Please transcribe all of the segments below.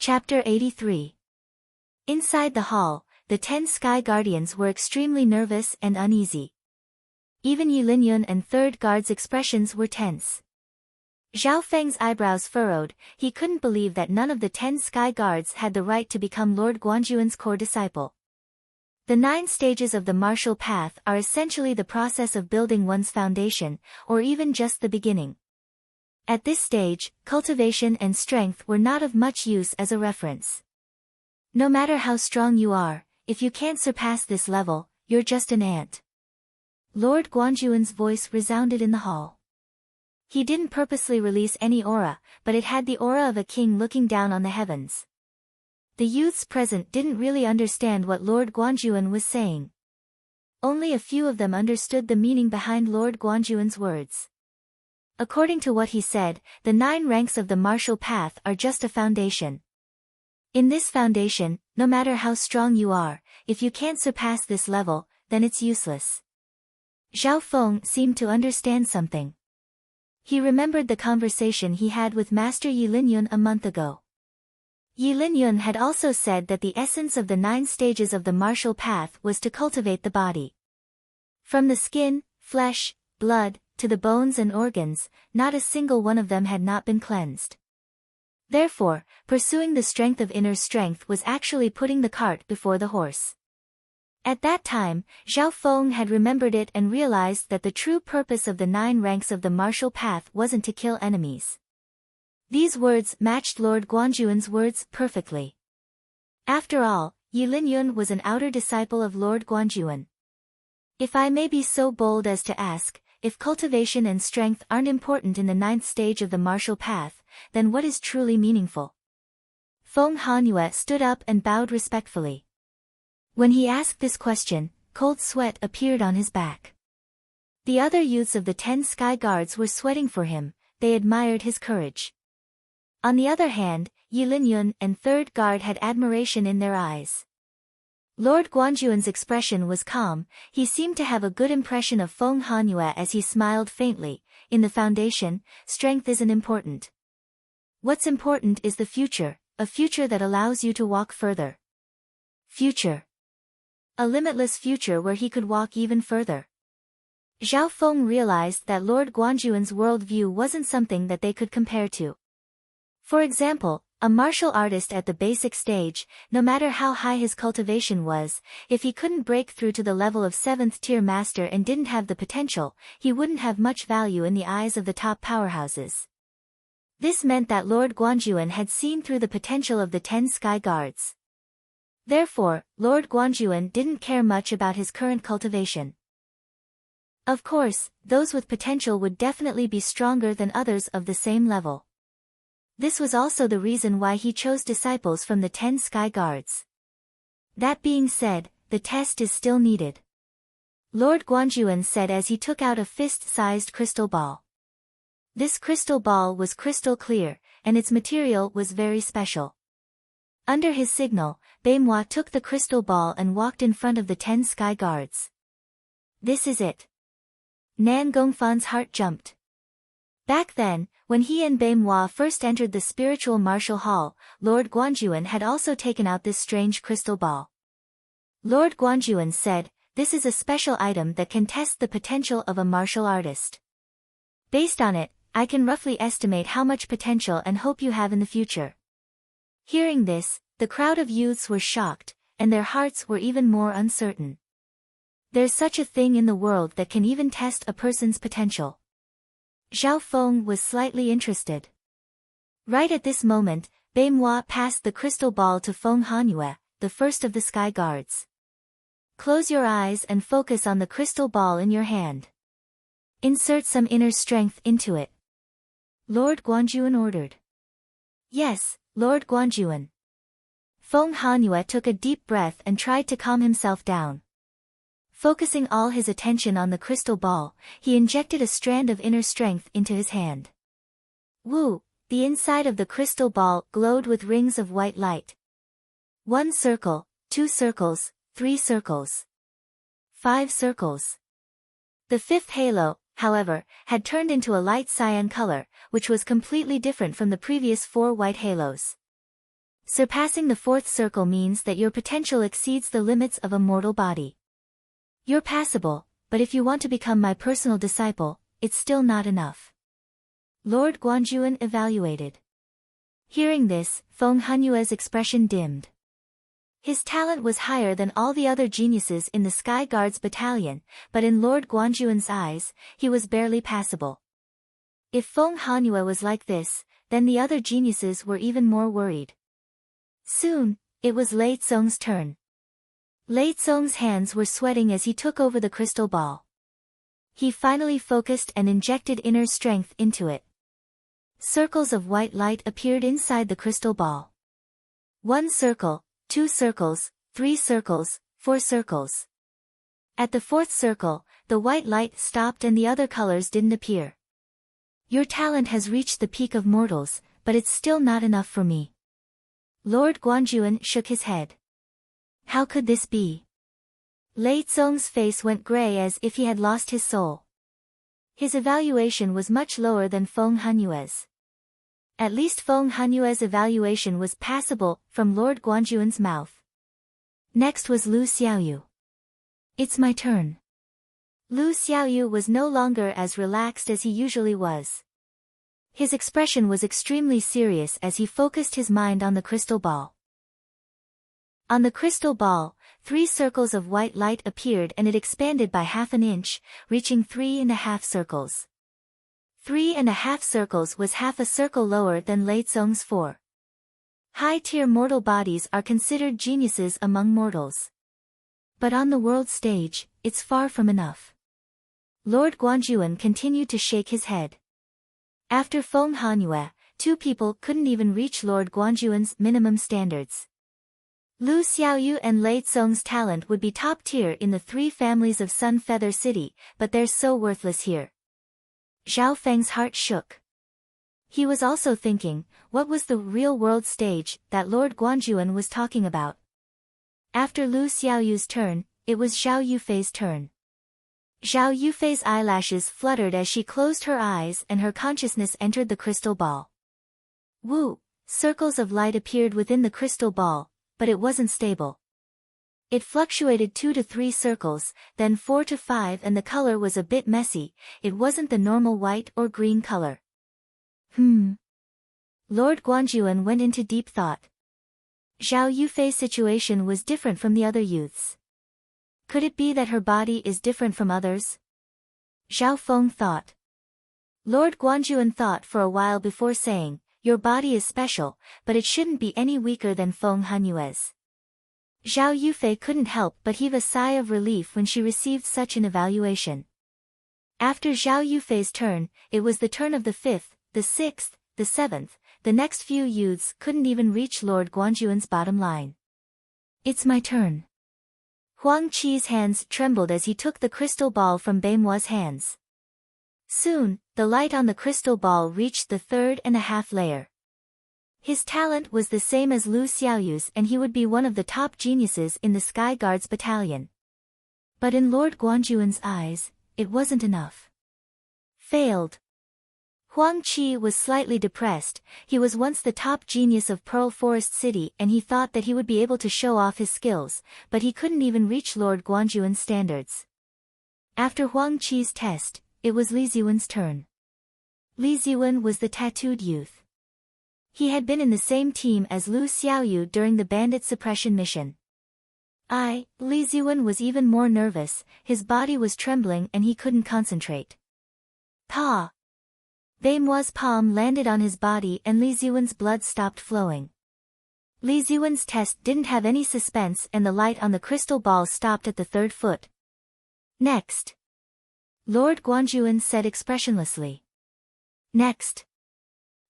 Chapter 83. Inside the hall, the 10 Sky Guardians were extremely nervous and uneasy. Even Yi Linyun and third guard's expressions were tense. Zhao Feng's eyebrows furrowed. He couldn't believe that none of the 10 Sky Guards had the right to become Lord Guanjuan's core disciple. The 9 stages of the martial path are essentially the process of building one's foundation, or even just the beginning. At this stage, cultivation and strength were not of much use as a reference. No matter how strong you are, if you can't surpass this level, you're just an ant. Lord Guanjuan's voice resounded in the hall. He didn't purposely release any aura, but it had the aura of a king looking down on the heavens. The youths present didn't really understand what Lord Guanjuan was saying. Only a few of them understood the meaning behind Lord Guanjuan's words. According to what he said, the 9 ranks of the martial path are just a foundation. In this foundation, no matter how strong you are, if you can't surpass this level, then it's useless. Zhao Feng seemed to understand something. He remembered the conversation he had with Master Yi Linyun a month ago. Yi Linyun had also said that the essence of the 9 stages of the martial path was to cultivate the body. From the skin, flesh, blood, to the bones and organs, not a single one of them had not been cleansed. Therefore, pursuing the strength of inner strength was actually putting the cart before the horse. At that time, Zhao Feng had remembered it and realized that the true purpose of the 9 ranks of the martial path wasn't to kill enemies. These words matched Lord Guanjuan's words perfectly. After all, Yi Linyun was an outer disciple of Lord Guanjuan. If I may be so bold as to ask, if cultivation and strength aren't important in the 9th stage of the martial path, then what is truly meaningful? Feng Hanyue stood up and bowed respectfully. When he asked this question, cold sweat appeared on his back. The other youths of the 10 Sky Guards were sweating for him. They admired his courage. On the other hand, Yi Linyun and third guard had admiration in their eyes. Lord Guanjuan's expression was calm. He seemed to have a good impression of Feng Hanyue as he smiled faintly. In the foundation, strength isn't important. What's important is the future, a future that allows you to walk further. Future. A limitless future where he could walk even further. Zhao Feng realized that Lord Guanjuan's worldview wasn't something that they could compare to. For example, a martial artist at the basic stage, no matter how high his cultivation was, if he couldn't break through to the level of 7th tier master and didn't have the potential, he wouldn't have much value in the eyes of the top powerhouses. This meant that Lord Guanjuan had seen through the potential of the 10 Sky Guards. Therefore, Lord Guanjuan didn't care much about his current cultivation. Of course, those with potential would definitely be stronger than others of the same level. This was also the reason why he chose disciples from the 10 Sky Guards. That being said, the test is still needed. Lord Guanjuan said as he took out a fist-sized crystal ball. This crystal ball was crystal clear, and its material was very special. Under his signal, Beimhua took the crystal ball and walked in front of the 10 Sky Guards. This is it. Nan Gongfan's heart jumped. Back then, when he and Beimhua first entered the spiritual martial hall, Lord Guanjuan had also taken out this strange crystal ball. Lord Guanjuan said, "This is a special item that can test the potential of a martial artist. Based on it, I can roughly estimate how much potential and hope you have in the future." Hearing this, the crowd of youths were shocked, and their hearts were even more uncertain. There's such a thing in the world that can even test a person's potential. Zhao Feng was slightly interested. Right at this moment, Beimhua passed the crystal ball to Feng Hanyue, the first of the Sky Guards. Close your eyes and focus on the crystal ball in your hand. Insert some inner strength into it. Lord Guanjuan ordered. Yes, Lord Guanjuan. Feng Hanyue took a deep breath and tried to calm himself down. Focusing all his attention on the crystal ball, he injected a strand of inner strength into his hand. Woo! The inside of the crystal ball glowed with rings of white light. 1 circle, 2 circles, 3 circles. 5 circles. The 5th halo, however, had turned into a light cyan color, which was completely different from the previous 4 white halos. Surpassing the fourth circle means that your potential exceeds the limits of a mortal body. You're passable, but if you want to become my personal disciple, it's still not enough. Lord Guanjuan evaluated. Hearing this, Feng Hanyue's expression dimmed. His talent was higher than all the other geniuses in the Sky Guards battalion, but in Lord Guanjuan's eyes, he was barely passable. If Feng Hanyue was like this, then the other geniuses were even more worried. Soon, it was Lei Tsong's turn. Lei Tsong's hands were sweating as he took over the crystal ball. He finally focused and injected inner strength into it. Circles of white light appeared inside the crystal ball. 1 circle, 2 circles, 3 circles, 4 circles. At the 4th circle, the white light stopped and the other colors didn't appear. Your talent has reached the peak of mortals, but it's still not enough for me. Lord Guanjuan shook his head. How could this be? Lei Tsong's face went gray as if he had lost his soul. His evaluation was much lower than Feng Hanyue's. At least Feng Hanyue's evaluation was passable, from Lord Guanjuan's mouth. Next was Lu Xiaoyu. It's my turn. Lu Xiaoyu was no longer as relaxed as he usually was. His expression was extremely serious as he focused his mind on the crystal ball. On the crystal ball, 3 circles of white light appeared and it expanded by half an inch, reaching 3.5 circles. 3.5 circles was half a circle lower than Lei Tsong's 4. High-tier mortal bodies are considered geniuses among mortals. But on the world stage, it's far from enough. Lord Guanjuan continued to shake his head. After Feng Hanyue, 2 people couldn't even reach Lord Guanjuan's minimum standards. Lu Xiaoyu and Lei Tsong's talent would be top tier in the 3 families of Sun Feather City, but they're so worthless here. Zhao Feng's heart shook. He was also thinking, what was the real-world stage that Lord Guanjuan was talking about? After Lu Xiaoyu's turn, it was Zhao Yufei's turn. Zhao Yufei's eyelashes fluttered as she closed her eyes and her consciousness entered the crystal ball. Woo! Circles of light appeared within the crystal ball, but it wasn't stable. It fluctuated 2 to 3 circles, then 4 to 5 and the color was a bit messy, it wasn't the normal white or green color. Lord Guanjuan went into deep thought. Zhao Yufei's situation was different from the other youths. Could it be that her body is different from others? Zhao Feng thought. Lord Guanjuan thought for a while before saying, your body is special, but it shouldn't be any weaker than Feng Hanyue's. Zhao Yufei couldn't help but heave a sigh of relief when she received such an evaluation. After Zhao Yufei's turn, it was the turn of the 5th, the 6th, the 7th, the next few youths couldn't even reach Lord Guanjuan's bottom line. It's my turn. Huang Qi's hands trembled as he took the crystal ball from Beimuo's hands. Soon, the light on the crystal ball reached the 3.5 layer. His talent was the same as Lu Xiaoyu's and he would be one of the top geniuses in the Sky Guards battalion. But in Lord Guanjuan's eyes, it wasn't enough. Failed. Huang Qi was slightly depressed. He was once the top genius of Pearl Forest City and he thought that he would be able to show off his skills, but he couldn't even reach Lord Guanjuan's standards. After Huang Qi's test, it was Li Ziwen's turn. Li Ziwen was the tattooed youth. He had been in the same team as Lu Xiaoyu during the bandit suppression mission. Li Ziwen was even more nervous, his body was trembling and he couldn't concentrate. Pa! Beimuo's palm landed on his body and Li Ziwen's blood stopped flowing. Li Ziwen's test didn't have any suspense and the light on the crystal ball stopped at the 3rd foot. Next. Lord Guanjuan said expressionlessly. Next.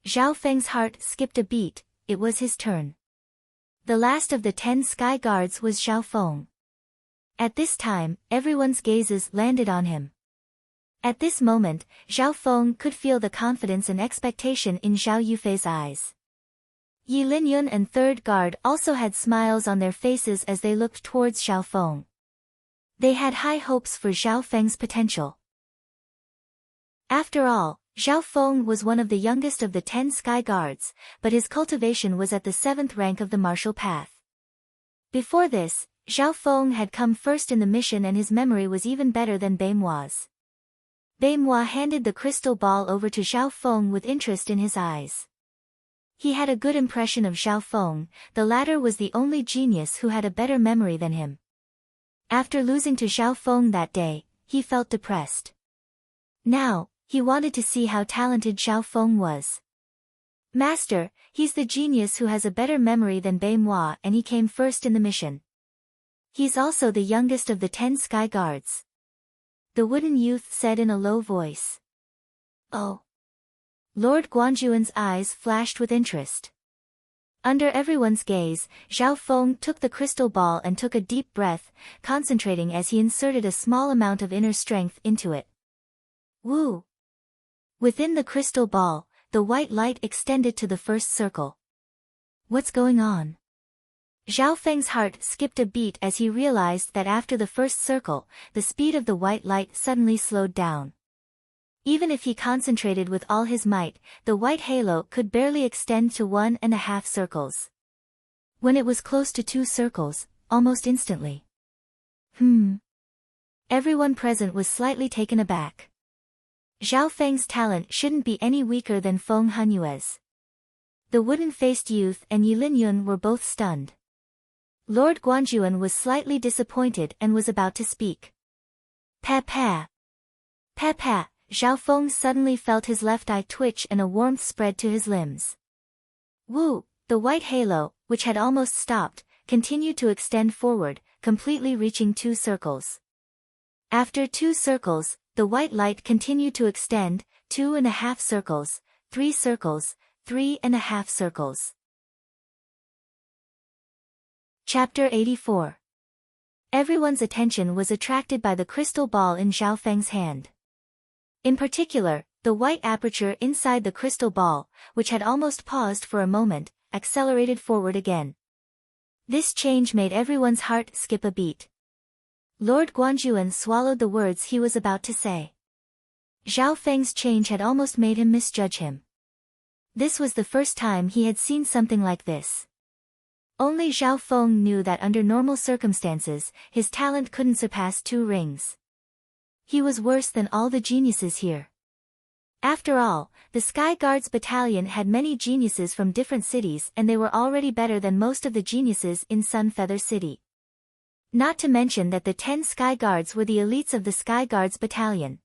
Zhao Feng's heart skipped a beat, it was his turn. The last of the 10 Sky Guards was Zhao Feng. At this time, everyone's gazes landed on him. At this moment, Zhao Feng could feel the confidence and expectation in Zhao Yufei's eyes. Yi Linyun and 3rd Guard also had smiles on their faces as they looked towards Zhao Feng. They had high hopes for Zhao Feng's potential. After all, Zhao Feng was one of the youngest of the 10 sky guards, but his cultivation was at the 7th rank of the martial path. Before this, Zhao Feng had come first in the mission and his memory was even better than Bei Mua's. Bei Mua handed the crystal ball over to Zhao Feng with interest in his eyes. He had a good impression of Zhao Feng, the latter was the only genius who had a better memory than him. After losing to Zhao Feng that day, he felt depressed. Now, he wanted to see how talented Zhao Feng was. Master, he's the genius who has a better memory than Bei Mua and he came first in the mission. He's also the youngest of the 10 sky guards. The wooden youth said in a low voice. Oh. Lord Guanjuan's eyes flashed with interest. Under everyone's gaze, Zhao Feng took the crystal ball and took a deep breath, concentrating as he inserted a small amount of inner strength into it. Woo! Within the crystal ball, the white light extended to the first circle. What's going on? Zhao Feng's heart skipped a beat as he realized that after the first circle, the speed of the white light suddenly slowed down. Even if he concentrated with all his might, the white halo could barely extend to 1.5 circles. When it was close to 2 circles, almost instantly. Everyone present was slightly taken aback. Zhao Feng's talent shouldn't be any weaker than Feng Hanyue's. The wooden-faced youth and Yi Linyun were both stunned. Lord Guanjuan was slightly disappointed and was about to speak. Pa. Zhao Feng suddenly felt his left eye twitch and a warmth spread to his limbs. Woo! The white halo, which had almost stopped, continued to extend forward, completely reaching 2 circles. After 2 circles, the white light continued to extend, 2.5 circles, 3 circles, 3.5 circles. Chapter 84. Everyone's attention was attracted by the crystal ball in Zhao Feng's hand. In particular, the white aperture inside the crystal ball, which had almost paused for a moment, accelerated forward again. This change made everyone's heart skip a beat. Lord Guanjuan swallowed the words he was about to say. Zhao Feng's change had almost made him misjudge him. This was the first time he had seen something like this. Only Zhao Feng knew that under normal circumstances, his talent couldn't surpass 2 rings. He was worse than all the geniuses here. After all, the Sky Guards Battalion had many geniuses from different cities and they were already better than most of the geniuses in Sunfeather City. Not to mention that the 10 Sky Guards were the elites of the Sky Guards Battalion.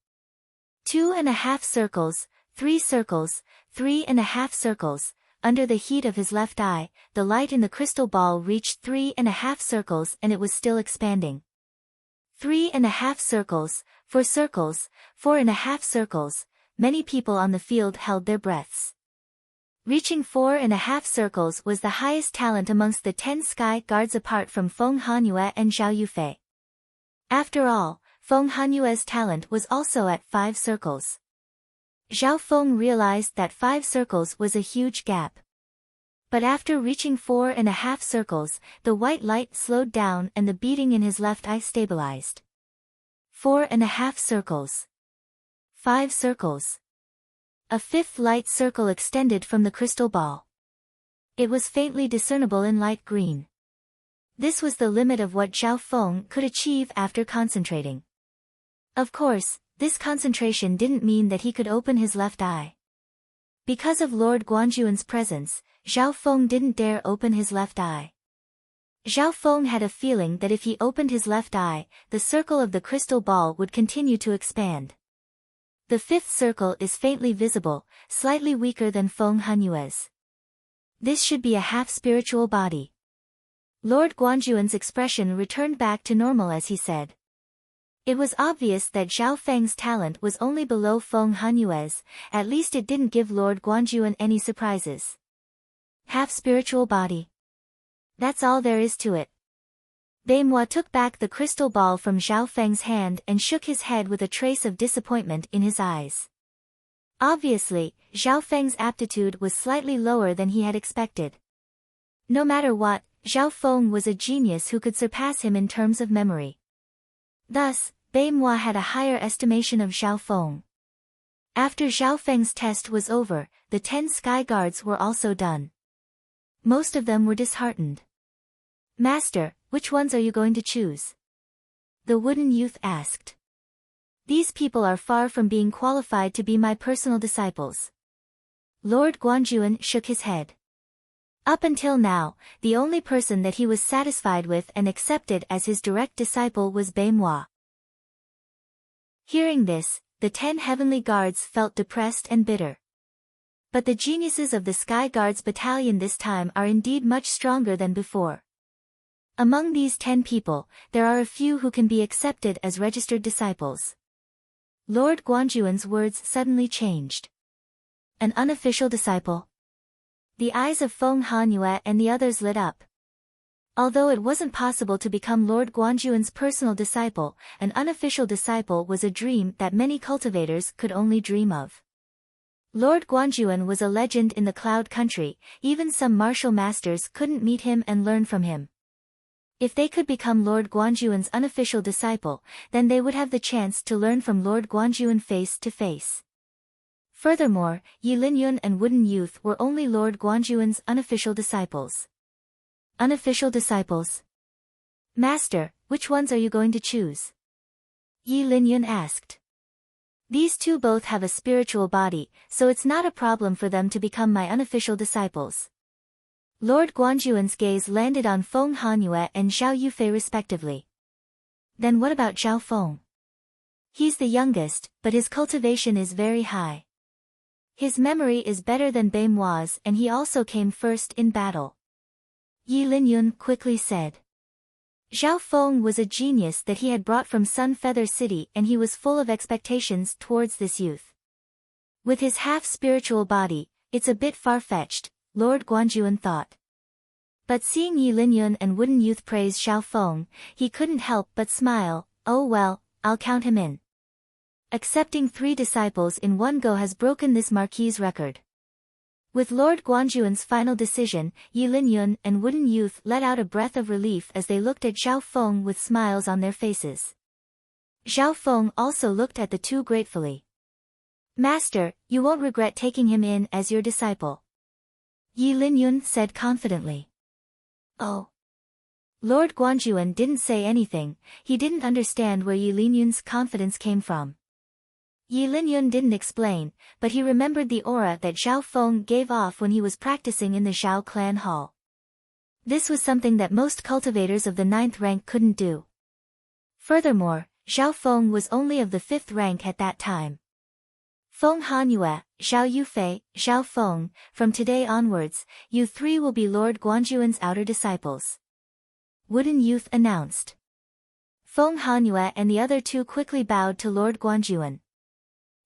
2.5 circles, 3 circles, 3.5 circles. Under the heat of his left eye, the light in the crystal ball reached 3.5 circles and it was still expanding. 3.5 circles, 4 circles, 4.5 circles. Many people on the field held their breaths. Reaching 4.5 circles was the highest talent amongst the 10 Sky Guards apart from Feng Hanyue and Zhao Yufei. After all, Feng Hanyue's talent was also at 5 circles. Zhao Feng realized that 5 circles was a huge gap. But after reaching 4.5 circles, the white light slowed down and the beating in his left eye stabilized. 4.5 circles. 5 circles. A 5th light circle extended from the crystal ball. It was faintly discernible in light green. This was the limit of what Zhao Feng could achieve after concentrating. Of course, this concentration didn't mean that he could open his left eye. Because of Lord Guanjuan's presence, Zhao Feng didn't dare open his left eye. Zhao Feng had a feeling that if he opened his left eye, the circle of the crystal ball would continue to expand. The 5th circle is faintly visible, slightly weaker than Feng Hanyue's. This should be a half-spiritual body. Lord Guanjuan's expression returned back to normal as he said. It was obvious that Zhao Feng's talent was only below Feng Hanyue's, at least it didn't give Lord Guanjuan any surprises. Half-spiritual body. That's all there is to it. Bei Mua took back the crystal ball from Zhao Feng's hand and shook his head with a trace of disappointment in his eyes. Obviously, Zhao Feng's aptitude was slightly lower than he had expected. No matter what, Zhao Feng was a genius who could surpass him in terms of memory. Thus, Bei Mua had a higher estimation of Zhao Feng. After Zhao Feng's test was over, the 10 sky guards were also done. Most of them were disheartened. Master, which ones are you going to choose? The wooden youth asked. These people are far from being qualified to be my personal disciples. Lord Guanjuan shook his head. Up until now, the only person that he was satisfied with and accepted as his direct disciple was Baimwa. Hearing this, the 10 heavenly guards felt depressed and bitter. But the geniuses of the Sky Guards battalion this time are indeed much stronger than before. Among these 10 people, there are a few who can be accepted as registered disciples. Lord Guanjuan's words suddenly changed. An unofficial disciple? The eyes of Feng Hanyue and the others lit up. Although it wasn't possible to become Lord Guanjuan's personal disciple, an unofficial disciple was a dream that many cultivators could only dream of. Lord Guanjuan was a legend in the Cloud Country, even some martial masters couldn't meet him and learn from him. If they could become Lord Guanjuan's unofficial disciple, then they would have the chance to learn from Lord Guanjuan face to face. Furthermore, Yi Linyun and Wooden Youth were only Lord Guanjuan's unofficial disciples. Unofficial disciples? Master, which ones are you going to choose? Yi Linyun asked. These two both have a spiritual body, so it's not a problem for them to become my unofficial disciples. Lord Guanjuan's gaze landed on Feng Hanyue and Zhao Yufei respectively. Then what about Zhao Feng? He's the youngest, but his cultivation is very high. His memory is better than Baimwa's and he also came first in battle. Yi Linyun quickly said. Zhao Feng was a genius that he had brought from Sun Feather City and he was full of expectations towards this youth. With his half-spiritual body, it's a bit far-fetched, Lord Guanjuan thought. But seeing Yi Linyun and Wooden Youth praise Zhao Feng, he couldn't help but smile. Oh well, I'll count him in. Accepting 3 disciples in one go has broken this marquis's record. With Lord Guanjuan's final decision, Yi Linyun and Wooden Youth let out a breath of relief as they looked at Zhao Feng with smiles on their faces. Zhao Feng also looked at the two gratefully. Master, you won't regret taking him in as your disciple. Yi Linyun said confidently. Oh. Lord Guanjuan didn't say anything, he didn't understand where Yi Linyun's confidence came from. Yi Linyun didn't explain, but he remembered the aura that Zhao Feng gave off when he was practicing in the Zhao clan hall. This was something that most cultivators of the 9th rank couldn't do. Furthermore, Zhao Feng was only of the 5th rank at that time. Feng Hanyue, Zhao Yufei, Zhao Feng, from today onwards, you 3 will be Lord Guanjuan's outer disciples. Wooden Youth announced. Feng Hanyue and the other 2 quickly bowed to Lord Guanjuan.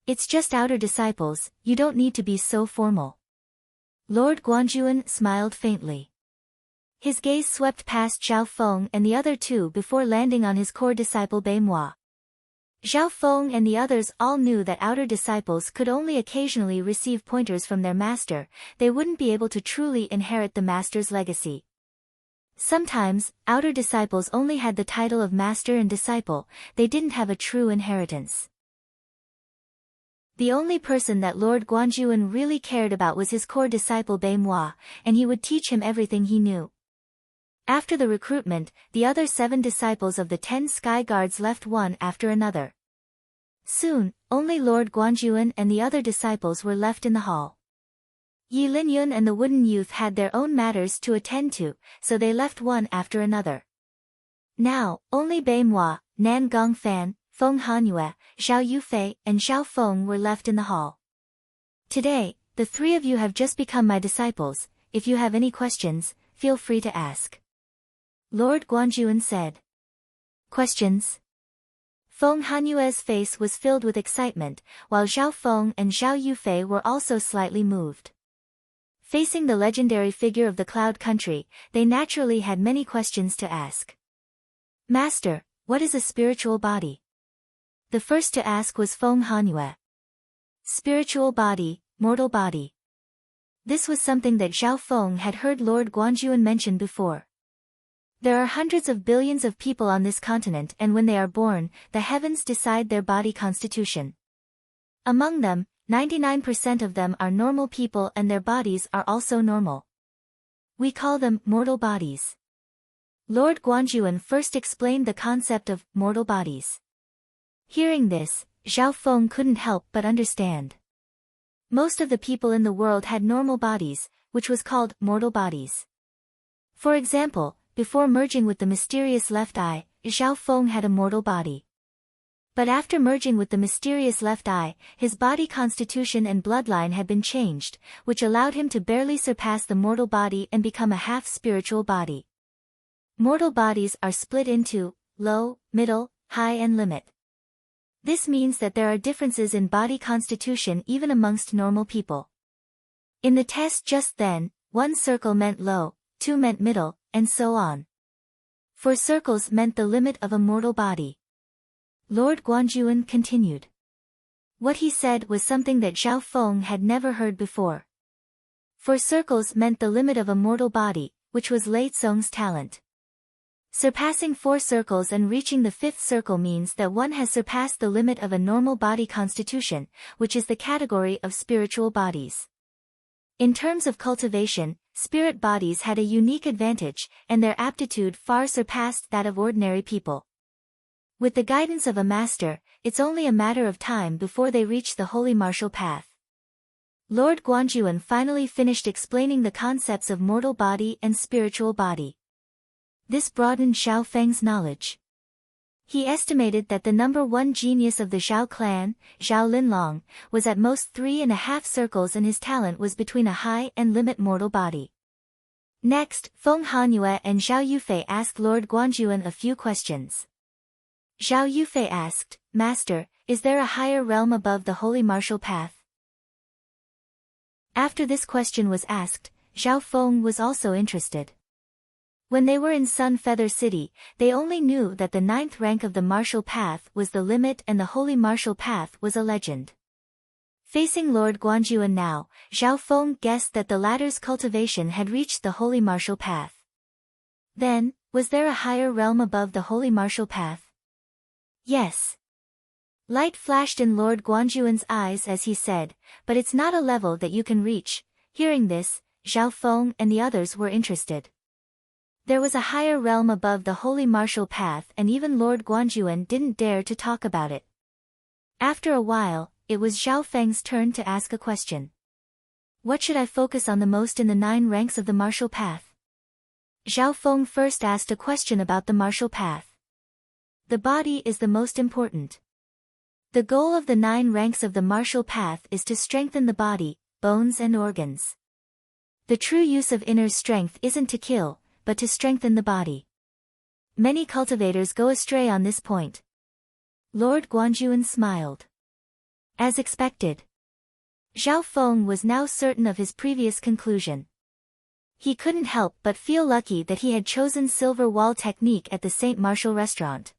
It's just outer disciples, you don't need to be so formal. Lord Guanjuan smiled faintly. His gaze swept past Zhao Feng and the other 2 before landing on his core disciple Baimwa. Zhao Feng and the others all knew that outer disciples could only occasionally receive pointers from their master, they wouldn't be able to truly inherit the master's legacy. Sometimes, outer disciples only had the title of master and disciple, they didn't have a true inheritance. The only person that Lord Guanjuan really cared about was his core disciple Baimwa, and he would teach him everything he knew. After the recruitment, the other 7 disciples of the 10 Sky Guards left one after another. Soon, only Lord Guanjuan and the other disciples were left in the hall. Yi Linyun and the Wooden Youth had their own matters to attend to, so they left one after another. Now, only Baimwa, Nan Gongfan, Feng Hanyue, Zhao Yufei, and Zhao Feng were left in the hall. Today, the 3 of you have just become my disciples, if you have any questions, feel free to ask. Lord Guanjuan said. Questions? Feng Hanyue's face was filled with excitement, while Zhao Feng and Zhao Yufei were also slightly moved. Facing the legendary figure of the Cloud Country, they naturally had many questions to ask. Master, what is a spiritual body? The first to ask was Feng Hanyue. Spiritual body, mortal body. This was something that Zhao Feng had heard Lord Guanjuan mention before. There are hundreds of billions of people on this continent and when they are born, the heavens decide their body constitution. Among them, 99% of them are normal people and their bodies are also normal. We call them mortal bodies. Lord Guanjuan first explained the concept of mortal bodies. Hearing this, Zhao Feng couldn't help but understand. Most of the people in the world had normal bodies, which was called mortal bodies. For example, before merging with the mysterious left eye, Zhao Feng had a mortal body. But after merging with the mysterious left eye, his body constitution and bloodline had been changed, which allowed him to barely surpass the mortal body and become a half-spiritual body. Mortal bodies are split into low, middle, high and limit. This means that there are differences in body constitution even amongst normal people. In the test just then, 1 circle meant low, 2 meant middle, and so on. 4 circles meant the limit of a mortal body. Lord Guanjuan continued. What he said was something that Zhao Feng had never heard before. 4 circles meant the limit of a mortal body, which was Lei Tsong's talent. Surpassing 4 circles and reaching the 5th circle means that one has surpassed the limit of a normal body constitution, which is the category of spiritual bodies. In terms of cultivation, spirit bodies had a unique advantage, and their aptitude far surpassed that of ordinary people. With the guidance of a master, it's only a matter of time before they reach the holy martial path. Lord Guanjuan finally finished explaining the concepts of mortal body and spiritual body. This broadened Zhao Feng's knowledge. He estimated that the number 1 genius of the Zhao clan, Zhao Linlong, was at most 3.5 circles and his talent was between a high and limit mortal body. Next, Feng Hanyue and Zhao Yufei asked Lord Guanjuan a few questions. Zhao Yufei asked, Master, is there a higher realm above the holy martial path? After this question was asked, Zhao Feng was also interested. When they were in Sun Feather City, they only knew that the 9th rank of the martial path was the limit and the holy martial path was a legend. Facing Lord Guanjuan now, Zhao Feng guessed that the latter's cultivation had reached the holy martial path. Then, was there a higher realm above the holy martial path? Yes. Light flashed in Lord Guanjuan's eyes as he said, but it's not a level that you can reach. Hearing this, Zhao Feng and the others were interested. There was a higher realm above the holy martial path and even Lord Guanjuan didn't dare to talk about it. After a while, it was Zhao Feng's turn to ask a question. What should I focus on the most in the 9 ranks of the martial path? Zhao Feng first asked a question about the martial path. The body is the most important. The goal of the 9 ranks of the martial path is to strengthen the body, bones and organs. The true use of inner strength isn't to kill, but to strengthen the body. Many cultivators go astray on this point. Lord Guanjuan smiled. As expected. Zhao Feng was now certain of his previous conclusion. He couldn't help but feel lucky that he had chosen silver wall technique at the St. Martial restaurant.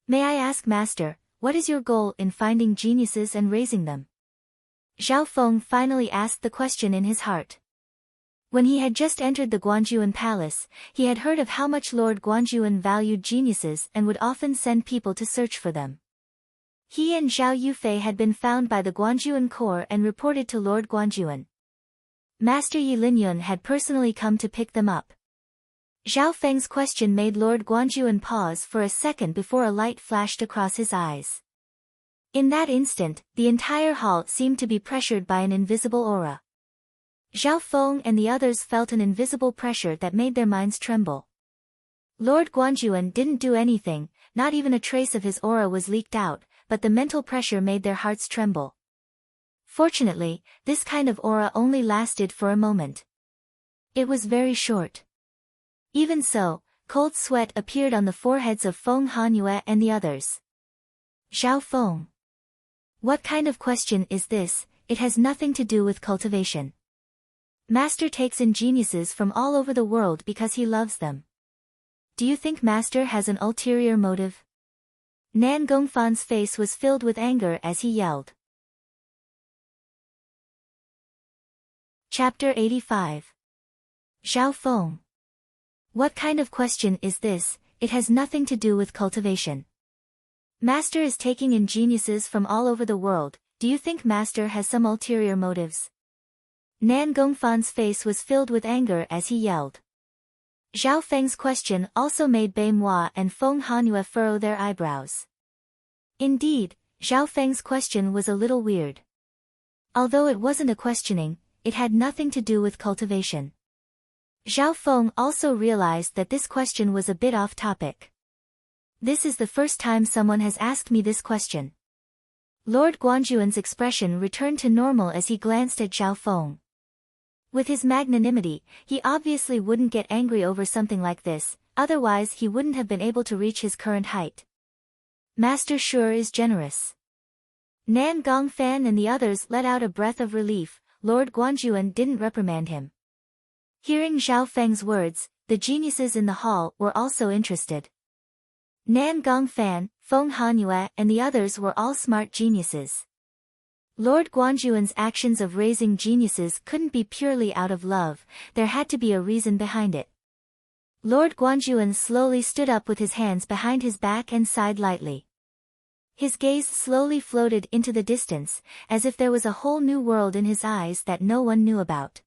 May I ask, Master, what is your goal in finding geniuses and raising them? Zhao Feng finally asked the question in his heart. When he had just entered the Guanjuan Palace, he had heard of how much Lord Guanjuan valued geniuses and would often send people to search for them. He and Zhao Yufei had been found by the Guanjuan Corps and reported to Lord Guanjuan. Master Yi Linyun had personally come to pick them up. Zhao Feng's question made Lord Guanjuan pause for a second before a light flashed across his eyes. In that instant, the entire hall seemed to be pressured by an invisible aura. Zhao Feng and the others felt an invisible pressure that made their minds tremble. Lord Guanjuan didn't do anything, not even a trace of his aura was leaked out, but the mental pressure made their hearts tremble. Fortunately, this kind of aura only lasted for a moment. It was very short. Even so, cold sweat appeared on the foreheads of Feng Hanyue and the others. Zhao Feng. What kind of question is this? It has nothing to do with cultivation. Master takes in geniuses from all over the world because he loves them. Do you think Master has an ulterior motive? Nan Gongfan's face was filled with anger as he yelled. Chapter 85. Zhao Feng. What kind of question is this? It has nothing to do with cultivation. Master is taking in geniuses from all over the world, do you think Master has some ulterior motives? Nan Gongfan's face was filled with anger as he yelled. Zhao Feng's question also made Bai Moi and Feng Hanyue furrow their eyebrows. Indeed, Zhao Feng's question was a little weird. Although it wasn't a questioning, it had nothing to do with cultivation. Zhao Feng also realized that this question was a bit off topic. This is the first time someone has asked me this question. Lord Guanjuan's expression returned to normal as he glanced at Zhao Feng. With his magnanimity, he obviously wouldn't get angry over something like this, otherwise he wouldn't have been able to reach his current height. Master sure is generous. Nan Gongfan and the others let out a breath of relief. Lord Guanjuan didn't reprimand him. Hearing Zhao Feng's words, the geniuses in the hall were also interested. Nan Gongfan, Feng Hanyue and the others were all smart geniuses. Lord Guanjuan's actions of raising geniuses couldn't be purely out of love, there had to be a reason behind it. Lord Guanjuan slowly stood up with his hands behind his back and sighed lightly. His gaze slowly floated into the distance, as if there was a whole new world in his eyes that no one knew about.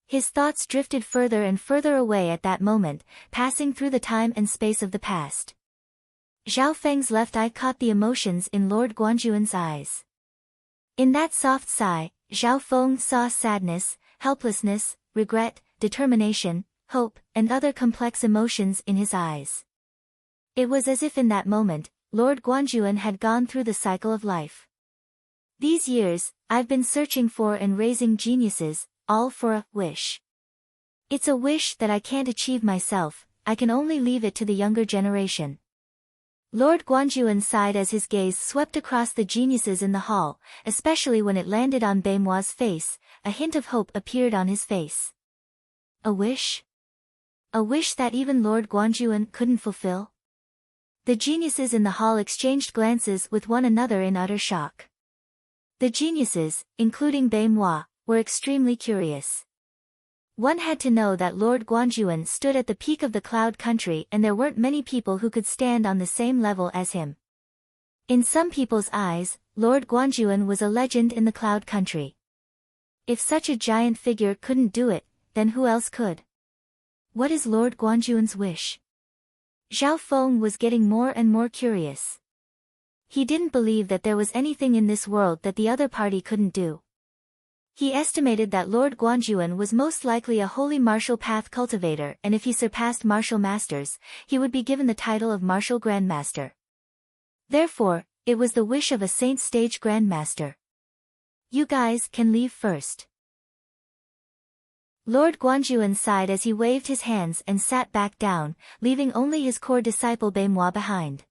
His thoughts drifted further and further away at that moment, passing through the time and space of the past. Zhao Feng's left eye caught the emotions in Lord Guanjuan's eyes. In that soft sigh, Zhao Feng saw sadness, helplessness, regret, determination, hope, and other complex emotions in his eyes. It was as if in that moment, Lord Guanjuan had gone through the cycle of life. These years, I've been searching for and raising geniuses, all for a wish. It's a wish that I can't achieve myself, I can only leave it to the younger generation. Lord Guanjuan sighed as his gaze swept across the geniuses in the hall, especially when it landed on Bai Moi's face. A hint of hope appeared on his face. A wish? A wish that even Lord Guanjuan couldn't fulfill? The geniuses in the hall exchanged glances with one another in utter shock. The geniuses, including Bai Moi, were extremely curious. One had to know that Lord Guanjuan stood at the peak of the Cloud Country and there weren't many people who could stand on the same level as him. In some people's eyes, Lord Guanjuan was a legend in the Cloud Country. If such a giant figure couldn't do it, then who else could? What is Lord Guanjuan's wish? Zhao Feng was getting more and more curious. He didn't believe that there was anything in this world that the other party couldn't do. He estimated that Lord Guanjuan was most likely a holy martial path cultivator, and if he surpassed martial masters, he would be given the title of martial grandmaster. Therefore, it was the wish of a saint stage grandmaster. You guys can leave first. Lord Guanjuan sighed as he waved his hands and sat back down, leaving only his core disciple Bai Moi behind.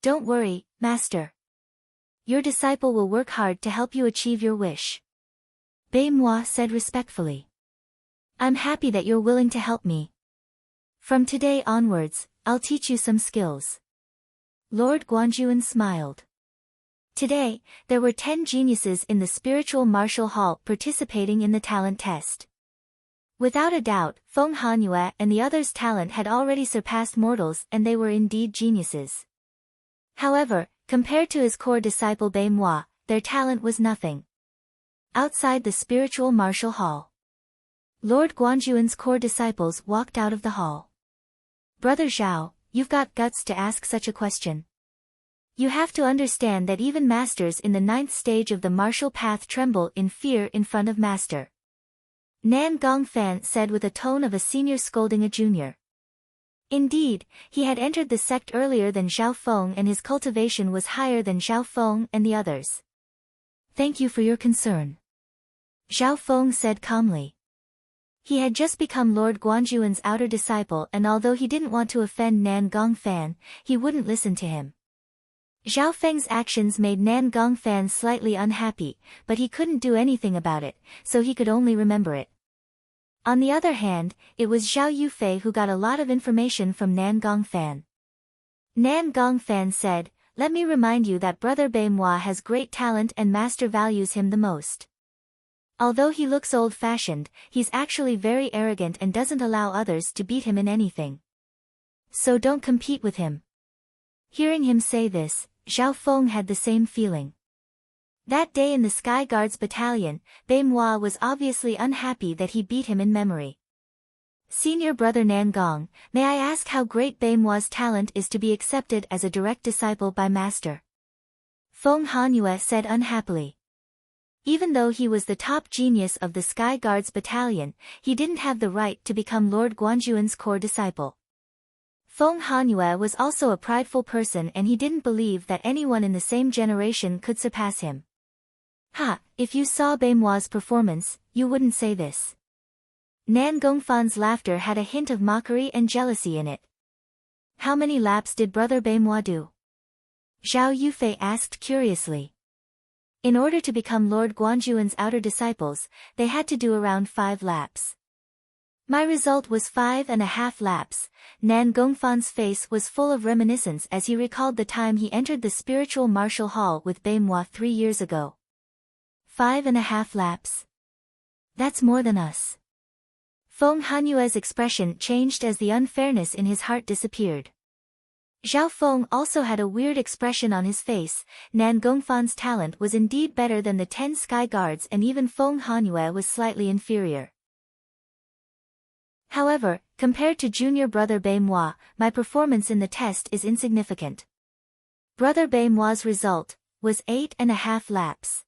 Don't worry, master. Your disciple will work hard to help you achieve your wish. Bai Moi said respectfully. I'm happy that you're willing to help me. From today onwards, I'll teach you some skills. Lord Guanjuan smiled. Today, there were 10 geniuses in the spiritual martial hall participating in the talent test. Without a doubt, Feng Hanyue and the others' talent had already surpassed mortals and they were indeed geniuses. However, compared to his core disciple Bai Moi, their talent was nothing. Outside the spiritual martial hall, Lord Guanjuan's core disciples walked out of the hall. Brother Zhao, you've got guts to ask such a question. You have to understand that even masters in the 9th stage of the martial path tremble in fear in front of master. Nan Gongfan said with a tone of a senior scolding a junior. Indeed, he had entered the sect earlier than Zhao Feng and his cultivation was higher than Zhao Feng and the others. Thank you for your concern. Zhao Feng said calmly. He had just become Lord Guanjuan's outer disciple and although he didn't want to offend Nan Gongfan, he wouldn't listen to him. Zhao Feng's actions made Nan Gongfan slightly unhappy, but he couldn't do anything about it, so he could only remember it. On the other hand, it was Zhao Yufei who got a lot of information from Nan Gongfan. Nan Gongfan said, let me remind you that Brother Bai Moi has great talent and master values him the most. Although he looks old-fashioned, he's actually very arrogant and doesn't allow others to beat him in anything. So don't compete with him. Hearing him say this, Zhao Feng had the same feeling. That day in the Sky Guards battalion, Beimois was obviously unhappy that he beat him in memory. Senior brother Nan Gong, may I ask how great Beimois' talent is to be accepted as a direct disciple by master? Feng Hanyue said unhappily. Even though he was the top genius of the Sky Guards battalion, he didn't have the right to become Lord Guanjuan's core disciple. Feng Hanyue was also a prideful person and he didn't believe that anyone in the same generation could surpass him. Ha, if you saw Beimois' performance, you wouldn't say this. Nan Gongfan's laughter had a hint of mockery and jealousy in it. How many laps did brother Beimois do? Zhao Yufei asked curiously. In order to become Lord Guanjuan's outer disciples, they had to do around 5 laps. My result was 5.5 laps. Nan Gongfan's face was full of reminiscence as he recalled the time he entered the spiritual martial hall with Beimois 3 years ago. 5.5 laps. That's more than us. Feng Hanyue's expression changed as the unfairness in his heart disappeared. Zhao Feng also had a weird expression on his face. Nan Gongfan's talent was indeed better than the 10 Sky Guards and even Feng Hanyue was slightly inferior. However, compared to junior brother Beimois, my performance in the test is insignificant. Brother Beimois' result was 8.5 laps.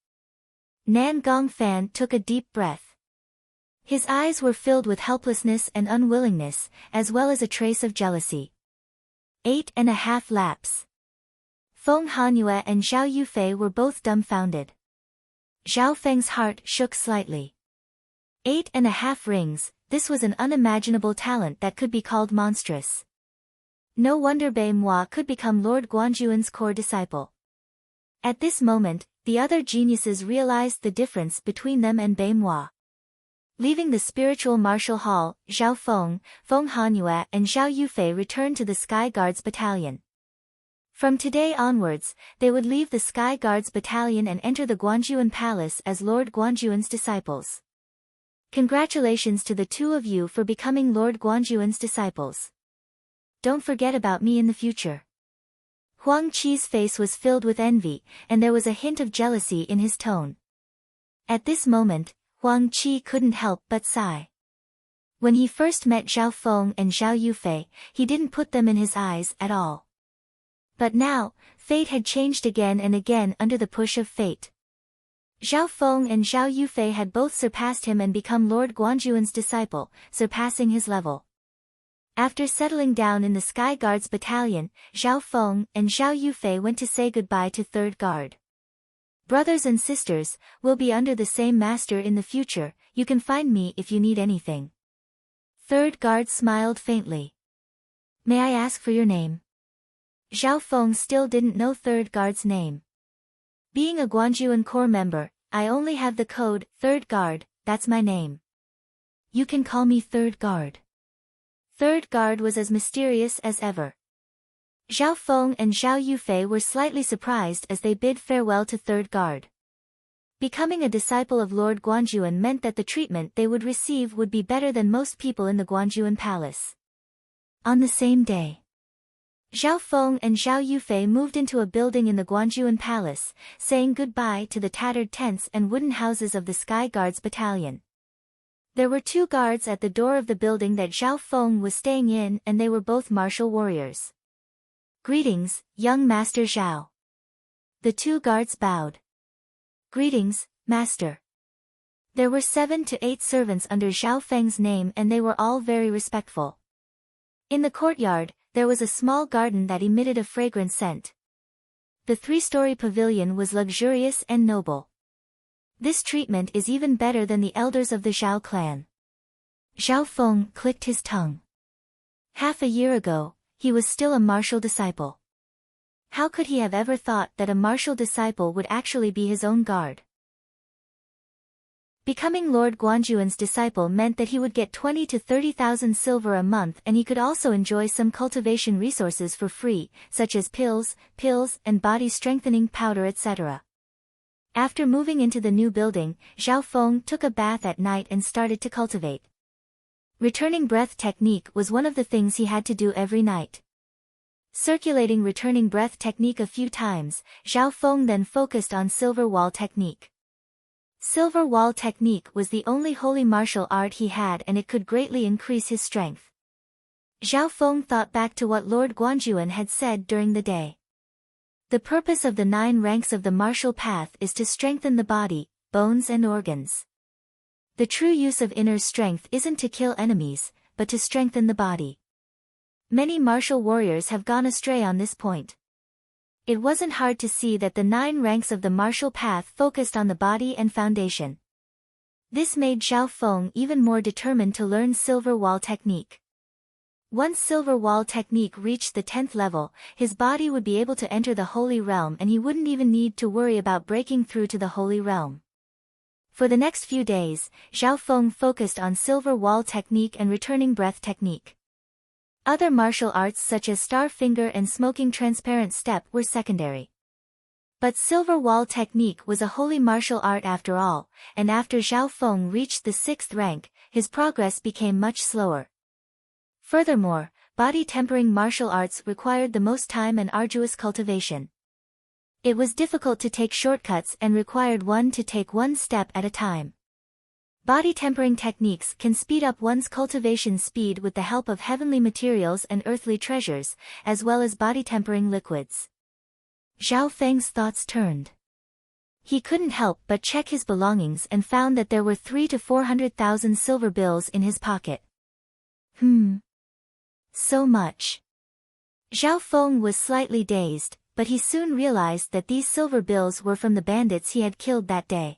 Nan Gongfan took a deep breath. His eyes were filled with helplessness and unwillingness, as well as a trace of jealousy. 8.5 laps. Feng Hanyue and Zhao Yufei were both dumbfounded. Zhao Feng's heart shook slightly. 8.5 rings, this was an unimaginable talent that could be called monstrous. No wonder Beimois could become Lord Guanjuan's core disciple. At this moment, the other geniuses realized the difference between them and Beimois. Leaving the spiritual martial hall, Zhao Feng, Feng Hanyue and Zhao Yufei returned to the Sky Guards battalion. From today onwards, they would leave the Sky Guards battalion and enter the Guanjuan Palace as Lord Guanjuan's disciples. Congratulations to the two of you for becoming Lord Guanjuan's disciples. Don't forget about me in the future. Huang Qi's face was filled with envy, and there was a hint of jealousy in his tone. At this moment, Huang Qi couldn't help but sigh. When he first met Zhao Feng and Zhao Yufei, he didn't put them in his eyes at all. But now, fate had changed again and again under the push of fate. Zhao Feng and Zhao Yufei had both surpassed him and become Lord Guanjuan's disciple, surpassing his level. After settling down in the Sky Guards battalion, Zhao Feng and Zhao Yufei went to say goodbye to 3rd Guard. Brothers and sisters, we'll be under the same master in the future, you can find me if you need anything. 3rd Guard smiled faintly. May I ask for your name? Zhao Feng still didn't know 3rd Guard's name. Being a Guanjuan Corps member, I only have the code, 3rd Guard, that's my name. You can call me 3rd Guard. 3rd Guard was as mysterious as ever. Zhao Feng and Zhao Yufei were slightly surprised as they bid farewell to 3rd Guard. Becoming a disciple of Lord Guanjuan meant that the treatment they would receive would be better than most people in the Guanjuan Palace. On the same day, Zhao Feng and Zhao Yufei moved into a building in the Guanjuan Palace, saying goodbye to the tattered tents and wooden houses of the Sky Guards battalion. There were 2 guards at the door of the building that Zhao Feng was staying in and they were both martial warriors. Greetings, young Master Zhao. The 2 guards bowed. Greetings, Master. There were 7 to 8 servants under Zhao Feng's name and they were all very respectful. In the courtyard, there was a small garden that emitted a fragrant scent. The 3-story pavilion was luxurious and noble. This treatment is even better than the elders of the Zhao clan. Zhao Feng clicked his tongue. Half a year ago, he was still a martial disciple. How could he have ever thought that a martial disciple would actually be his own guard? Becoming Lord Guanjuan's disciple meant that he would get 20 to 30,000 silver a month and he could also enjoy some cultivation resources for free, such as pills, and body-strengthening powder etc. After moving into the new building, Zhao Feng took a bath at night and started to cultivate. Returning breath technique was one of the things he had to do every night. Circulating returning breath technique a few times, Zhao Feng then focused on silver wall technique. Silver wall technique was the only holy martial art he had, and it could greatly increase his strength. Zhao Feng thought back to what Lord Guanjuan had said during the day. The purpose of the 9 ranks of the martial path is to strengthen the body, bones and organs. The true use of inner strength isn't to kill enemies, but to strengthen the body. Many martial warriors have gone astray on this point. It wasn't hard to see that the 9 ranks of the martial path focused on the body and foundation. This made Zhao Feng even more determined to learn silver wall technique. Once silver wall technique reached the 10th level, his body would be able to enter the holy realm, and he wouldn't even need to worry about breaking through to the holy realm. For the next few days, Zhao Feng focused on silver wall technique and returning breath technique. Other martial arts such as star finger and smoking transparent step were secondary. But silver wall technique was a holy martial art after all, and after Zhao Feng reached the 6th rank, his progress became much slower. Furthermore, body tempering martial arts required the most time and arduous cultivation. It was difficult to take shortcuts and required one to take one step at a time. Body tempering techniques can speed up one's cultivation speed with the help of heavenly materials and earthly treasures, as well as body tempering liquids. Zhao Feng's thoughts turned. He couldn't help but check his belongings and found that there were 300,000 to 400,000 silver bills in his pocket. So much. Zhao Feng was slightly dazed, but he soon realized that these silver bills were from the bandits he had killed that day.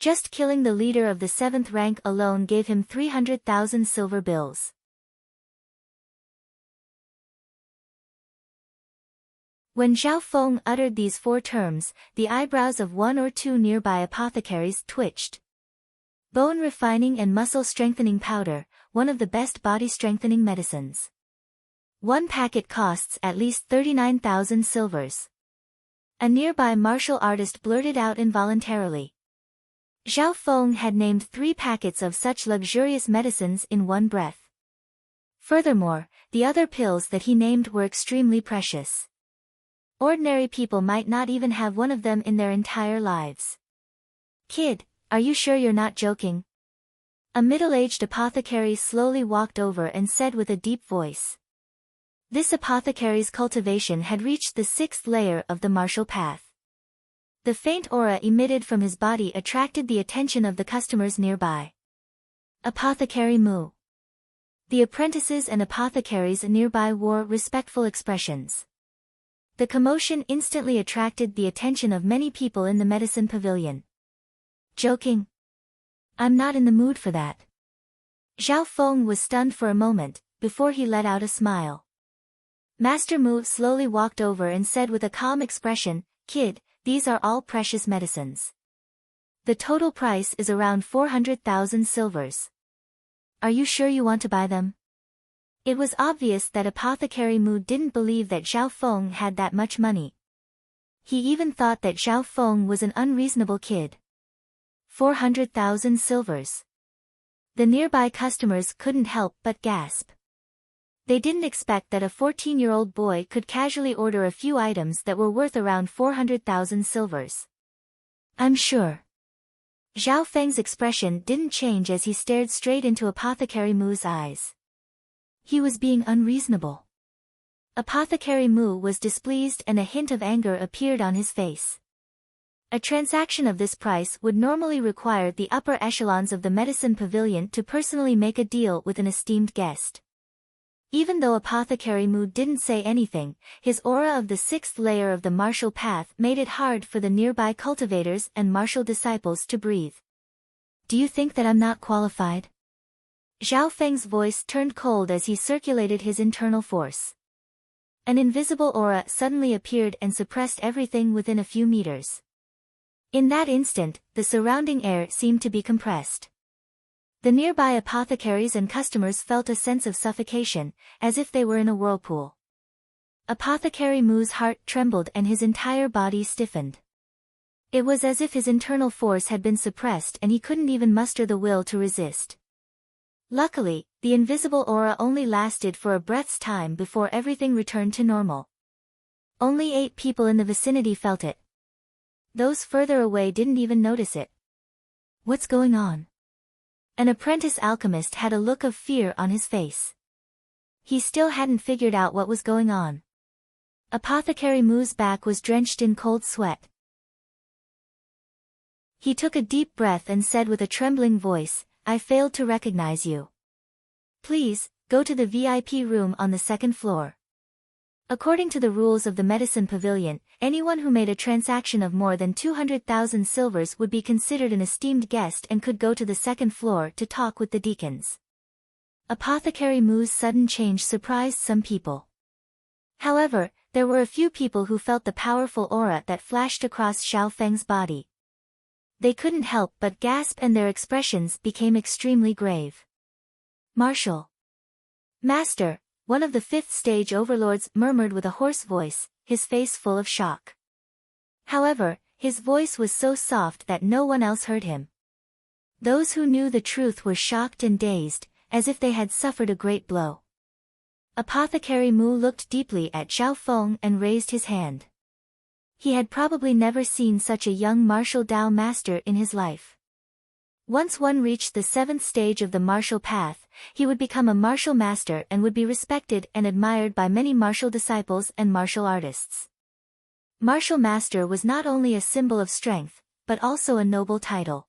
Just killing the leader of the 7th rank alone gave him 300,000 silver bills. When Zhao Feng uttered these 4 terms, the eyebrows of 1 or 2 nearby apothecaries twitched. Bone refining and muscle strengthening powder, one of the best body strengthening medicines. 1 packet costs at least 39,000 silvers. A nearby martial artist blurted out involuntarily. Zhao Feng had named 3 packets of such luxurious medicines in one breath. Furthermore, the other pills that he named were extremely precious. Ordinary people might not even have one of them in their entire lives. Kid, are you sure you're not joking? A middle-aged apothecary slowly walked over and said with a deep voice. This apothecary's cultivation had reached the 6th layer of the martial path. The faint aura emitted from his body attracted the attention of the customers nearby. Apothecary Mu. The apprentices and apothecaries nearby wore respectful expressions. The commotion instantly attracted the attention of many people in the medicine pavilion. Joking? I'm not in the mood for that. Zhao Feng was stunned for a moment, before he let out a smile. Master Mu slowly walked over and said with a calm expression, Kid, these are all precious medicines. The total price is around 400,000 silvers. Are you sure you want to buy them? It was obvious that Apothecary Mu didn't believe that Zhao Feng had that much money. He even thought that Zhao Feng was an unreasonable kid. 400,000 silvers. The nearby customers couldn't help but gasp. They didn't expect that a 14-year-old boy could casually order a few items that were worth around 400,000 silvers. I'm sure. Zhao Feng's expression didn't change as he stared straight into Apothecary Mu's eyes. He was being unreasonable. Apothecary Mu was displeased and a hint of anger appeared on his face. A transaction of this price would normally require the upper echelons of the medicine pavilion to personally make a deal with an esteemed guest. Even though Apothecary Mu didn't say anything, his aura of the 6th layer of the martial path made it hard for the nearby cultivators and martial disciples to breathe. Do you think that I'm not qualified? Zhao Feng's voice turned cold as he circulated his internal force. An invisible aura suddenly appeared and suppressed everything within a few meters. In that instant, the surrounding air seemed to be compressed. The nearby apothecaries and customers felt a sense of suffocation, as if they were in a whirlpool. Apothecary Mu's heart trembled and his entire body stiffened. It was as if his internal force had been suppressed and he couldn't even muster the will to resist. Luckily, The invisible aura only lasted for a breath's time before everything returned to normal. Only 8 people in the vicinity felt it. Those further away didn't even notice it. What's going on? An apprentice alchemist had a look of fear on his face. He still hadn't figured out what was going on. Apothecary Mu's back was drenched in cold sweat. He took a deep breath and said with a trembling voice, "I failed to recognize you. Please, go to the VIP room on the 2nd floor." According to the rules of the medicine pavilion, anyone who made a transaction of more than 200,000 silvers would be considered an esteemed guest and could go to the 2nd floor to talk with the deacons. Apothecary Mu's sudden change surprised some people. However, there were a few people who felt the powerful aura that flashed across Xiao Feng's body. They couldn't help but gasp and their expressions became extremely grave. "Marshal. Master," one of the 5th stage overlords murmured with a hoarse voice, his face full of shock. However, his voice was so soft that no one else heard him. Those who knew the truth were shocked and dazed, as if they had suffered a great blow. Apothecary Mu looked deeply at Xiao Feng and raised his hand. He had probably never seen such a young martial Dao master in his life. Once one reached the 7th stage of the martial path, he would become a martial master and would be respected and admired by many martial disciples and martial artists. Martial master was not only a symbol of strength, but also a noble title.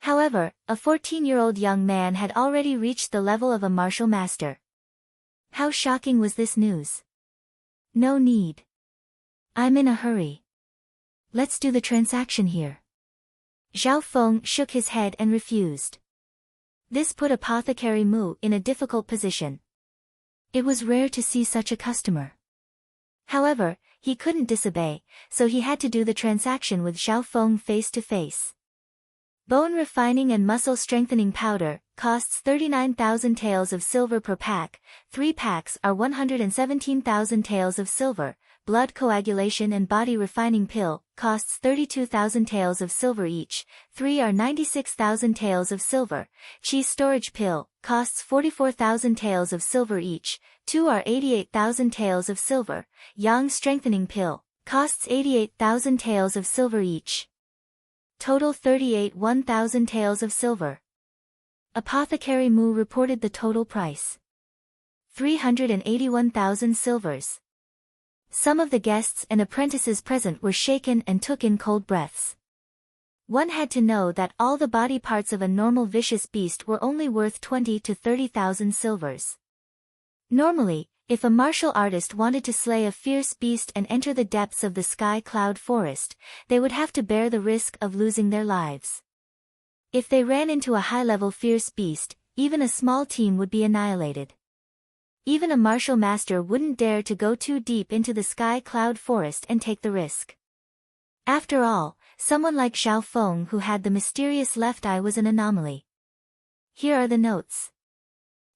However, a 14-year-old young man had already reached the level of a martial master. How shocking was this news? "No need. I'm in a hurry. Let's do the transaction here." Xiao Feng shook his head and refused. This put Apothecary Mu in a difficult position. It was rare to see such a customer. However, he couldn't disobey, so he had to do the transaction with Xiao Feng face to face. Bone refining and muscle strengthening powder costs 39,000 taels of silver per pack. 3 packs are 117,000 taels of silver. Blood coagulation and body refining pill costs 32,000 taels of silver each. 3 are 96,000 taels of silver. Cheese storage pill costs 44,000 taels of silver each. 2 are 88,000 taels of silver. Yang strengthening pill costs 88,000 taels of silver each. Total 38,000 taels of silver. Apothecary Mu reported the total price. 381,000 silvers. Some of the guests and apprentices present were shaken and took in cold breaths. One had to know that all the body parts of a normal vicious beast were only worth 20 to 30,000 silvers. Normally, if a martial artist wanted to slay a fierce beast and enter the depths of the sky cloud forest, they would have to bear the risk of losing their lives. If they ran into a high-level fierce beast, even a small team would be annihilated. Even a martial master wouldn't dare to go too deep into the sky cloud forest and take the risk. After all, someone like Xiao Feng who had the mysterious left eye was an anomaly. Here are the notes.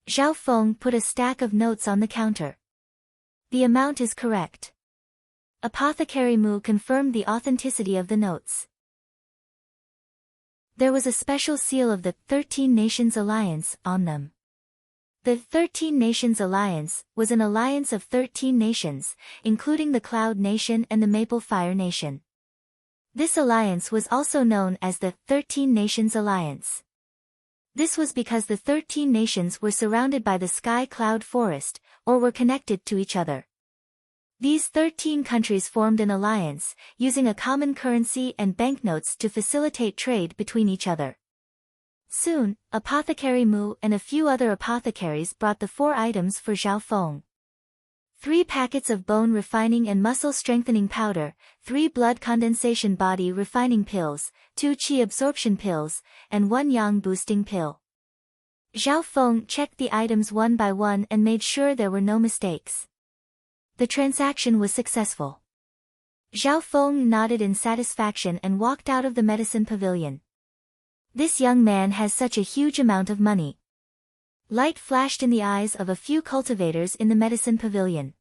Xiao Feng put a stack of notes on the counter. The amount is correct. Apothecary Mu confirmed the authenticity of the notes. There was a special seal of the 13 Nations Alliance on them. The 13 Nations Alliance was an alliance of 13 nations, including the Cloud Nation and the Maple Fire Nation. This alliance was also known as the 13 Nations Alliance. This was because the 13 nations were surrounded by the sky cloud forest, or were connected to each other. These 13 countries formed an alliance, using a common currency and banknotes to facilitate trade between each other. Soon, Apothecary Mu and a few other apothecaries brought the 4 items for Xiao Feng. 3 packets of bone refining and muscle strengthening powder, 3 blood condensation body refining pills, 2 qi absorption pills, and 1 yang boosting pill. Xiao Feng checked the items one by one and made sure there were no mistakes. The transaction was successful. Xiao Feng nodded in satisfaction and walked out of the medicine pavilion. This young man has such a huge amount of money. Light flashed in the eyes of a few cultivators in the medicine pavilion.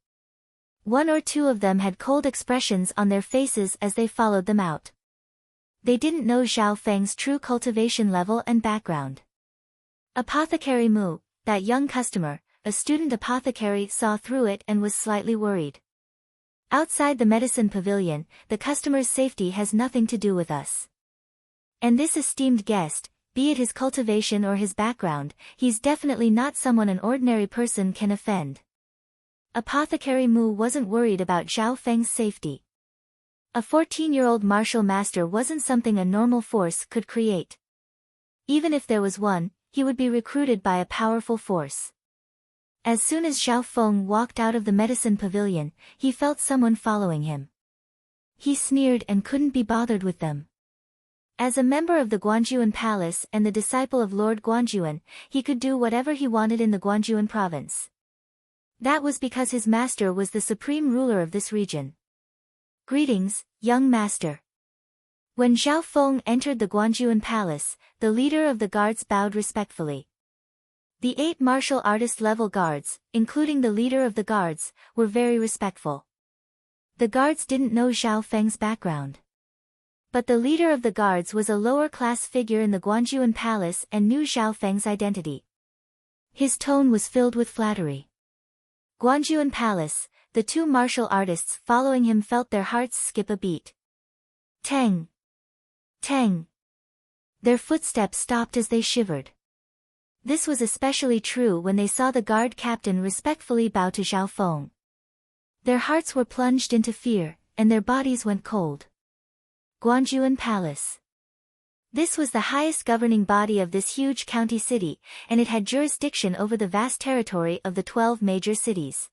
1 or 2 of them had cold expressions on their faces as they followed them out. They didn't know Xiao Feng's true cultivation level and background. Apothecary Mu, that young customer, a student apothecary, saw through it and was slightly worried. Outside the medicine pavilion, the customer's safety has nothing to do with us. And this esteemed guest, be it his cultivation or his background, he's definitely not someone an ordinary person can offend. Apothecary Mu wasn't worried about Zhao Feng's safety. A 14-year-old martial master wasn't something a normal force could create. Even if there was one, he would be recruited by a powerful force. As soon as Zhao Feng walked out of the medicine pavilion, he felt someone following him. He sneered and couldn't be bothered with them. As a member of the Guanjuan Palace and the disciple of Lord Guanjuan, he could do whatever he wanted in the Guanjuan province. That was because his master was the supreme ruler of this region. Greetings, young master. When Zhao Feng entered the Guanjuan Palace, the leader of the guards bowed respectfully. The 8 martial artist-level guards, including the leader of the guards, were very respectful. The guards didn't know Zhao Feng's background. But the leader of the guards was a lower-class figure in the Guanjuan Palace and knew Zhao Feng's identity. His tone was filled with flattery. Guanjuan Palace, the 2 martial artists following him felt their hearts skip a beat. Tang! Tang! Their footsteps stopped as they shivered. This was especially true when they saw the guard captain respectfully bow to Zhao Feng. Their hearts were plunged into fear, and their bodies went cold. Guanjuan Palace. This was the highest governing body of this huge county city, and it had jurisdiction over the vast territory of the 12 major cities.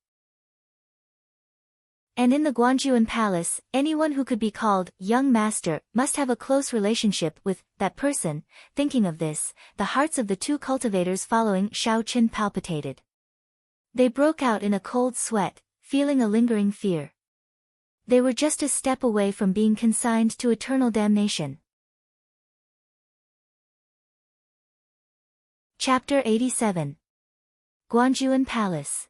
And in the Guanjuan Palace, anyone who could be called young master must have a close relationship with that person. Thinking of this, the hearts of the 2 cultivators following Shao Qin palpitated. They broke out in a cold sweat, feeling a lingering fear. They were just a step away from being consigned to eternal damnation. Chapter 87. Guanjuan Palace.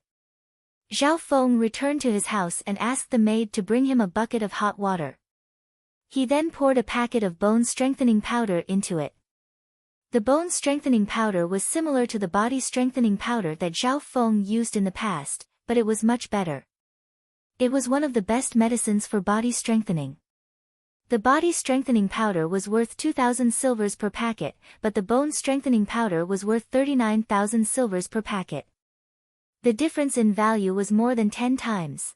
Zhao Feng returned to his house and asked the maid to bring him a bucket of hot water. He then poured a packet of bone-strengthening powder into it. The bone-strengthening powder was similar to the body-strengthening powder that Zhao Feng used in the past, but it was much better. It was one of the best medicines for body strengthening. The body-strengthening powder was worth 2,000 silvers per packet, but the bone-strengthening powder was worth 39,000 silvers per packet. The difference in value was more than 10 times.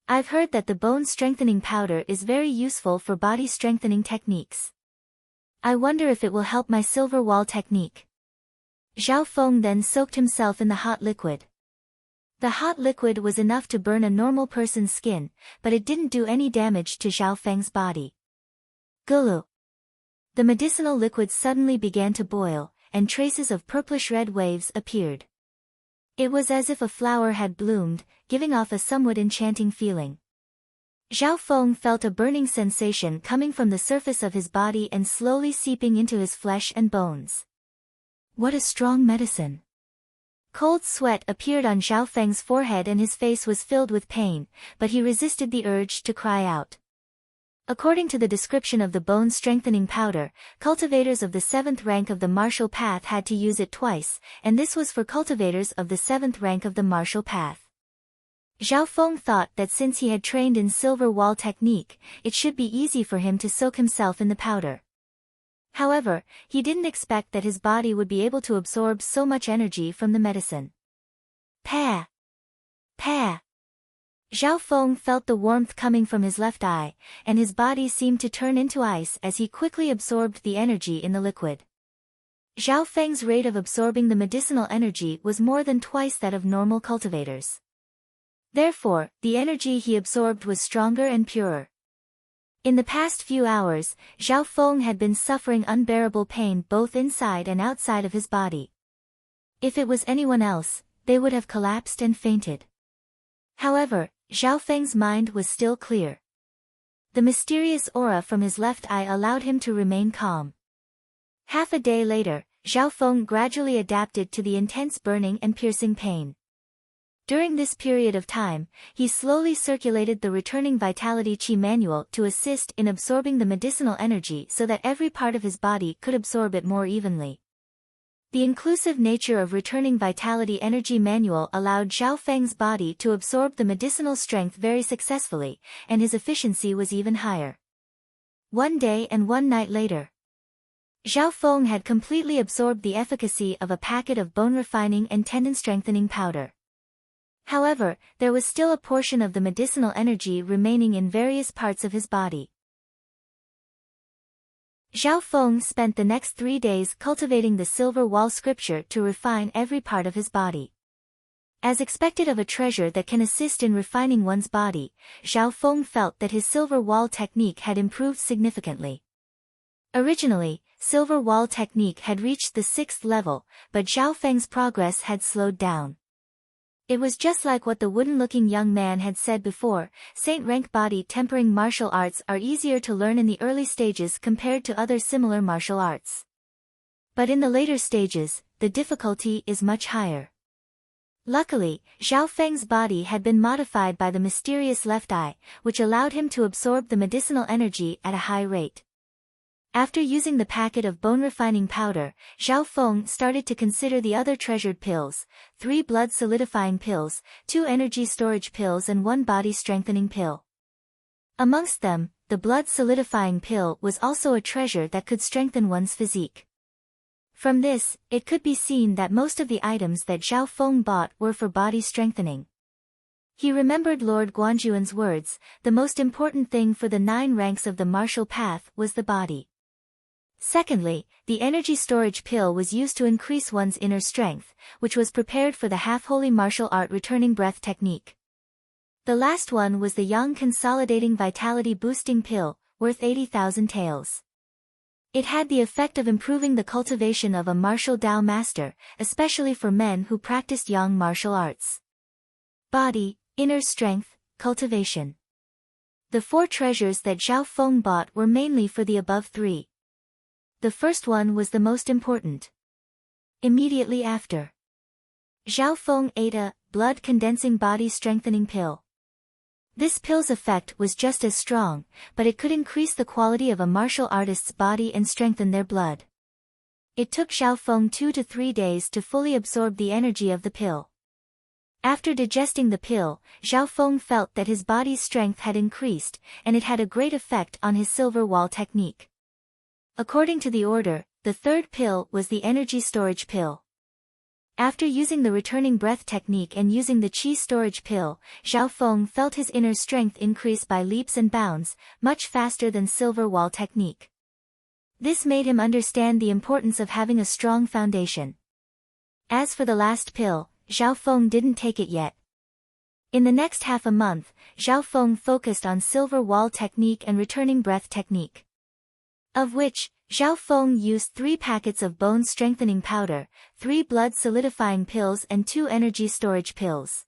I've heard that the bone-strengthening powder is very useful for body-strengthening techniques. I wonder if it will help my silver wall technique. Zhao Feng then soaked himself in the hot liquid. The hot liquid was enough to burn a normal person's skin, but it didn't do any damage to Zhao Feng's body. Gulu. The medicinal liquid suddenly began to boil, and traces of purplish-red waves appeared. It was as if a flower had bloomed, giving off a somewhat enchanting feeling. Zhao Feng felt a burning sensation coming from the surface of his body and slowly seeping into his flesh and bones. What a strong medicine! Cold sweat appeared on Zhao Feng's forehead and his face was filled with pain, but he resisted the urge to cry out. According to the description of the bone-strengthening powder, cultivators of the 7th rank of the martial path had to use it twice, and this was for cultivators of the 7th rank of the martial path. Zhao Feng thought that since he had trained in silver wall technique, it should be easy for him to soak himself in the powder. However, he didn't expect that his body would be able to absorb so much energy from the medicine. Pa! Pa! Zhao Feng felt the warmth coming from his left eye, and his body seemed to turn into ice as he quickly absorbed the energy in the liquid. Zhao Feng's rate of absorbing the medicinal energy was more than twice that of normal cultivators. Therefore, the energy he absorbed was stronger and purer. In the past few hours, Zhao Feng had been suffering unbearable pain both inside and outside of his body. If it was anyone else, they would have collapsed and fainted. However, Zhao Feng's mind was still clear. The mysterious aura from his left eye allowed him to remain calm. Half a day later, Zhao Feng gradually adapted to the intense burning and piercing pain. During this period of time, he slowly circulated the returning vitality qi manual to assist in absorbing the medicinal energy so that every part of his body could absorb it more evenly. The inclusive nature of returning vitality energy manual allowed Zhao Feng's body to absorb the medicinal strength very successfully, and his efficiency was even higher. One day and one night later, Zhao Feng had completely absorbed the efficacy of a packet of bone-refining and tendon-strengthening powder. However, there was still a portion of the medicinal energy remaining in various parts of his body. Zhao Feng spent the next 3 days cultivating the silver wall scripture to refine every part of his body. As expected of a treasure that can assist in refining one's body, Zhao Feng felt that his silver wall technique had improved significantly. Originally, silver wall technique had reached the 6th level, but Zhao Feng's progress had slowed down. It was just like what the wooden-looking young man had said before, saint-rank body-tempering martial arts are easier to learn in the early stages compared to other similar martial arts. But in the later stages, the difficulty is much higher. Luckily, Zhao Feng's body had been modified by the mysterious left eye, which allowed him to absorb the medicinal energy at a high rate. After using the packet of bone-refining powder, Zhao Feng started to consider the other treasured pills, 3 blood-solidifying pills, 2 energy storage pills and 1 body-strengthening pill. Amongst them, the blood-solidifying pill was also a treasure that could strengthen one's physique. From this, it could be seen that most of the items that Zhao Feng bought were for body strengthening. He remembered Lord Guanjuan's words, the most important thing for the 9 ranks of the martial path was the body. Secondly, the energy storage pill was used to increase one's inner strength, which was prepared for the half-holy martial art returning breath technique. The last one was the Yang consolidating vitality boosting pill, worth 80,000 taels. It had the effect of improving the cultivation of a martial Dao master, especially for men who practiced Yang martial arts. Body, inner strength, cultivation. The 4 treasures that Zhao Feng bought were mainly for the above 3. The first one was the most important. Immediately after, Zhao Feng ate a blood-condensing body-strengthening pill. This pill's effect was just as strong, but it could increase the quality of a martial artist's body and strengthen their blood. It took Zhao Feng 2 to 3 days to fully absorb the energy of the pill. After digesting the pill, Zhao Feng felt that his body's strength had increased, and it had a great effect on his silver wall technique. According to the order, the 3rd pill was the energy storage pill. After using the returning breath technique and using the qi storage pill, Zhao Feng felt his inner strength increase by leaps and bounds, much faster than silver wall technique. This made him understand the importance of having a strong foundation. As for the last pill, Zhao Feng didn't take it yet. In the next half a month, Zhao Feng focused on silver wall technique and returning breath technique. Of which, Zhao Feng used 3 packets of bone-strengthening powder, 3 blood-solidifying pills and 2 energy storage pills.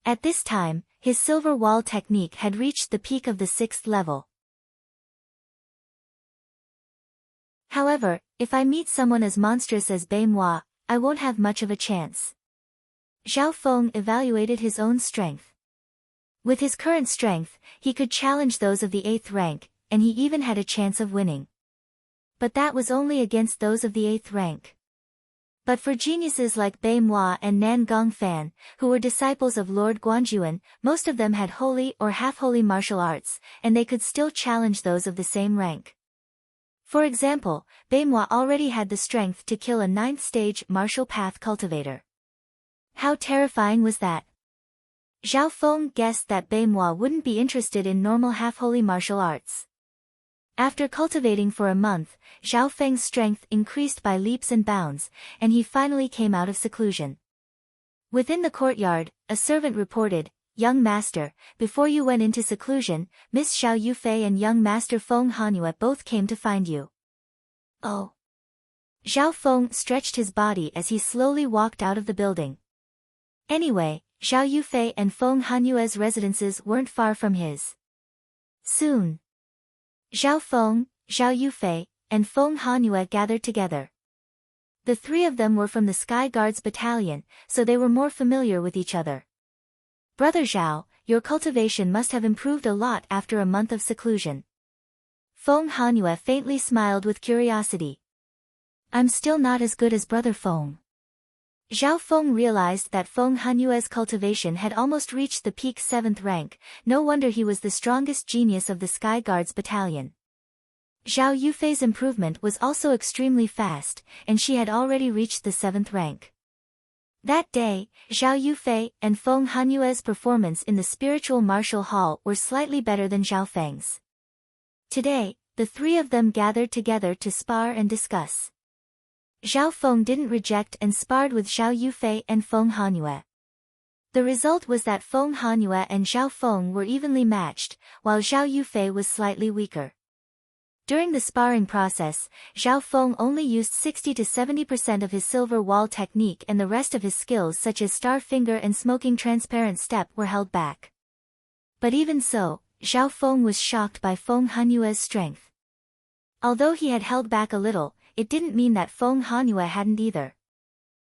At this time, his silver wall technique had reached the peak of the 6th level. However, if I meet someone as monstrous as Bai Moi, I won't have much of a chance. Zhao Feng evaluated his own strength. With his current strength, he could challenge those of the 8th rank, and he even had a chance of winning. But that was only against those of the 8th rank. But for geniuses like Bai Moi and Nan Gongfan, who were disciples of Lord Guanjuan, most of them had holy or half-holy martial arts, and they could still challenge those of the same rank. For example, Bai Moi already had the strength to kill a 9th-stage martial path cultivator. How terrifying was that? Zhao Feng guessed that Bai Moi wouldn't be interested in normal half-holy martial arts. After cultivating for a month, Zhao Feng's strength increased by leaps and bounds, and he finally came out of seclusion. Within the courtyard, a servant reported, "Young master, before you went into seclusion, Miss Xiao Yufei and young master Feng Hanyue both came to find you." Oh. Zhao Feng stretched his body as he slowly walked out of the building. Anyway, Xiao Yufei and Feng Hanyue's residences weren't far from his. Soon, Zhao Feng, Xiao Yufei, and Feng Hanyue gathered together. The 3 of them were from the Sky Guards battalion, so they were more familiar with each other. "Brother Zhao, your cultivation must have improved a lot after a month of seclusion." Feng Hanyue faintly smiled with curiosity. I'm still not as good as Brother Feng. Zhao Feng realized that Feng Hanyue's cultivation had almost reached the peak 7th rank, no wonder he was the strongest genius of the Sky Guards battalion. Zhao Yufei's improvement was also extremely fast, and she had already reached the 7th rank. That day, Zhao Yufei and Feng Hanyue's performance in the spiritual martial hall were slightly better than Zhao Feng's. Today, the three of them gathered together to spar and discuss. Zhao Feng didn't reject and sparred with Zhao Yufei and Feng Hanyue. The result was that Feng Hanyue and Zhao Feng were evenly matched, while Zhao Yufei was slightly weaker. During the sparring process, Zhao Feng only used 60 to 70% of his silver wall technique, and the rest of his skills such as star finger and smoking transparent step were held back. But even so, Zhao Feng was shocked by Feng Hanyue's strength. Although he had held back a little, it didn't mean that Feng Hanyue hadn't either.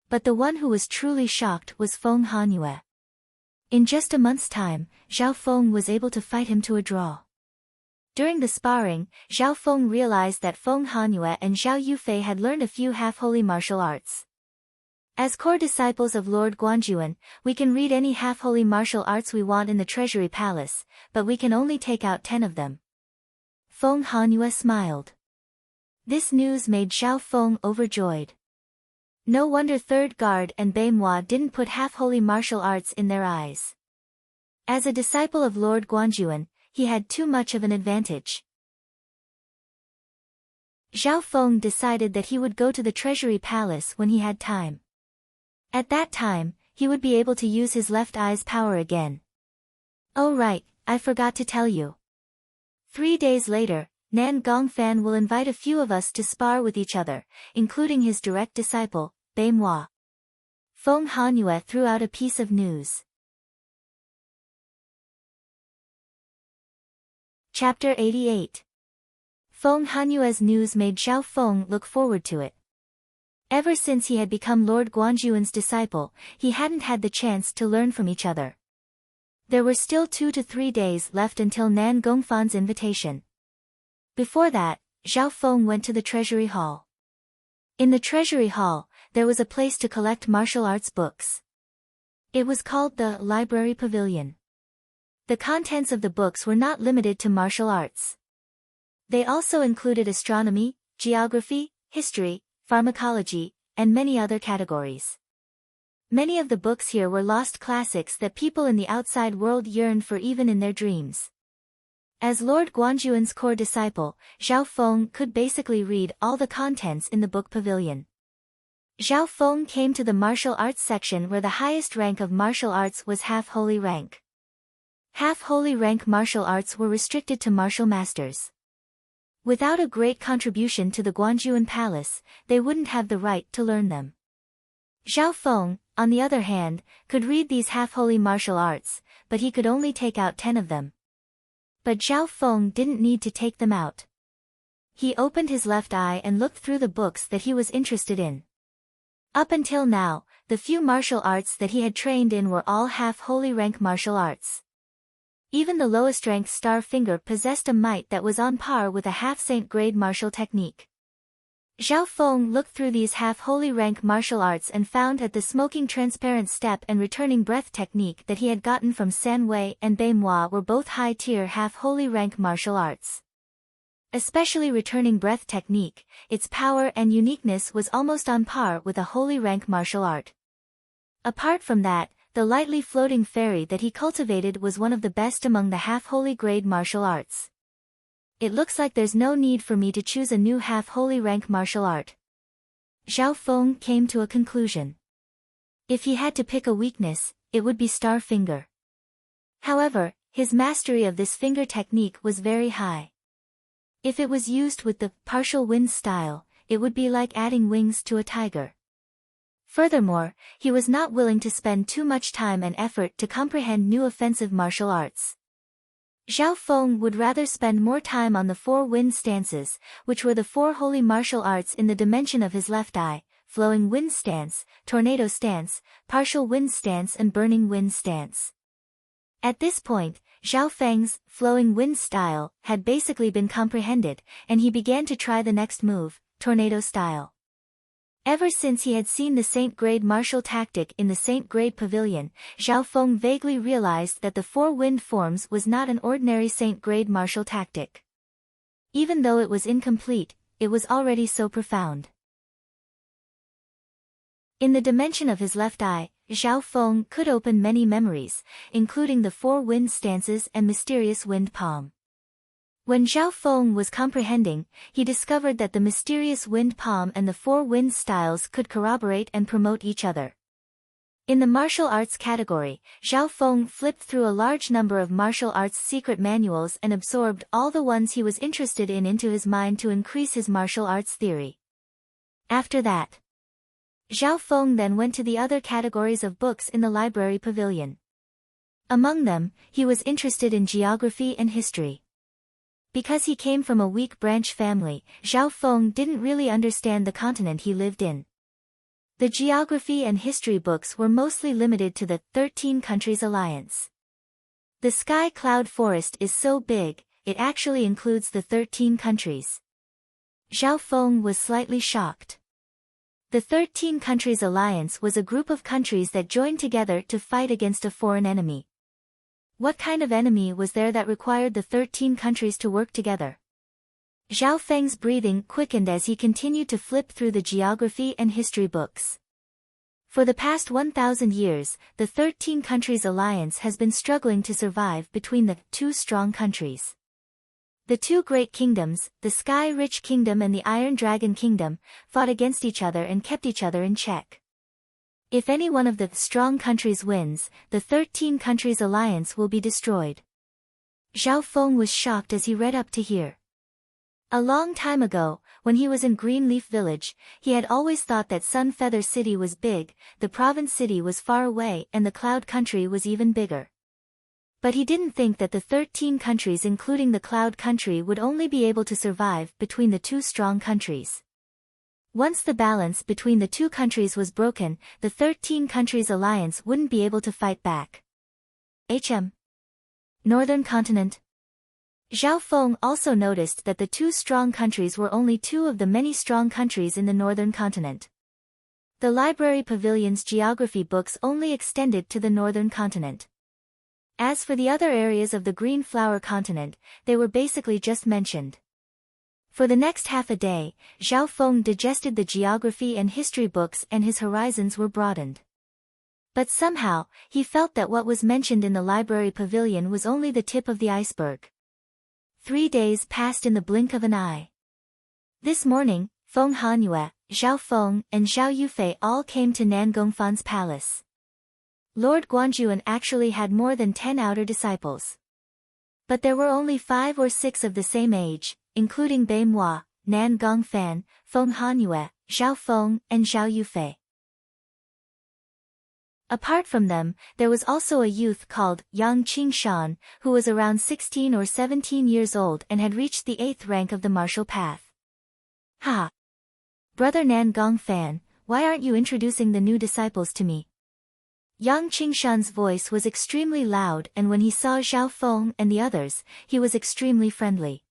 But the one who was truly shocked was Feng Hanyue. In just a month's time, Zhao Feng was able to fight him to a draw. During the sparring, Zhao Feng realized that Feng Hanyue and Zhao Yufei had learned a few half-holy martial arts. As core disciples of Lord Guanjuan, we can read any half-holy martial arts we want in the Treasury Palace, but we can only take out 10 of them. Feng Hanyue smiled. This news made Zhao Feng overjoyed. No wonder 3rd Guard and Beimoi didn't put half-holy martial arts in their eyes. As a disciple of Lord Guanjuan, he had too much of an advantage. Zhao Feng decided that he would go to the Treasury Palace when he had time. At that time, he would be able to use his left eye's power again. Oh right, I forgot to tell you. 3 days later, Nan Gongfan will invite a few of us to spar with each other, including his direct disciple, Beimoi. Feng Hanyue threw out a piece of news. Chapter 88. Feng Hanyue's news made Zhao Feng look forward to it. Ever since he had become Lord Guanjuan's disciple, he hadn't had the chance to learn from each other. There were still 2 to 3 days left until Nan Gongfan's invitation. Before that, Zhao Feng went to the Treasury Hall. In the Treasury Hall, there was a place to collect martial arts books. It was called the Library Pavilion. The contents of the books were not limited to martial arts. They also included astronomy, geography, history, pharmacology, and many other categories. Many of the books here were lost classics that people in the outside world yearned for even in their dreams. As Lord Guanjuan's core disciple, Zhao Feng could basically read all the contents in the book pavilion. Zhao Feng came to the martial arts section where the highest rank of martial arts was half-holy rank. Half-holy rank martial arts were restricted to martial masters. Without a great contribution to the Guanjuan Palace, they wouldn't have the right to learn them. Zhao Feng, on the other hand, could read these half-holy martial arts, but he could only take out 10 of them. But Zhao Feng didn't need to take them out. He opened his left eye and looked through the books that he was interested in. Up until now, the few martial arts that he had trained in were all half-holy rank martial arts. Even the lowest rank star finger possessed a might that was on par with a half-saint grade martial technique. Zhao Feng looked through these half-holy rank martial arts and found that the smoking transparent step and returning breath technique that he had gotten from San Wei and Beimoi were both high-tier half-holy rank martial arts. Especially returning breath technique, its power and uniqueness was almost on par with a holy rank martial art. Apart from that, the lightly floating fairy that he cultivated was one of the best among the half-holy grade martial arts. It looks like there's no need for me to choose a new half-holy rank martial art. Zhao Feng came to a conclusion. If he had to pick a weakness, it would be star finger. However, his mastery of this finger technique was very high. If it was used with the partial wind style, it would be like adding wings to a tiger. Furthermore, he was not willing to spend too much time and effort to comprehend new offensive martial arts. Zhao Feng would rather spend more time on the 4 wind stances, which were the 4 holy martial arts in the dimension of his left eye: flowing wind stance, tornado stance, partial wind stance and burning wind stance. At this point, Zhao Feng's flowing wind style had basically been comprehended, and he began to try the next move, tornado style. Ever since he had seen the Saint-Grade martial tactic in the Saint-Grade pavilion, Zhao Feng vaguely realized that the four-wind forms was not an ordinary Saint-Grade martial tactic. Even though it was incomplete, it was already so profound. In the dimension of his left eye, Zhao Feng could open many memories, including the four-wind stances and mysterious wind palm. When Zhao Feng was comprehending, he discovered that the mysterious wind palm and the four wind styles could corroborate and promote each other. In the martial arts category, Zhao Feng flipped through a large number of martial arts secret manuals and absorbed all the ones he was interested in into his mind to increase his martial arts theory. After that, Zhao Feng then went to the other categories of books in the library pavilion. Among them, he was interested in geography and history. Because he came from a weak branch family, Zhao Feng didn't really understand the continent he lived in. The geography and history books were mostly limited to the 13 Countries Alliance. The Sky Cloud Forest is so big, it actually includes the 13 countries. Zhao Feng was slightly shocked. The 13 Countries Alliance was a group of countries that joined together to fight against a foreign enemy. What kind of enemy was there that required the 13 countries to work together? Zhao Feng's breathing quickened as he continued to flip through the geography and history books. For the past 1,000 years, the 13 Countries Alliance has been struggling to survive between the two strong countries. The two great kingdoms, the Sky-Rich Kingdom and the Iron Dragon Kingdom, fought against each other and kept each other in check. If any one of the strong countries wins, the 13 Countries Alliance will be destroyed. Zhao Feng was shocked as he read up to here. A long time ago, when he was in Greenleaf Village, he had always thought that Sun Feather City was big, the Province City was far away and the Cloud Country was even bigger. But he didn't think that the 13 countries including the Cloud Country would only be able to survive between the two strong countries. Once the balance between the two countries was broken, the 13 Countries Alliance wouldn't be able to fight back. Northern Continent. Zhao Feng also noticed that the two strong countries were only two of the many strong countries in the Northern Continent. The library pavilion's geography books only extended to the Northern Continent. As for the other areas of the Green Flower Continent, they were basically just mentioned. For the next half a day, Zhao Feng digested the geography and history books and his horizons were broadened. But somehow, he felt that what was mentioned in the library pavilion was only the tip of the iceberg. 3 days passed in the blink of an eye. This morning, Feng Hanyue, Zhao Feng, and Zhao Yufei all came to Nan Gongfan's palace. Lord Guanjuan actually had more than 10 outer disciples. But there were only 5 or 6 of the same age, including Bai Moi, Nan Gongfan, Feng Hanyue, Zhao Feng, and Zhao Yufei. Apart from them, there was also a youth called Yang Qingshan, who was around 16 or 17 years old and had reached the 8th rank of the martial path. Ha! Brother Nan Gongfan, why aren't you introducing the new disciples to me? Yang Qingshan's voice was extremely loud and when he saw Zhao Feng and the others, he was extremely friendly.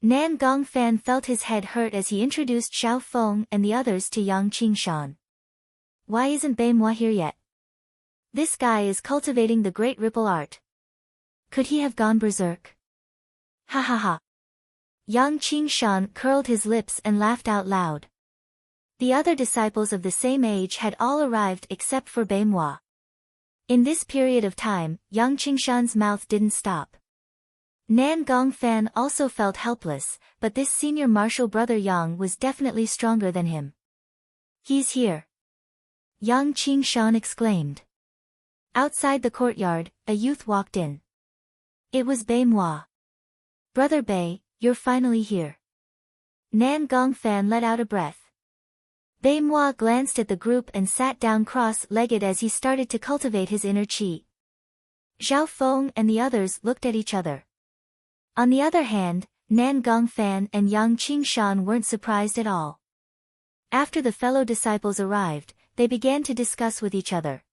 Nan Gongfan felt his head hurt as he introduced Zhao Feng and the others to Yang Qingshan. Why isn't Bai Moi here yet? This guy is cultivating the great ripple art. Could he have gone berserk? Ha ha ha. Yang Qingshan curled his lips and laughed out loud. The other disciples of the same age had all arrived except for Bai Moi. In this period of time, Yang Qingshan's mouth didn't stop. Nan Gongfan also felt helpless, but this senior martial brother Yang was definitely stronger than him. He's here. Yang Qingshan exclaimed. Outside the courtyard, a youth walked in. It was Bai Moi. Brother Bai, you're finally here. Nan Gongfan let out a breath. Bai Moi glanced at the group and sat down cross-legged as he started to cultivate his inner qi. Zhao Feng and the others looked at each other. On the other hand, Nan Gongfan and Yang Qingshan weren't surprised at all. After the fellow disciples arrived, they began to discuss with each other.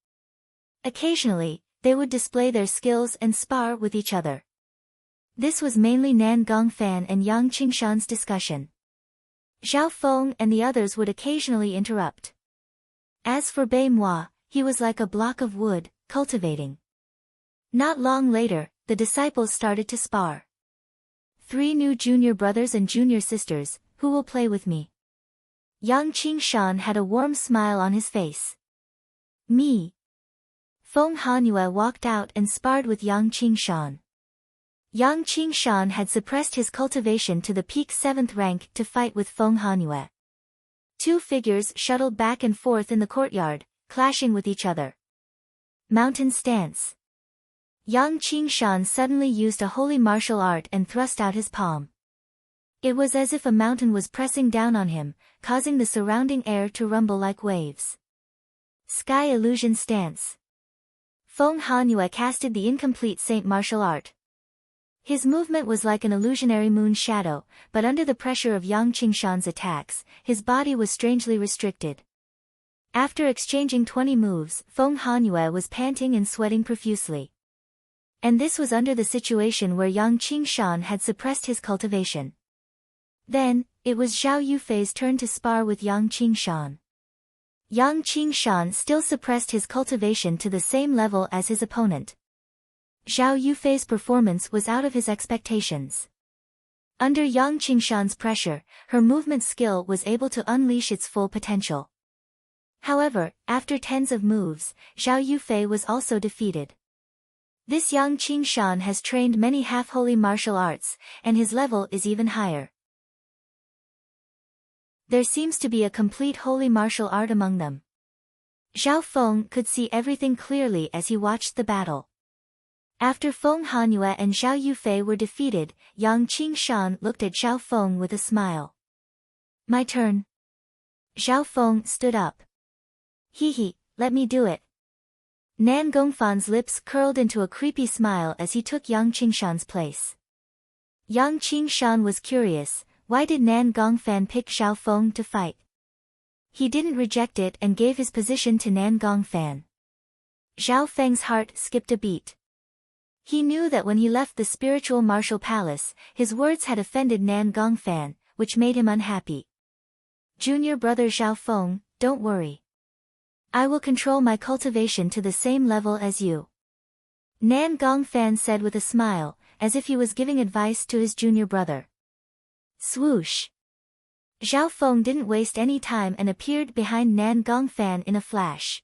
Occasionally, they would display their skills and spar with each other. This was mainly Nan Gongfan and Yang Qingshan's discussion. Zhao Feng and the others would occasionally interrupt. As for Bei Moi, he was like a block of wood, cultivating. Not long later, the disciples started to spar. 3 new junior brothers and junior sisters, who will play with me? Yang Qingshan had a warm smile on his face. Me. Feng Hanyue walked out and sparred with Yang Qingshan. Yang Qingshan had suppressed his cultivation to the peak 7th rank to fight with Feng Hanyue. 2 figures shuttled back and forth in the courtyard, clashing with each other. Mountain stance. Yang Qingshan suddenly used a holy martial art and thrust out his palm. It was as if a mountain was pressing down on him, causing the surrounding air to rumble like waves. Sky illusion stance. Feng Hanyue casted the incomplete Saint martial art. His movement was like an illusionary moon shadow, but under the pressure of Yang Qingshan's attacks, his body was strangely restricted. After exchanging 20 moves, Feng Hanyue was panting and sweating profusely. And this was under the situation where Yang Qingshan had suppressed his cultivation. Then, it was Zhao Yufei's turn to spar with Yang Qingshan. Yang Qingshan still suppressed his cultivation to the same level as his opponent. Zhao Yufei's performance was out of his expectations. Under Yang Qingshan's pressure, her movement skill was able to unleash its full potential. However, after tens of moves, Zhao Yufei was also defeated. This Yang Qingshan has trained many half-holy martial arts, and his level is even higher. There seems to be a complete holy martial art among them. Zhao Feng could see everything clearly as he watched the battle. After Feng Hanyue and Zhao Yufei were defeated, Yang Qingshan looked at Zhao Feng with a smile. My turn. Zhao Feng stood up. Hee, let me do it. Nan Gongfan's lips curled into a creepy smile as he took Yang Qingshan's place. Yang Qingshan was curious, why did Nan Gongfan pick Zhao Feng to fight? He didn't reject it and gave his position to Nan Gongfan. Zhao Feng's heart skipped a beat. He knew that when he left the spiritual martial palace, his words had offended Nan Gongfan, which made him unhappy. Junior brother Zhao Feng, don't worry. I will control my cultivation to the same level as you. Nan Gongfan said with a smile, as if he was giving advice to his junior brother. Swoosh. Zhao Feng didn't waste any time and appeared behind Nan Gongfan in a flash.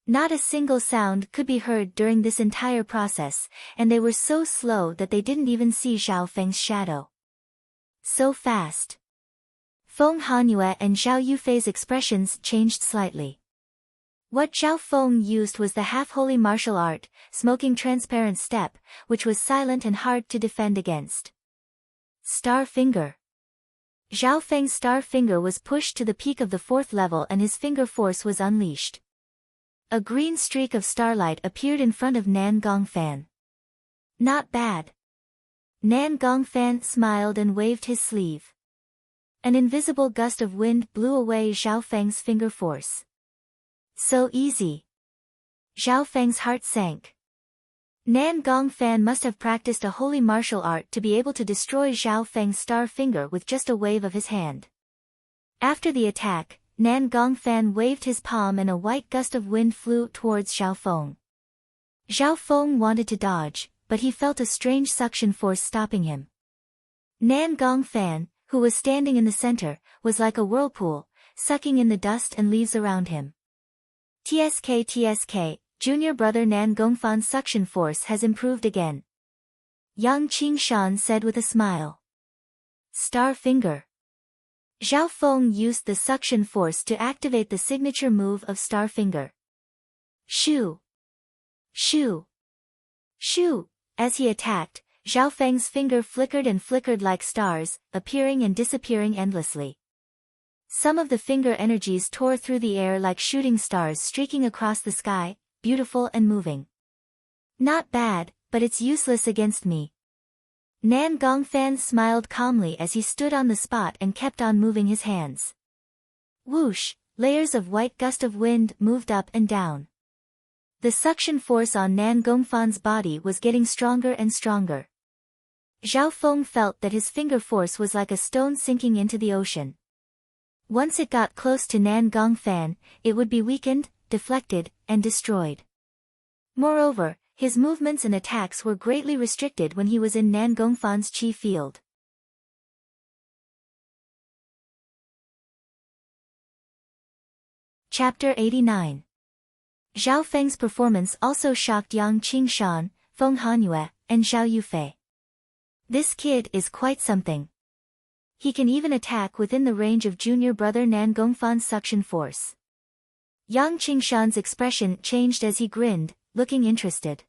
Not a single sound could be heard during this entire process, and they were so slow that they didn't even see Zhao Feng's shadow. So fast. Feng Hanyue and Zhao Yufei's expressions changed slightly. What Zhao Feng used was the half-holy martial art, smoking transparent step, which was silent and hard to defend against. Star Finger. Zhao Feng's star finger was pushed to the peak of the 4th level and his finger force was unleashed. A green streak of starlight appeared in front of Nan Gongfan. Not bad. Nan Gongfan smiled and waved his sleeve. An invisible gust of wind blew away Zhao Feng's finger force. So easy. Zhao Feng's heart sank. Nan Gongfan must have practiced a holy martial art to be able to destroy Zhao Feng's star finger with just a wave of his hand. After the attack, Nan Gongfan waved his palm and a white gust of wind flew towards Zhao Feng. Zhao Feng wanted to dodge, but he felt a strange suction force stopping him. Nan Gongfan, who was standing in the center, was like a whirlpool, sucking in the dust and leaves around him. TSK, junior brother Nan Gongfan's suction force has improved again. Yang Qingshan said with a smile. Star Finger. Zhao Feng used the suction force to activate the signature move of Star Finger. Shoo! Shoo! Shoo! As he attacked, Zhao Feng's finger flickered and flickered like stars, appearing and disappearing endlessly. Some of the finger energies tore through the air like shooting stars streaking across the sky, beautiful and moving. Not bad, but it's useless against me. Nan Gongfan smiled calmly as he stood on the spot and kept on moving his hands. Whoosh, layers of white gust of wind moved up and down. The suction force on Nan Gongfan's body was getting stronger and stronger. Zhao Feng felt that his finger force was like a stone sinking into the ocean. Once it got close to Nan Gongfan, it would be weakened, deflected, and destroyed. Moreover, his movements and attacks were greatly restricted when he was in Nan Gongfan's chi field. Chapter 89. Zhao Feng's performance also shocked Yang Qingshan, Feng Hanyue, and Zhao Yufei. This kid is quite something. He can even attack within the range of junior brother Nan Gongfan's suction force. Yang Qingshan's expression changed as he grinned, looking interested.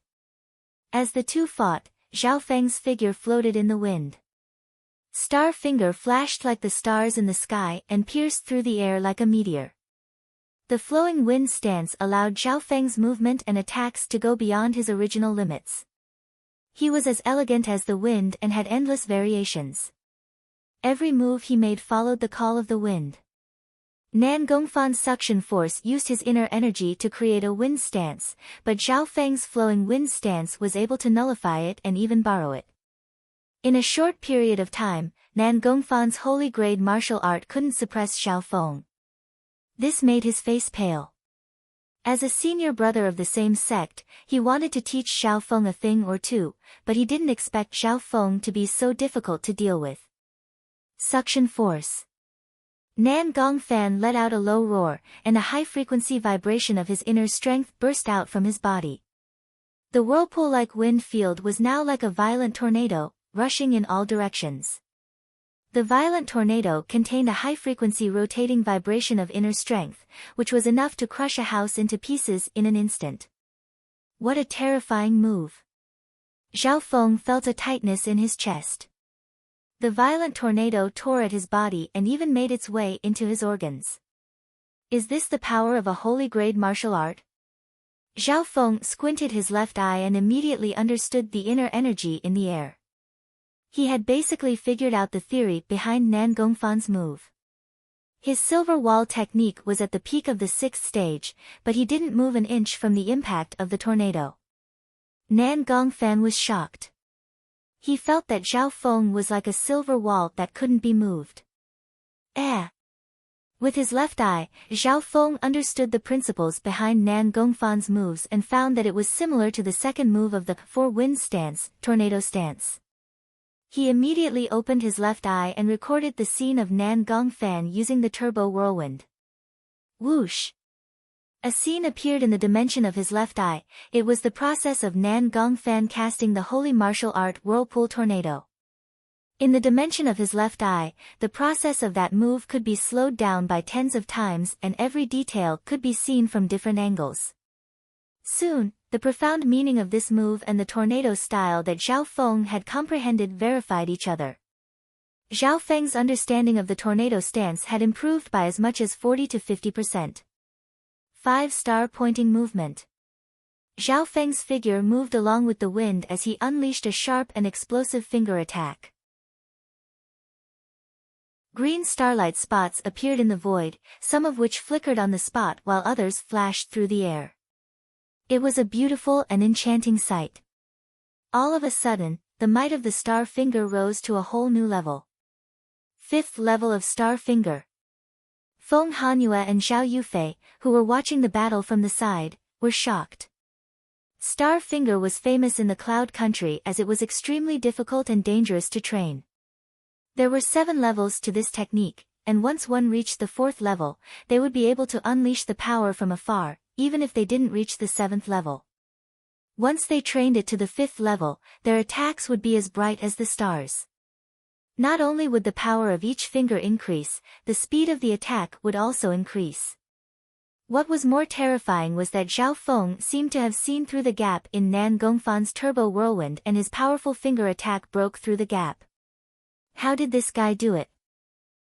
As the two fought, Zhao Feng's figure floated in the wind. Star Finger flashed like the stars in the sky and pierced through the air like a meteor. The flowing wind stance allowed Zhao Feng's movement and attacks to go beyond his original limits. He was as elegant as the wind and had endless variations. Every move he made followed the call of the wind. Nan Gongfan's suction force used his inner energy to create a wind stance, but Zhao Feng's flowing wind stance was able to nullify it and even borrow it. In a short period of time, Nan Gongfan's holy grade martial art couldn't suppress Zhao Feng. This made his face pale. As a senior brother of the same sect, he wanted to teach Zhao Feng a thing or two, but he didn't expect Zhao Feng to be so difficult to deal with. Suction force. Nan Gongfan let out a low roar, and a high-frequency vibration of his inner strength burst out from his body. The whirlpool-like wind field was now like a violent tornado, rushing in all directions. The violent tornado contained a high-frequency rotating vibration of inner strength, which was enough to crush a house into pieces in an instant. What a terrifying move! Zhao Feng felt a tightness in his chest. The violent tornado tore at his body and even made its way into his organs. Is this the power of a holy grade martial art? Zhao Feng squinted his left eye and immediately understood the inner energy in the air. He had basically figured out the theory behind Nan Gongfan's move. His silver wall technique was at the peak of the 6th stage, but he didn't move an inch from the impact of the tornado. Nan Gongfan was shocked. He felt that Zhao Feng was like a silver wall that couldn't be moved. With his left eye, Zhao Feng understood the principles behind Nan Gongfan's moves and found that it was similar to the second move of the 4 wind stance, tornado stance. He immediately opened his left eye and recorded the scene of Nan Gongfan using the turbo whirlwind. Whoosh! A scene appeared in the dimension of his left eye. It was the process of Nan Gongfan casting the holy martial art Whirlpool Tornado. In the dimension of his left eye, the process of that move could be slowed down by tens of times and every detail could be seen from different angles. Soon, the profound meaning of this move and the tornado style that Zhao Feng had comprehended verified each other. Zhao Feng's understanding of the tornado stance had improved by as much as 40 to 50%. 5-star pointing movement. Zhao Feng's figure moved along with the wind as he unleashed a sharp and explosive finger attack. Green starlight spots appeared in the void, some of which flickered on the spot while others flashed through the air. It was a beautiful and enchanting sight. All of a sudden, the might of the star finger rose to a whole new level. 5th level of star finger. Feng Hanyue and Zhao Yufei, who were watching the battle from the side, were shocked. Star finger was famous in the Cloud Country as it was extremely difficult and dangerous to train. There were 7 levels to this technique, and once one reached the 4th level, they would be able to unleash the power from afar, even if they didn't reach the 7th level. Once they trained it to the 5th level, their attacks would be as bright as the stars. Not only would the power of each finger increase, the speed of the attack would also increase. What was more terrifying was that Zhao Feng seemed to have seen through the gap in Nan Gongfan's turbo whirlwind and his powerful finger attack broke through the gap. How did this guy do it?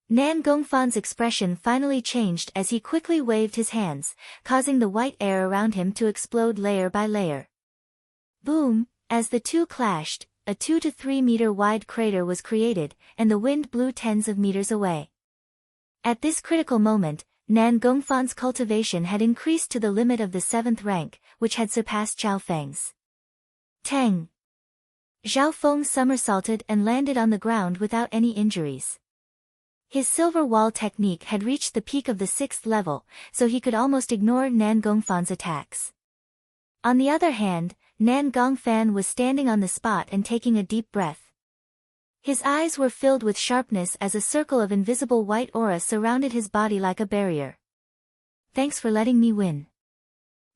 Nan Gongfan's expression finally changed as he quickly waved his hands, causing the white air around him to explode layer by layer. Boom! As the two clashed, a 2 to 3 meter wide crater was created, and the wind blew tens of meters away. At this critical moment, Nan Gongfan's cultivation had increased to the limit of the 7th rank, which had surpassed Zhao Feng's. Tang! Zhao Feng somersaulted and landed on the ground without any injuries. His silver wall technique had reached the peak of the 6th level, so he could almost ignore Nan Gongfan's attacks. On the other hand, Nan Gongfan was standing on the spot and taking a deep breath. His eyes were filled with sharpness as a circle of invisible white aura surrounded his body like a barrier. "Thanks for letting me win."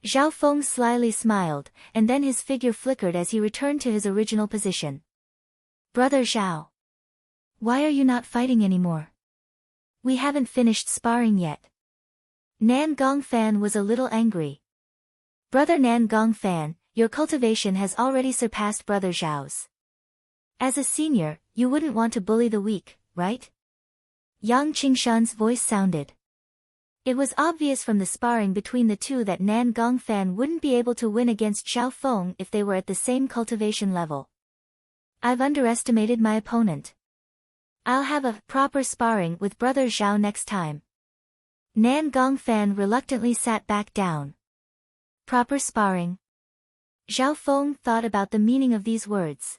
Zhao Feng slyly smiled, and then his figure flickered as he returned to his original position. "Brother Zhao. Why are you not fighting anymore? We haven't finished sparring yet." Nan Gongfan was a little angry. "Brother Nan Gongfan, your cultivation has already surpassed Brother Zhao's. As a senior, you wouldn't want to bully the weak, right?" Yang Qingshan's voice sounded. It was obvious from the sparring between the two that Nan Gongfan wouldn't be able to win against Zhao Feng if they were at the same cultivation level. "I've underestimated my opponent. I'll have a proper sparring with Brother Zhao next time." Nan Gongfan reluctantly sat back down. Proper sparring? Zhao Feng thought about the meaning of these words.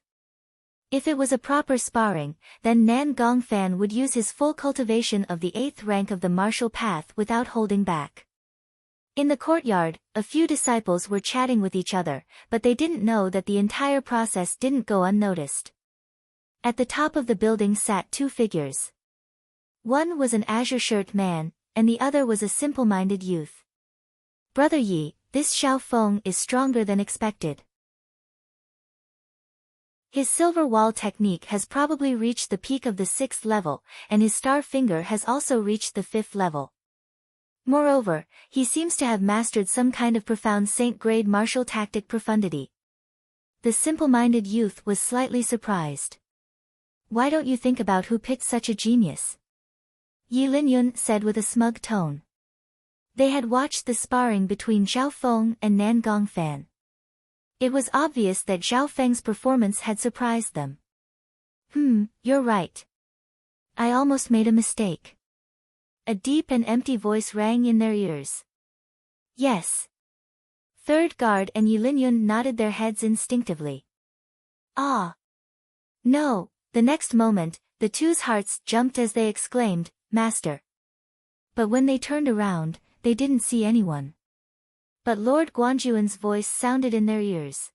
If it was a proper sparring, then Nan Gongfan would use his full cultivation of the 8th rank of the martial path without holding back. In the courtyard, a few disciples were chatting with each other, but they didn't know that the entire process didn't go unnoticed. At the top of the building sat two figures. One was an azure-shirt man, and the other was a simple-minded youth. "Brother Yi, this Zhao Feng is stronger than expected. His silver wall technique has probably reached the peak of the 6th level, and his star finger has also reached the 5th level. Moreover, he seems to have mastered some kind of profound saint-grade martial tactic profundity." The simple-minded youth was slightly surprised. "Why don't you think about who picked such a genius?" Yi Linyun said with a smug tone. They had watched the sparring between Zhao Feng and Nan Gongfan. It was obvious that Zhao Feng's performance had surprised them. You're right. I almost made a mistake." A deep and empty voice rang in their ears. "Yes." Third Guard and Yi Linyun nodded their heads instinctively. "Ah. No." The next moment, the two's hearts jumped as they exclaimed, "Master." But when they turned around, they didn't see anyone. But Lord Guanjuan's voice sounded in their ears.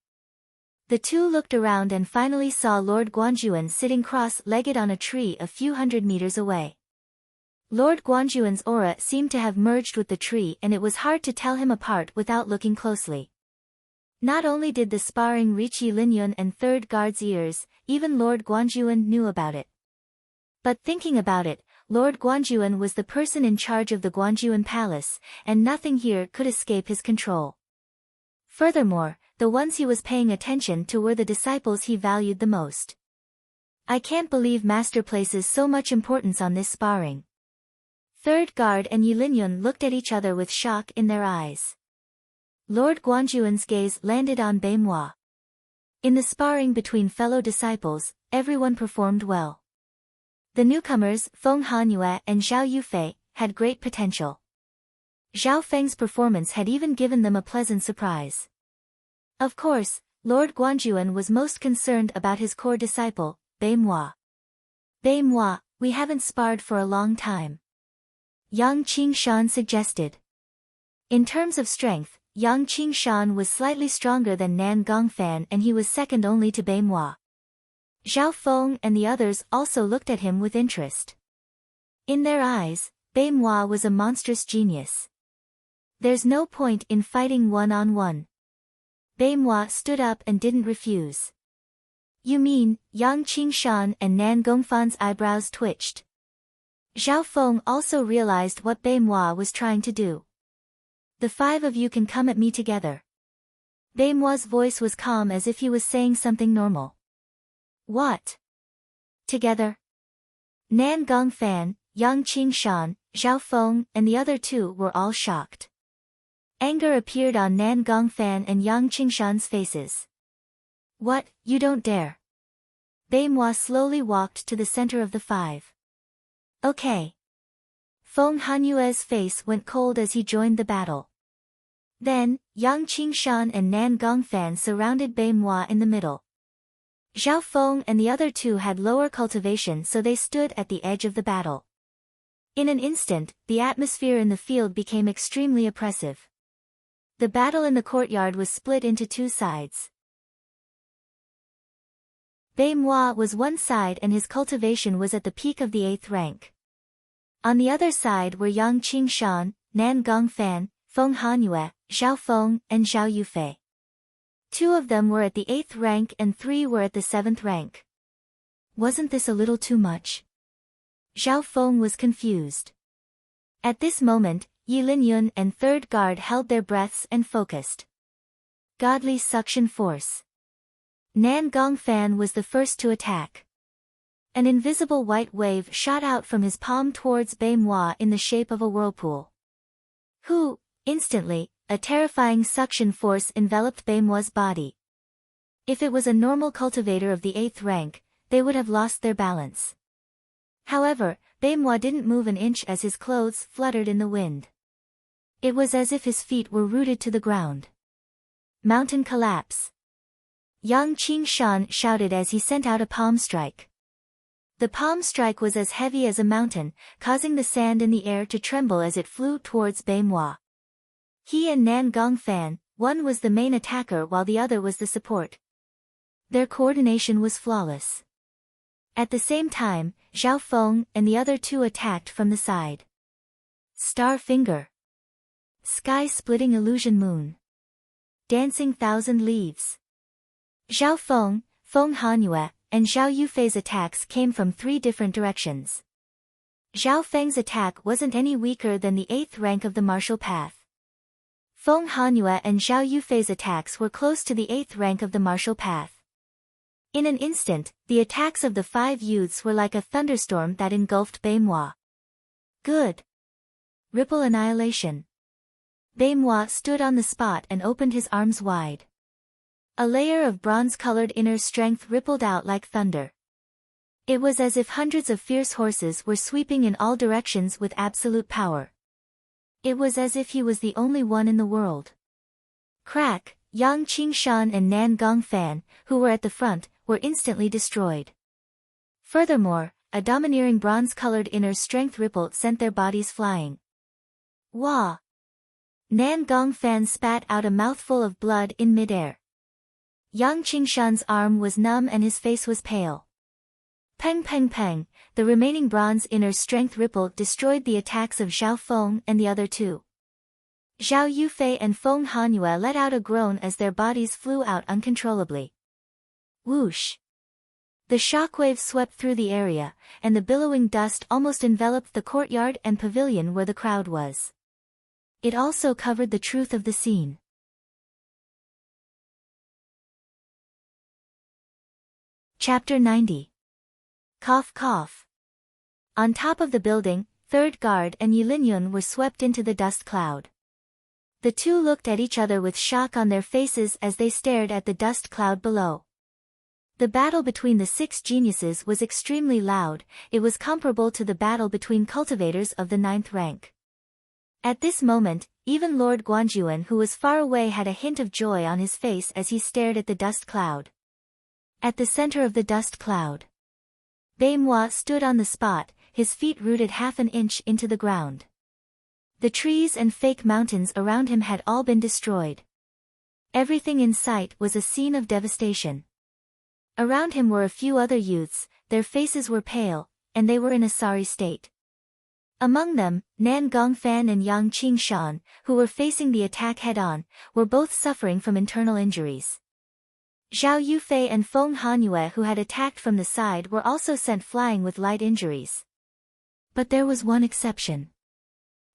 The two looked around and finally saw Lord Guanjuan sitting cross-legged on a tree a few hundred meters away. Lord Guanjuan's aura seemed to have merged with the tree, and it was hard to tell him apart without looking closely. Not only did the sparring reach Yi Linyun and Third Guard's ears, even Lord Guanjuan knew about it. But thinking about it, Lord Guanjuan was the person in charge of the Guanjuan Palace, and nothing here could escape his control. Furthermore, the ones he was paying attention to were the disciples he valued the most. "I can't believe Master places so much importance on this sparring." Third Guard and Yi Linyun looked at each other with shock in their eyes. Lord Guanjuan's gaze landed on Beimhua. In the sparring between fellow disciples, everyone performed well. The newcomers, Feng Hanyue and Zhao Yufei, had great potential. Zhao Feng's performance had even given them a pleasant surprise. Of course, Lord Guanjuan was most concerned about his core disciple, Beimhua. "Beimhua, we haven't sparred for a long time," Yang Qingshan suggested. In terms of strength, Yang Qingshan was slightly stronger than Nan Gongfan, and he was second only to Beimhua. Zhao Feng and the others also looked at him with interest. In their eyes, Beimhua was a monstrous genius. "There's no point in fighting one-on-one." Beimhua stood up and didn't refuse. "You mean?" Yang Qingshan and Nan Gongfan's eyebrows twitched. Zhao Feng also realized what Beimhua was trying to do. "The 5 of you can come at me together." Beimhua's voice was calm as if he was saying something normal. "What? Together?" Nan Gongfan, Yang Qingshan, Zhao Feng, and the other two were all shocked. Anger appeared on Nan Gongfan and Yang Qingshan's faces. "What, you don't dare?" Beimhua slowly walked to the center of the 5. "Okay." Feng Hanyue's face went cold as he joined the battle. Then, Yang Qingshan and Nan Gongfan surrounded Beimhua in the middle. Zhao Feng and the other two had lower cultivation, so they stood at the edge of the battle. In an instant, the atmosphere in the field became extremely oppressive. The battle in the courtyard was split into two sides. Bei Moi was one side and his cultivation was at the peak of the 8th rank. On the other side were Yang Qingshan, Nan Gongfan, Feng Hanyue, Zhao Feng, and Zhao Yufei. 2 of them were at the 8th rank and 3 were at the 7th rank. Wasn't this a little too much? Zhao Feng was confused. At this moment, Yi Linyun and 3rd Guard held their breaths and focused. Godly suction force. Nan Gongfan was the first to attack. An invisible white wave shot out from his palm towards Bei Moi in the shape of a whirlpool. Instantly, a terrifying suction force enveloped Bei Moi's body. If it was a normal cultivator of the 8th rank, they would have lost their balance. However, Bei Moi didn't move an inch as his clothes fluttered in the wind. It was as if his feet were rooted to the ground. Mountain collapse. Yang Qingshan shouted as he sent out a palm strike. The palm strike was as heavy as a mountain, causing the sand in the air to tremble as it flew towards Bei Moi. He and Nan Gongfan, one was the main attacker while the other was the support. Their coordination was flawless. At the same time, Zhao Feng and the other 2 attacked from the side. Star Finger. Sky-splitting illusion moon. Dancing thousand leaves. Zhao Feng, Feng Hanyue, and Zhao Yufei's attacks came from 3 different directions. Zhao Feng's attack wasn't any weaker than the 8th rank of the martial path. Feng Hanyue and Zhao Yufei's attacks were close to the 8th rank of the martial path. In an instant, the attacks of the 5 youths were like a thunderstorm that engulfed Bei Moi. Good. Ripple annihilation. Bei Moi stood on the spot and opened his arms wide. A layer of bronze-colored inner strength rippled out like thunder. It was as if hundreds of fierce horses were sweeping in all directions with absolute power. It was as if he was the only one in the world. Crack, Yang Qingshan and Nan Gongfan, who were at the front, were instantly destroyed. Furthermore, a domineering bronze-colored inner strength ripple sent their bodies flying. Wah! Nan Gongfan spat out a mouthful of blood in midair. Yang Qingshan's arm was numb and his face was pale. Peng peng peng, the remaining bronze inner strength ripple destroyed the attacks of Zhao Feng and the other 2. Zhao Yufei and Feng Hanyue let out a groan as their bodies flew out uncontrollably. Whoosh! The shockwave swept through the area, and the billowing dust almost enveloped the courtyard and pavilion where the crowd was. It also covered the truth of the scene. Chapter 90. Cough cough. On top of the building, 3rd Guard and Yi Linyun were swept into the dust cloud. The 2 looked at each other with shock on their faces as they stared at the dust cloud below. The battle between the 6 geniuses was extremely loud, it was comparable to the battle between cultivators of the 9th rank. At this moment, even Lord Guanjuan who was far away had a hint of joy on his face as he stared at the dust cloud. At the center of the dust cloud, Bei Moi stood on the spot, his feet rooted half an inch into the ground. The trees and fake mountains around him had all been destroyed. Everything in sight was a scene of devastation. Around him were a few other youths, their faces were pale, and they were in a sorry state. Among them, Nan Gongfan and Yang Qingshan, who were facing the attack head-on, were both suffering from internal injuries. Zhao Yufei and Feng Hanyue who had attacked from the side were also sent flying with light injuries. But there was one exception.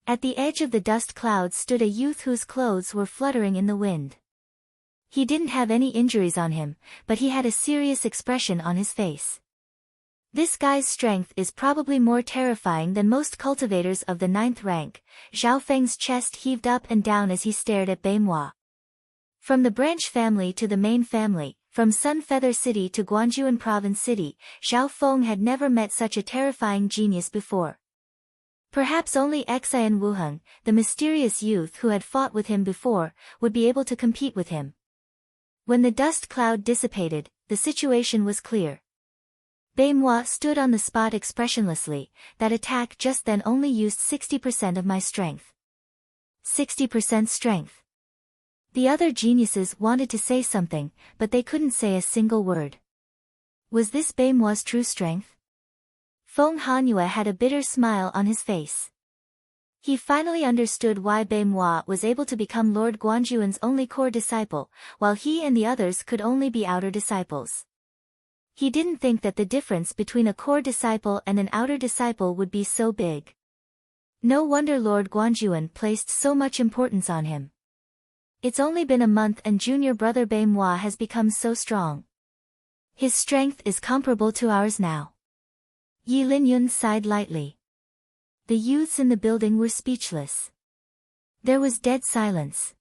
At the edge of the dust clouds stood a youth whose clothes were fluttering in the wind. He didn't have any injuries on him, but he had a serious expression on his face. This guy's strength is probably more terrifying than most cultivators of the 9th rank. Zhao Feng's chest heaved up and down as he stared at Bei Moi. From the branch family to the main family, from Sun Feather City to Guanjuan Province City, Zhao Feng had never met such a terrifying genius before. Perhaps only Xian Wuheng, the mysterious youth who had fought with him before, would be able to compete with him. When the dust cloud dissipated, the situation was clear. Baimois stood on the spot expressionlessly. That attack just then only used 60% of my strength. 60% strength. The other geniuses wanted to say something, but they couldn't say a single word. Was this Baimois' true strength? Feng Hanyue had a bitter smile on his face. He finally understood why Baimois was able to become Lord Guanjuan's only core disciple, while he and the others could only be outer disciples. He didn't think that the difference between a core disciple and an outer disciple would be so big. No wonder Lord Guanjuan placed so much importance on him. It's only been a month and junior brother Baimois has become so strong. His strength is comparable to ours now. Yi Linyun sighed lightly. The youths in the building were speechless. There was dead silence.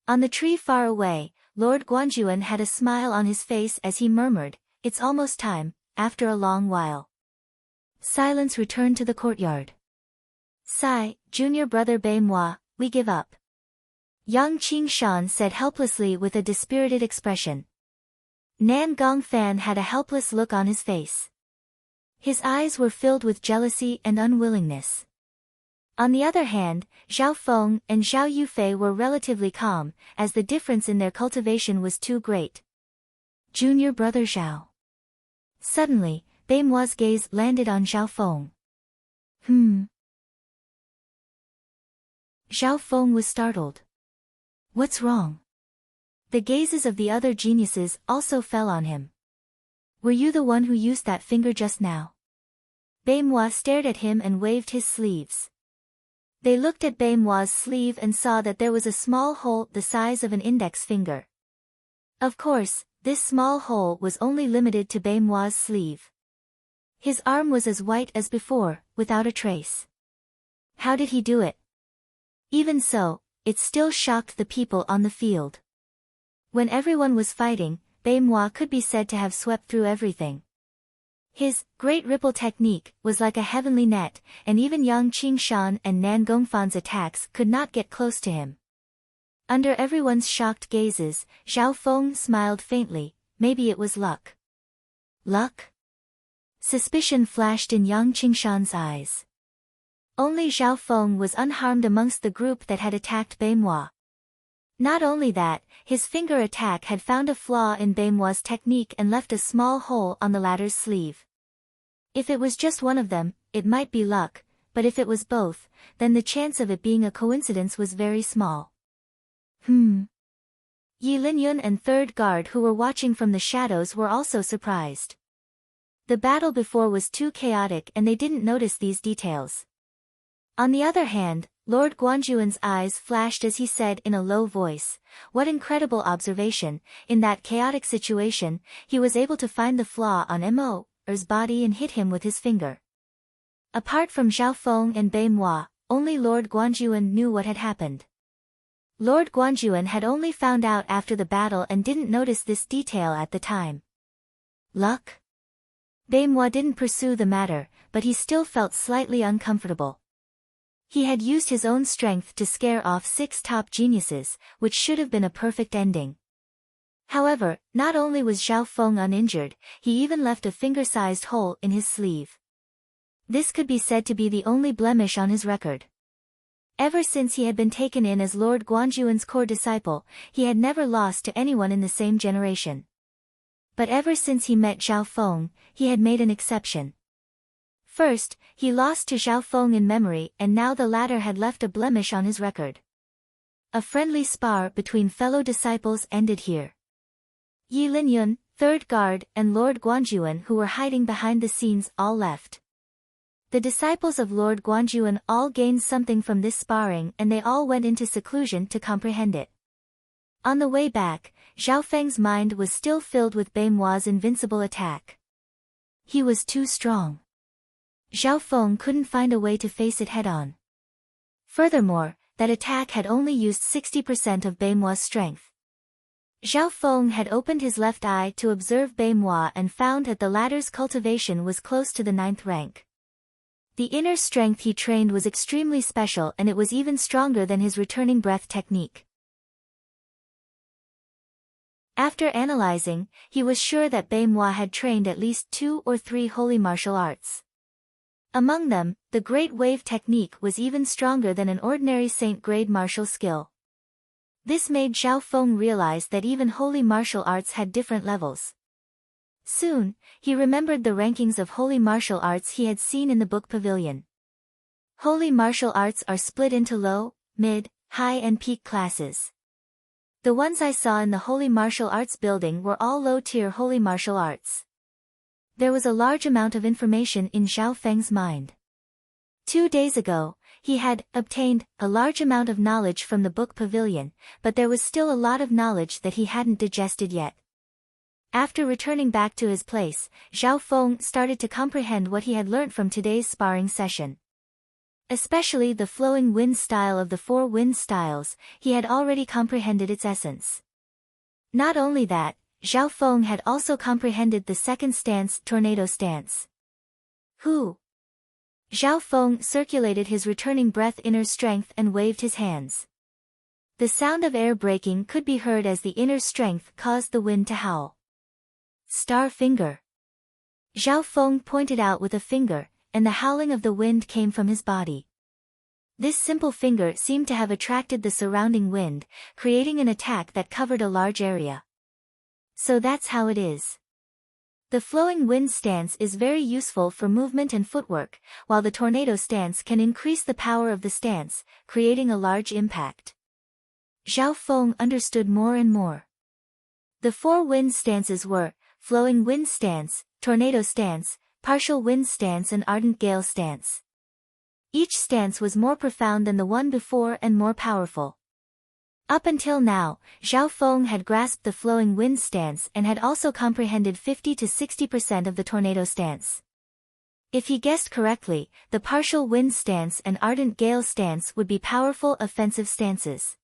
On the tree far away, Lord Guanjuan had a smile on his face as he murmured, "It's almost time," after a long while. Silence returned to the courtyard. "Sigh, junior brother Baimois, we give up," Yang Qingshan said helplessly with a dispirited expression. Nan Gongfan had a helpless look on his face. His eyes were filled with jealousy and unwillingness. On the other hand, Zhao Feng and Zhao Yufei were relatively calm, as the difference in their cultivation was too great. Junior brother Zhao. Suddenly, Baimois' gaze landed on Zhao Feng. Zhao Feng was startled. What's wrong? The gazes of the other geniuses also fell on him. Were you the one who used that finger just now? Baimois stared at him and waved his sleeves. They looked at Baimois' sleeve and saw that there was a small hole the size of an index finger. Of course, this small hole was only limited to Baimois' sleeve. His arm was as white as before, without a trace. How did he do it? Even so, it still shocked the people on the field. When everyone was fighting, Baimois could be said to have swept through everything. His great ripple technique was like a heavenly net, and even Yang Qingshan and Nan Gongfan's attacks could not get close to him. Under everyone's shocked gazes, Zhao Feng smiled faintly. Maybe it was luck. Luck? Suspicion flashed in Yang Qingshan's eyes. Only Zhao Feng was unharmed amongst the group that had attacked Baimois. Not only that, his finger attack had found a flaw in Baimois' technique and left a small hole on the latter's sleeve. If it was just one of them, it might be luck, but if it was both, then the chance of it being a coincidence was very small. Yi Linyun and Third Guard who were watching from the shadows were also surprised. The battle before was too chaotic and they didn't notice these details. On the other hand, Lord Guanjuan's eyes flashed as he said in a low voice, "What incredible observation, in that chaotic situation, he was able to find the flaw on Mo's body and hit him with his finger." Apart from Zhao Feng and Baimois, only Lord Guanjuan knew what had happened. Lord Guanjuan had only found out after the battle and didn't notice this detail at the time. Luck? Baimois didn't pursue the matter, but he still felt slightly uncomfortable. He had used his own strength to scare off 6 top geniuses, which should have been a perfect ending. However, not only was Zhao Feng uninjured, he even left a finger-sized hole in his sleeve. This could be said to be the only blemish on his record. Ever since he had been taken in as Lord Guanjuan's core disciple, he had never lost to anyone in the same generation. But ever since he met Zhao Feng, he had made an exception. First, he lost to Zhao Feng in memory and now the latter had left a blemish on his record. A friendly spar between fellow disciples ended here. Yi Linyun, Third Guard, and Lord Guanjuan who were hiding behind the scenes all left. The disciples of Lord Guanjuan all gained something from this sparring and they all went into seclusion to comprehend it. On the way back, Zhao Feng's mind was still filled with Baimois' invincible attack. He was too strong. Zhao Feng couldn't find a way to face it head-on. Furthermore, that attack had only used 60% of Baimois' strength. Zhao Feng had opened his left eye to observe Baimois and found that the latter's cultivation was close to the 9th rank. The inner strength he trained was extremely special and it was even stronger than his returning breath technique. After analyzing, he was sure that Bei Moi had trained at least 2 or 3 holy martial arts. Among them, the Great Wave technique was even stronger than an ordinary saint-grade martial skill. This made Zhao Feng realize that even holy martial arts had different levels. Soon, he remembered the rankings of holy martial arts he had seen in the book pavilion. Holy martial arts are split into low, mid, high and peak classes. The ones I saw in the holy martial arts building were all low-tier holy martial arts. There was a large amount of information in Zhao Feng's mind. 2 days ago, he had obtained a large amount of knowledge from the book pavilion, but there was still a lot of knowledge that he hadn't digested yet. After returning back to his place, Zhao Feng started to comprehend what he had learnt from today's sparring session. Especially the flowing wind style of the 4 wind styles, he had already comprehended its essence. Not only that, Zhao Feng had also comprehended the second stance, tornado stance. Hu! Zhao Feng circulated his returning breath inner strength and waved his hands. The sound of air breaking could be heard as the inner strength caused the wind to howl. Star finger. Zhao Feng pointed out with a finger, and the howling of the wind came from his body. This simple finger seemed to have attracted the surrounding wind, creating an attack that covered a large area. So that's how it is. The flowing wind stance is very useful for movement and footwork, while the tornado stance can increase the power of the stance, creating a large impact. Zhao Feng understood more and more. The 4 wind stances were flowing wind stance, tornado stance, partial wind stance and ardent gale stance. Each stance was more profound than the one before and more powerful. Up until now, Zhao Feng had grasped the flowing wind stance and had also comprehended 50 to 60% of the tornado stance. If he guessed correctly, the partial wind stance and ardent gale stance would be powerful offensive stances.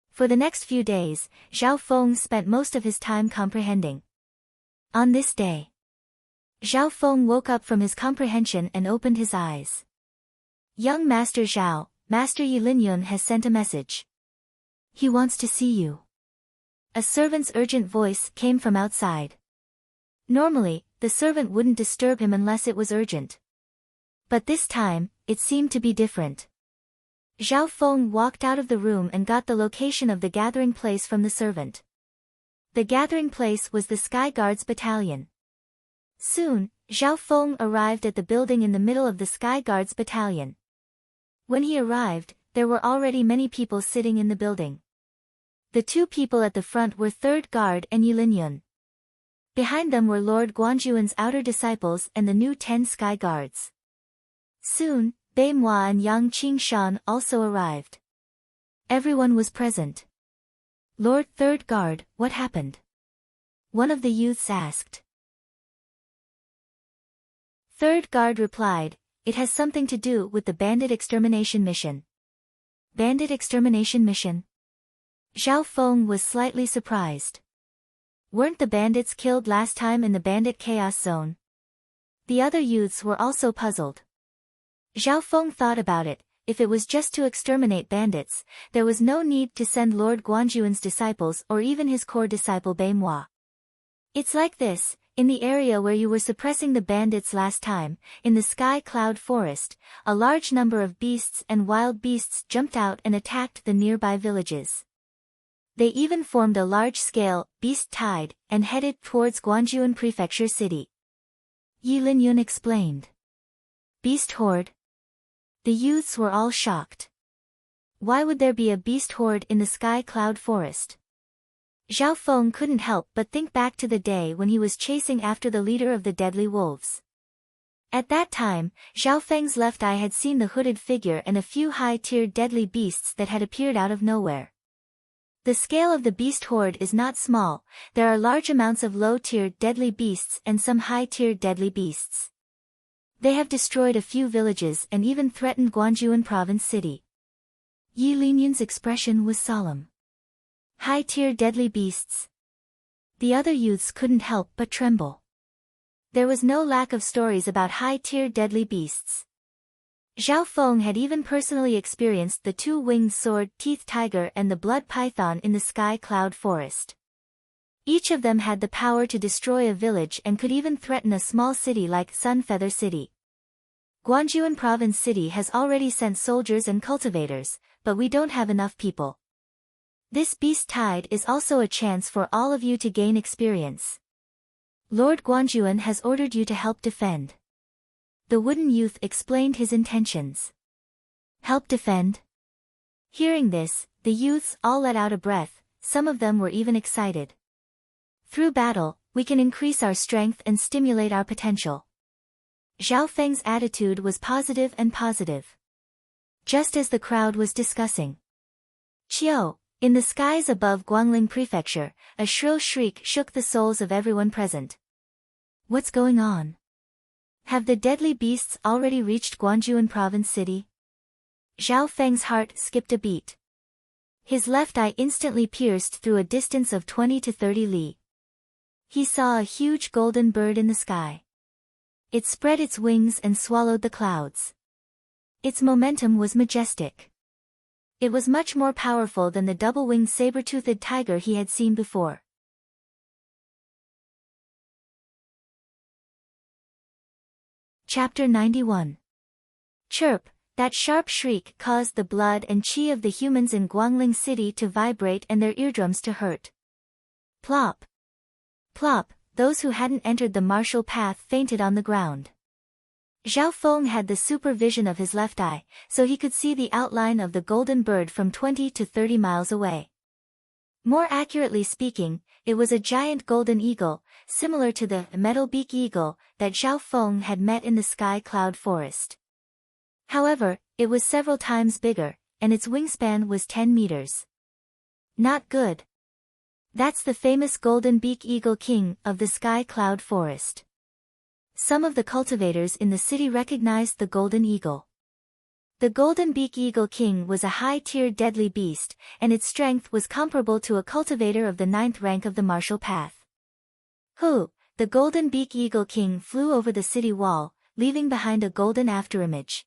For the next few days, Zhao Feng spent most of his time comprehending. On this day, Zhao Feng woke up from his comprehension and opened his eyes. Young Master Zhao, Master Yi Linyun has sent a message. He wants to see you. A servant's urgent voice came from outside. Normally, the servant wouldn't disturb him unless it was urgent. But this time, it seemed to be different. Zhao Feng walked out of the room and got the location of the gathering place from the servant. The gathering place was the Sky Guards Battalion. Soon, Zhao Feng arrived at the building in the middle of the Sky Guards Battalion. When he arrived, there were already many people sitting in the building. The 2 people at the front were 3rd Guard and Yi Linyun. Behind them were Lord Guanjuan's outer disciples and the new 10 Sky Guards. Soon, Bei Moi and Yang Qingshan also arrived. Everyone was present. Lord 3rd Guard, what happened? One of the youths asked. 3rd Guard replied, it has something to do with the bandit extermination mission. Bandit extermination mission? Zhao Feng was slightly surprised. Weren't the bandits killed last time in the bandit chaos zone? The other youths were also puzzled. Zhao Feng thought about it. If it was just to exterminate bandits, there was no need to send Lord Guanjuan's disciples or even his core disciple Bei Moi. It's like this, in the area where you were suppressing the bandits last time, in the Sky Cloud Forest, a large number of beasts and wild beasts jumped out and attacked the nearby villages. They even formed a large-scale beast tide and headed towards Guanjuan Prefecture City. Yi Linyun explained. Beast horde? The youths were all shocked. Why would there be a beast horde in the Sky Cloud Forest? Zhao Feng couldn't help but think back to the day when he was chasing after the leader of the deadly wolves. At that time, Zhao Feng's left eye had seen the hooded figure and a few high-tiered deadly beasts that had appeared out of nowhere. The scale of the beast horde is not small, there are large amounts of low-tiered deadly beasts and some high-tiered deadly beasts. They have destroyed a few villages and even threatened Guanjuan Province City. Yi Linyun's expression was solemn. High-tier deadly beasts. The other youths couldn't help but tremble. There was no lack of stories about high-tier deadly beasts. Zhao Feng had even personally experienced the 2-winged sword-teeth tiger and the blood python in the Sky Cloud Forest. Each of them had the power to destroy a village and could even threaten a small city like Sunfeather City. Guangzhou Province City has already sent soldiers and cultivators, but we don't have enough people. This beast tide is also a chance for all of you to gain experience. Lord Guangzhou has ordered you to help defend. The wooden youth explained his intentions. Help defend? Hearing this, the youths all let out a breath, some of them were even excited. Through battle, we can increase our strength and stimulate our potential. Zhao Feng's attitude was positive and positive. Just as the crowd was discussing. Qiu, in the skies above Guangling Prefecture, a shrill shriek shook the souls of everyone present. What's going on? Have the deadly beasts already reached Guangzhou Province City? Zhao Feng's heart skipped a beat. His left eye instantly pierced through a distance of 20 to 30 li. He saw a huge golden bird in the sky. It spread its wings and swallowed the clouds. Its momentum was majestic. It was much more powerful than the double-winged saber-toothed tiger he had seen before. Chapter 91. Chirp, that sharp shriek caused the blood and qi of the humans in Guangling City to vibrate and their eardrums to hurt. Plop. Plop, those who hadn't entered the martial path fainted on the ground. Zhao Feng had the supervision of his left eye, so he could see the outline of the golden bird from 20 to 30 miles away. More accurately speaking, it was a giant golden eagle, similar to the metal-beak eagle that Zhao Feng had met in the sky cloud forest. However, it was several times bigger, and its wingspan was 10 meters. Not good. That's the famous golden beak eagle king of the sky cloud forest. Some of the cultivators in the city recognized the golden eagle. The golden beak eagle king was a high-tier deadly beast, and its strength was comparable to a cultivator of the 9th rank of the martial path. The golden beak eagle king flew over the city wall, leaving behind a golden afterimage.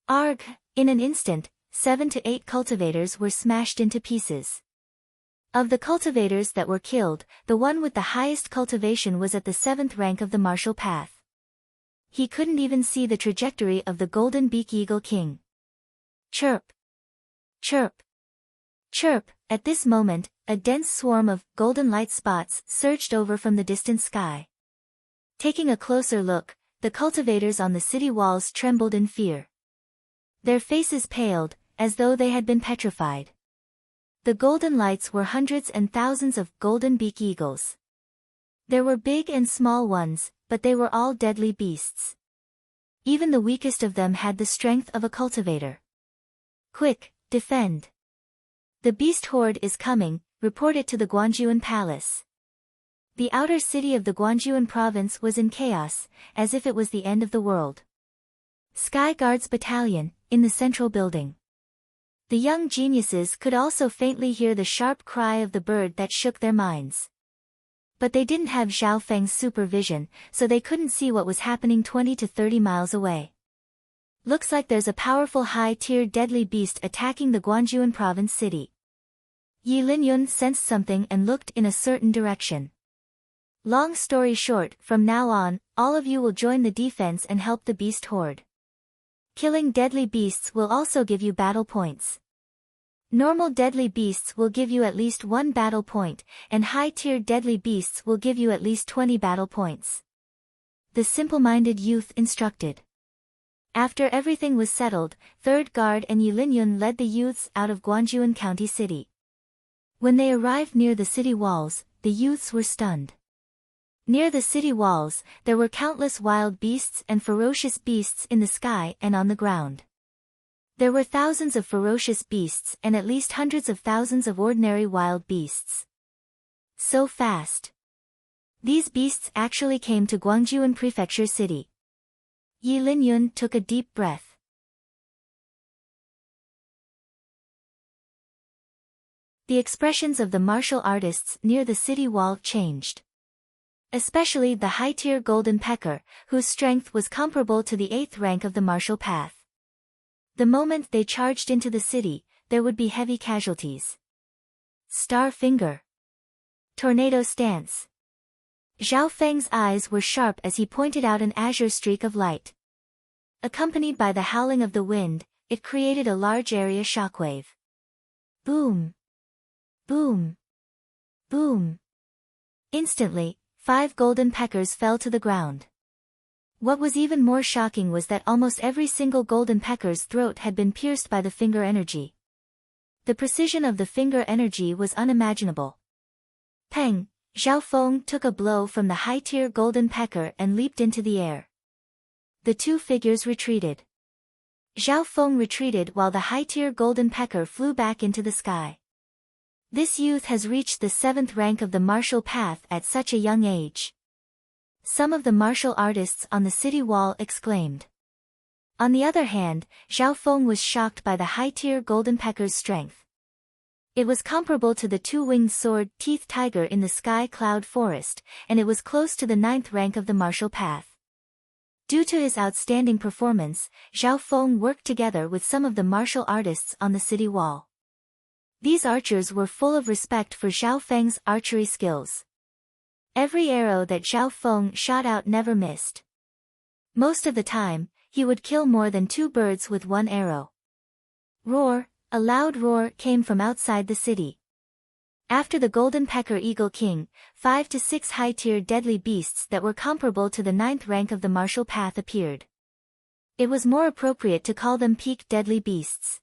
Arg! In an instant, 7 to 8 cultivators were smashed into pieces. Of the cultivators that were killed, the one with the highest cultivation was at the 7th rank of the martial path. He couldn't even see the trajectory of the golden beak eagle king. Chirp! Chirp! Chirp! At this moment, a dense swarm of golden light spots surged over from the distant sky. Taking a closer look, the cultivators on the city walls trembled in fear. Their faces paled, as though they had been petrified. The golden lights were hundreds and thousands of golden beak eagles. There were big and small ones, but they were all deadly beasts. Even the weakest of them had the strength of a cultivator. Quick, defend! The beast horde is coming, report it to the Guangzhou Palace. The outer city of the Guangzhou province was in chaos, as if it was the end of the world. Sky Guards Battalion, in the central building. The young geniuses could also faintly hear the sharp cry of the bird that shook their minds. But they didn't have Zhao Feng's supervision, so they couldn't see what was happening 20 to 30 miles away. Looks like there's a powerful high-tier deadly beast attacking the Guangzhou province city. Yi Linyun sensed something and looked in a certain direction. Long story short, from now on, all of you will join the defense and help the beast horde. Killing deadly beasts will also give you battle points. Normal deadly beasts will give you at least 1 battle point, and high-tier deadly beasts will give you at least 20 battle points. The simple-minded youth instructed. After everything was settled, 3rd Guard and Yi Linyun led the youths out of Guangzhou County City. When they arrived near the city walls, the youths were stunned. Near the city walls, there were countless wild beasts and ferocious beasts in the sky and on the ground. There were thousands of ferocious beasts and at least hundreds of thousands of ordinary wild beasts. So fast. These beasts actually came to Guangzhou Prefecture City. Yi Linyun took a deep breath. The expressions of the martial artists near the city wall changed. Especially the high-tier golden pecker, whose strength was comparable to the 8th rank of the martial path. The moment they charged into the city, there would be heavy casualties. Star Finger. tornado stance. Zhao Feng's eyes were sharp as he pointed out an azure streak of light. Accompanied by the howling of the wind, it created a large area shockwave. Boom! Boom! Boom! Instantly, 5 golden peckers fell to the ground. What was even more shocking was that almost every single golden pecker's throat had been pierced by the finger energy. The precision of the finger energy was unimaginable. Peng! Zhao Feng took a blow from the high-tier golden pecker and leaped into the air. The two figures retreated. Zhao Feng retreated while the high-tier golden pecker flew back into the sky. This youth has reached the 7th rank of the martial path at such a young age. Some of the martial artists on the city wall exclaimed. On the other hand, Zhao Feng was shocked by the high-tier golden pecker's strength. It was comparable to the 2-winged sword-teeth tiger in the sky cloud forest, and it was close to the 9th rank of the martial path. Due to his outstanding performance, Zhao Feng worked together with some of the martial artists on the city wall. These archers were full of respect for Zhao Feng's archery skills. Every arrow that Zhao Feng shot out never missed. Most of the time, he would kill more than 2 birds with 1 arrow. Roar! A loud roar came from outside the city. After the golden pecker eagle king, 5 to 6 high-tier deadly beasts that were comparable to the 9th rank of the martial path appeared. It was more appropriate to call them peak deadly beasts.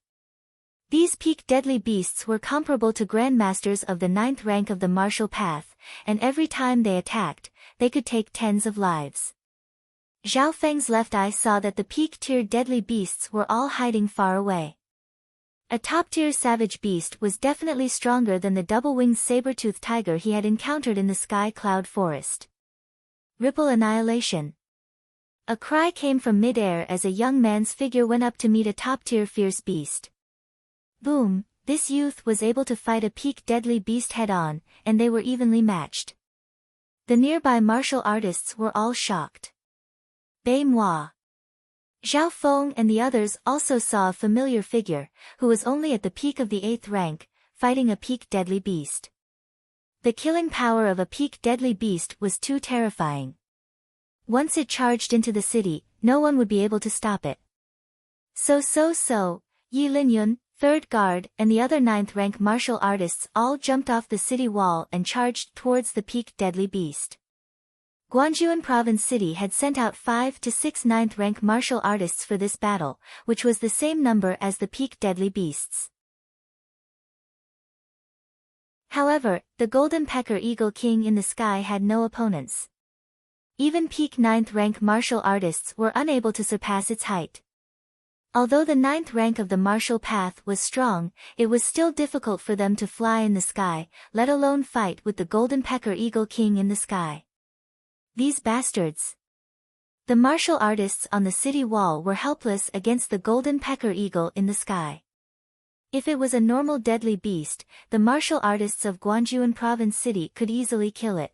These peak deadly beasts were comparable to grandmasters of the 9th rank of the martial path, and every time they attacked, they could take tens of lives. Zhao Feng's left eye saw that the peak-tier deadly beasts were all hiding far away. A top-tier savage beast was definitely stronger than the double-winged saber-toothed tiger he had encountered in the sky cloud forest. Ripple annihilation. A cry came from mid-air as a young man's figure went up to meet a top-tier fierce beast. Boom! This youth was able to fight a peak deadly beast head-on, and they were evenly matched. The nearby martial artists were all shocked. Bei moi! Zhao Feng and the others also saw a familiar figure, who was only at the peak of the 8th rank, fighting a peak deadly beast. The killing power of a peak deadly beast was too terrifying. Once it charged into the city, no one would be able to stop it. So, Yi Linyun, 3rd guard, and the other 9th rank martial artists all jumped off the city wall and charged towards the peak deadly beast. Guangzhou Province City had sent out 5 to 6 9th rank martial artists for this battle, which was the same number as the peak deadly beasts. However, the golden pecker eagle king in the sky had no opponents. Even peak 9th rank martial artists were unable to surpass its height. Although the 9th rank of the martial path was strong, it was still difficult for them to fly in the sky, let alone fight with the golden pecker eagle king in the sky. These bastards! The martial artists on the city wall were helpless against the golden pecker eagle in the sky. If it was a normal deadly beast, the martial artists of Guangzhou Province City could easily kill it.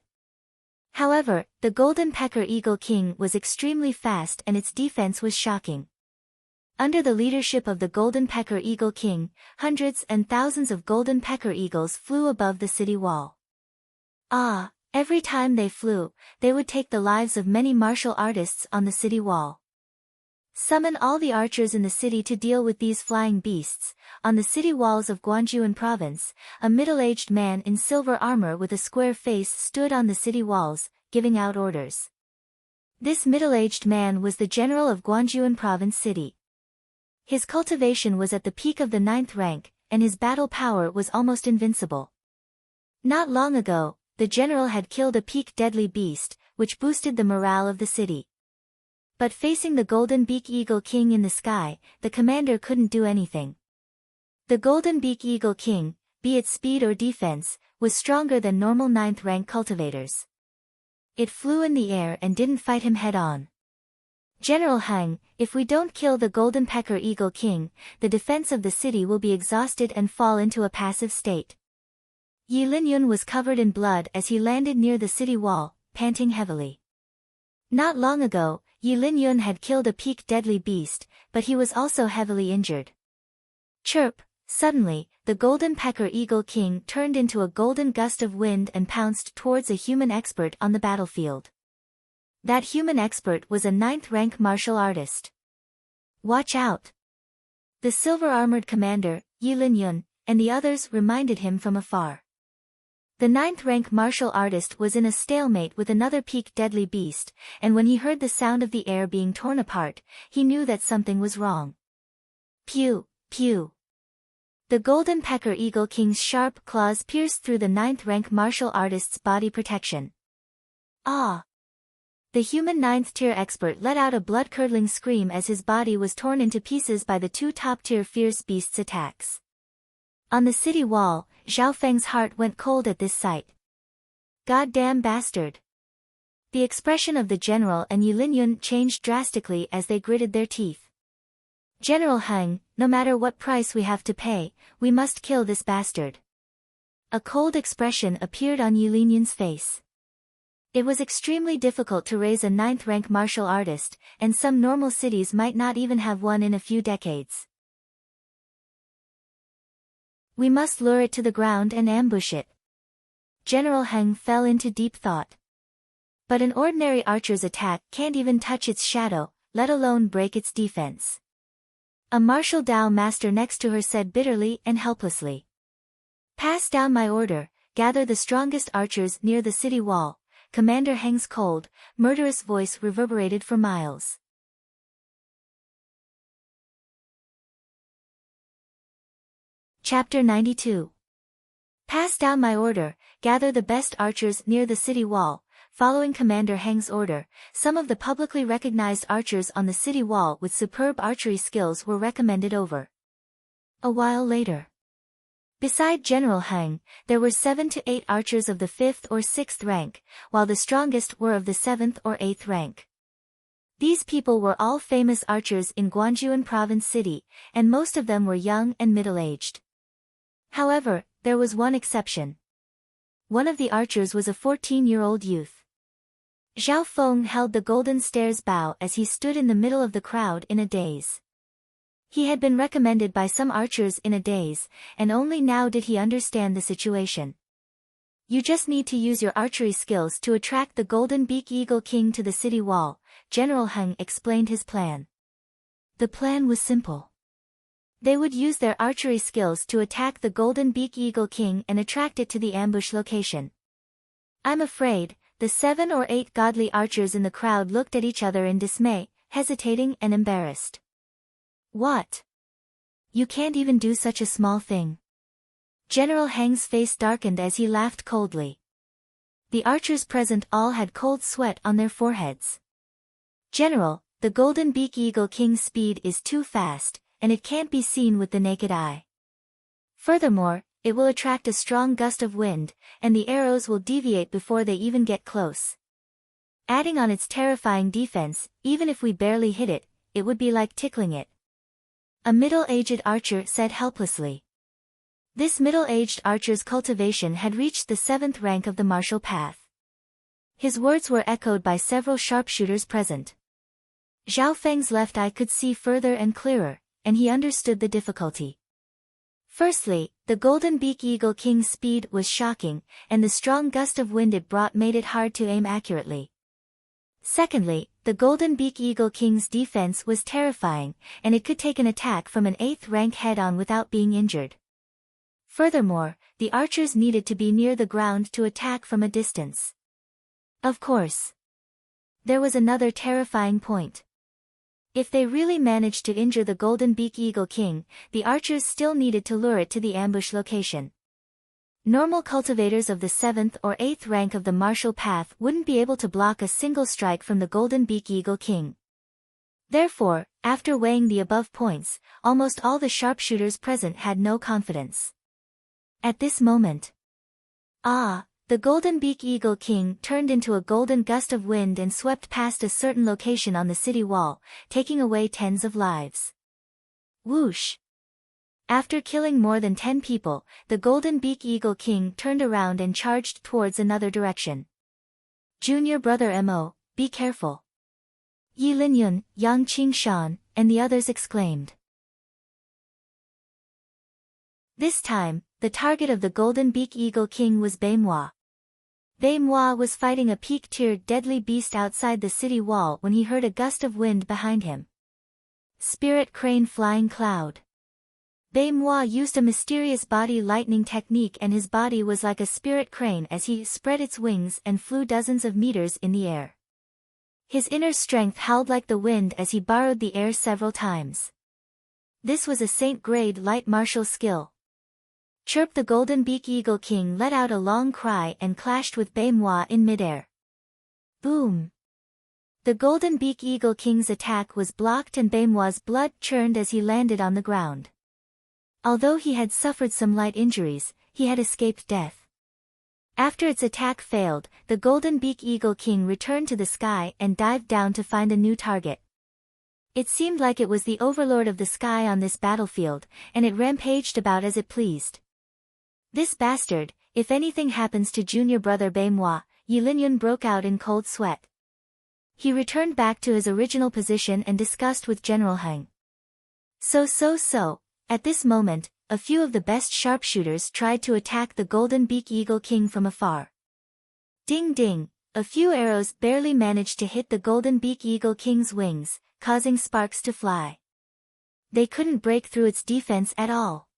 However, the golden pecker eagle king was extremely fast and its defense was shocking. Under the leadership of the golden pecker eagle king, hundreds and thousands of golden pecker eagles flew above the city wall. Every time they flew, they would take the lives of many martial artists on the city wall. Summon all the archers in the city to deal with these flying beasts. On the city walls of Guangzhou Province, a middle-aged man in silver armor with a square face stood on the city walls, giving out orders. This middle-aged man was the general of Guangzhou Province City. His cultivation was at the peak of the 9th rank, and his battle power was almost invincible. Not long ago, the general had killed a peak deadly beast, which boosted the morale of the city. But facing the golden beak eagle king in the sky, the commander couldn't do anything. The golden beak eagle king, be it speed or defense, was stronger than normal 9th rank cultivators. It flew in the air and didn't fight him head-on. General Heng, if we don't kill the golden pecker eagle king, the defense of the city will be exhausted and fall into a passive state. Yi Linyun was covered in blood as he landed near the city wall, panting heavily. Not long ago, Yi Linyun had killed a peak deadly beast, but he was also heavily injured. Chirp! Suddenly, the golden pecker eagle king turned into a golden gust of wind and pounced towards a human expert on the battlefield. That human expert was a 9th-rank martial artist. Watch out! The silver-armored commander, Yi Linyun, and the others reminded him from afar. The 9th-rank martial artist was in a stalemate with another peak deadly beast, and when he heard the sound of the air being torn apart, he knew that something was wrong. Pew, pew. The golden pecker eagle king's sharp claws pierced through the 9th-rank martial artist's body protection. Ah! The human 9th-tier expert let out a blood-curdling scream as his body was torn into pieces by the 2 top-tier fierce beasts' attacks. On the city wall, Zhao Feng's heart went cold at this sight. Goddamn bastard! The expression of the general and Yi Linyun changed drastically as they gritted their teeth. General Heng, no matter what price we have to pay, we must kill this bastard. A cold expression appeared on Yi Linyun's face. It was extremely difficult to raise a 9th-rank martial artist, and some normal cities might not even have one in a few decades. We must lure it to the ground and ambush it. General Heng fell into deep thought. But an ordinary archer's attack can't even touch its shadow, let alone break its defense. A martial Dao master next to her said bitterly and helplessly. Pass down my order, gather the strongest archers near the city wall. Commander Heng's cold, murderous voice reverberated for miles. Chapter 92. Pass down my order, gather the best archers near the city wall. Following Commander Heng's order, some of the publicly recognized archers on the city wall with superb archery skills were recommended over. A while later. Beside General Heng, there were 7 to 8 archers of the 5th or 6th rank, while the strongest were of the 7th or 8th rank. These people were all famous archers in Guangzhou Province City, and most of them were young and middle-aged. However, there was one exception. One of the archers was a 14-year-old youth. Zhao Feng held the golden stairs bow as he stood in the middle of the crowd in a daze. He had been recommended by some archers in a daze, and only now did he understand the situation. You just need to use your archery skills to attract the golden beak eagle king to the city wall, General Heng explained his plan. The plan was simple. They would use their archery skills to attack the golden beak eagle king and attract it to the ambush location. I'm afraid, the 7 or 8 godly archers in the crowd looked at each other in dismay, hesitating and embarrassed. What? You can't even do such a small thing. General Heng's face darkened as he laughed coldly. The archers present all had cold sweat on their foreheads. General, the golden beak eagle king's speed is too fast, and it can't be seen with the naked eye. Furthermore, it will attract a strong gust of wind, and the arrows will deviate before they even get close. Adding on its terrifying defense, even if we barely hit it, it would be like tickling it. A middle-aged archer said helplessly. This middle-aged archer's cultivation had reached the 7th rank of the martial path. His words were echoed by several sharpshooters present. Zhao Feng's left eye could see further and clearer, and he understood the difficulty. Firstly, the golden beak eagle king's speed was shocking, and the strong gust of wind it brought made it hard to aim accurately. Secondly, the golden beak eagle king's defense was terrifying, and it could take an attack from an 8th rank head-on without being injured. Furthermore, the archers needed to be near the ground to attack from a distance. Of course. There was another terrifying point. If they really managed to injure the golden beak eagle king, the archers still needed to lure it to the ambush location. Normal cultivators of the 7th or 8th rank of the martial path wouldn't be able to block a single strike from the golden beak eagle king. Therefore, after weighing the above points, almost all the sharpshooters present had no confidence. At this moment, the golden beak eagle king turned into a golden gust of wind and swept past a certain location on the city wall, taking away tens of lives. Whoosh! After killing more than 10 people, the golden beak eagle king turned around and charged towards another direction. Junior brother Mo, be careful. Yi Linyun, Yang Qingshan, and the others exclaimed. This time, the target of the Golden Beak Eagle King was Baimois. Baimois was fighting a peak-tiered deadly beast outside the city wall when he heard a gust of wind behind him. Spirit Crane Flying Cloud. Baimois used a mysterious body lightning technique, and his body was like a spirit crane as he spread its wings and flew dozens of meters in the air. His inner strength howled like the wind as he borrowed the air several times. This was a Saint-grade light martial skill. Chirp! The Golden Beak Eagle King let out a long cry and clashed with Baimois in midair. Boom! The Golden Beak Eagle King's attack was blocked and Baimois' blood churned as he landed on the ground. Although he had suffered some light injuries, he had escaped death. After its attack failed, the Golden Beak Eagle King returned to the sky and dived down to find a new target. It seemed like it was the overlord of the sky on this battlefield, and it rampaged about as it pleased. This bastard! If anything happens to junior brother Baimois, Yi Linyun broke out in cold sweat. He returned back to his original position and discussed with General Heng. So. At this moment, a few of the best sharpshooters tried to attack the Golden Beak Eagle King from afar. Ding ding! A few arrows barely managed to hit the Golden Beak Eagle King's wings, causing sparks to fly. They couldn't break through its defense at all.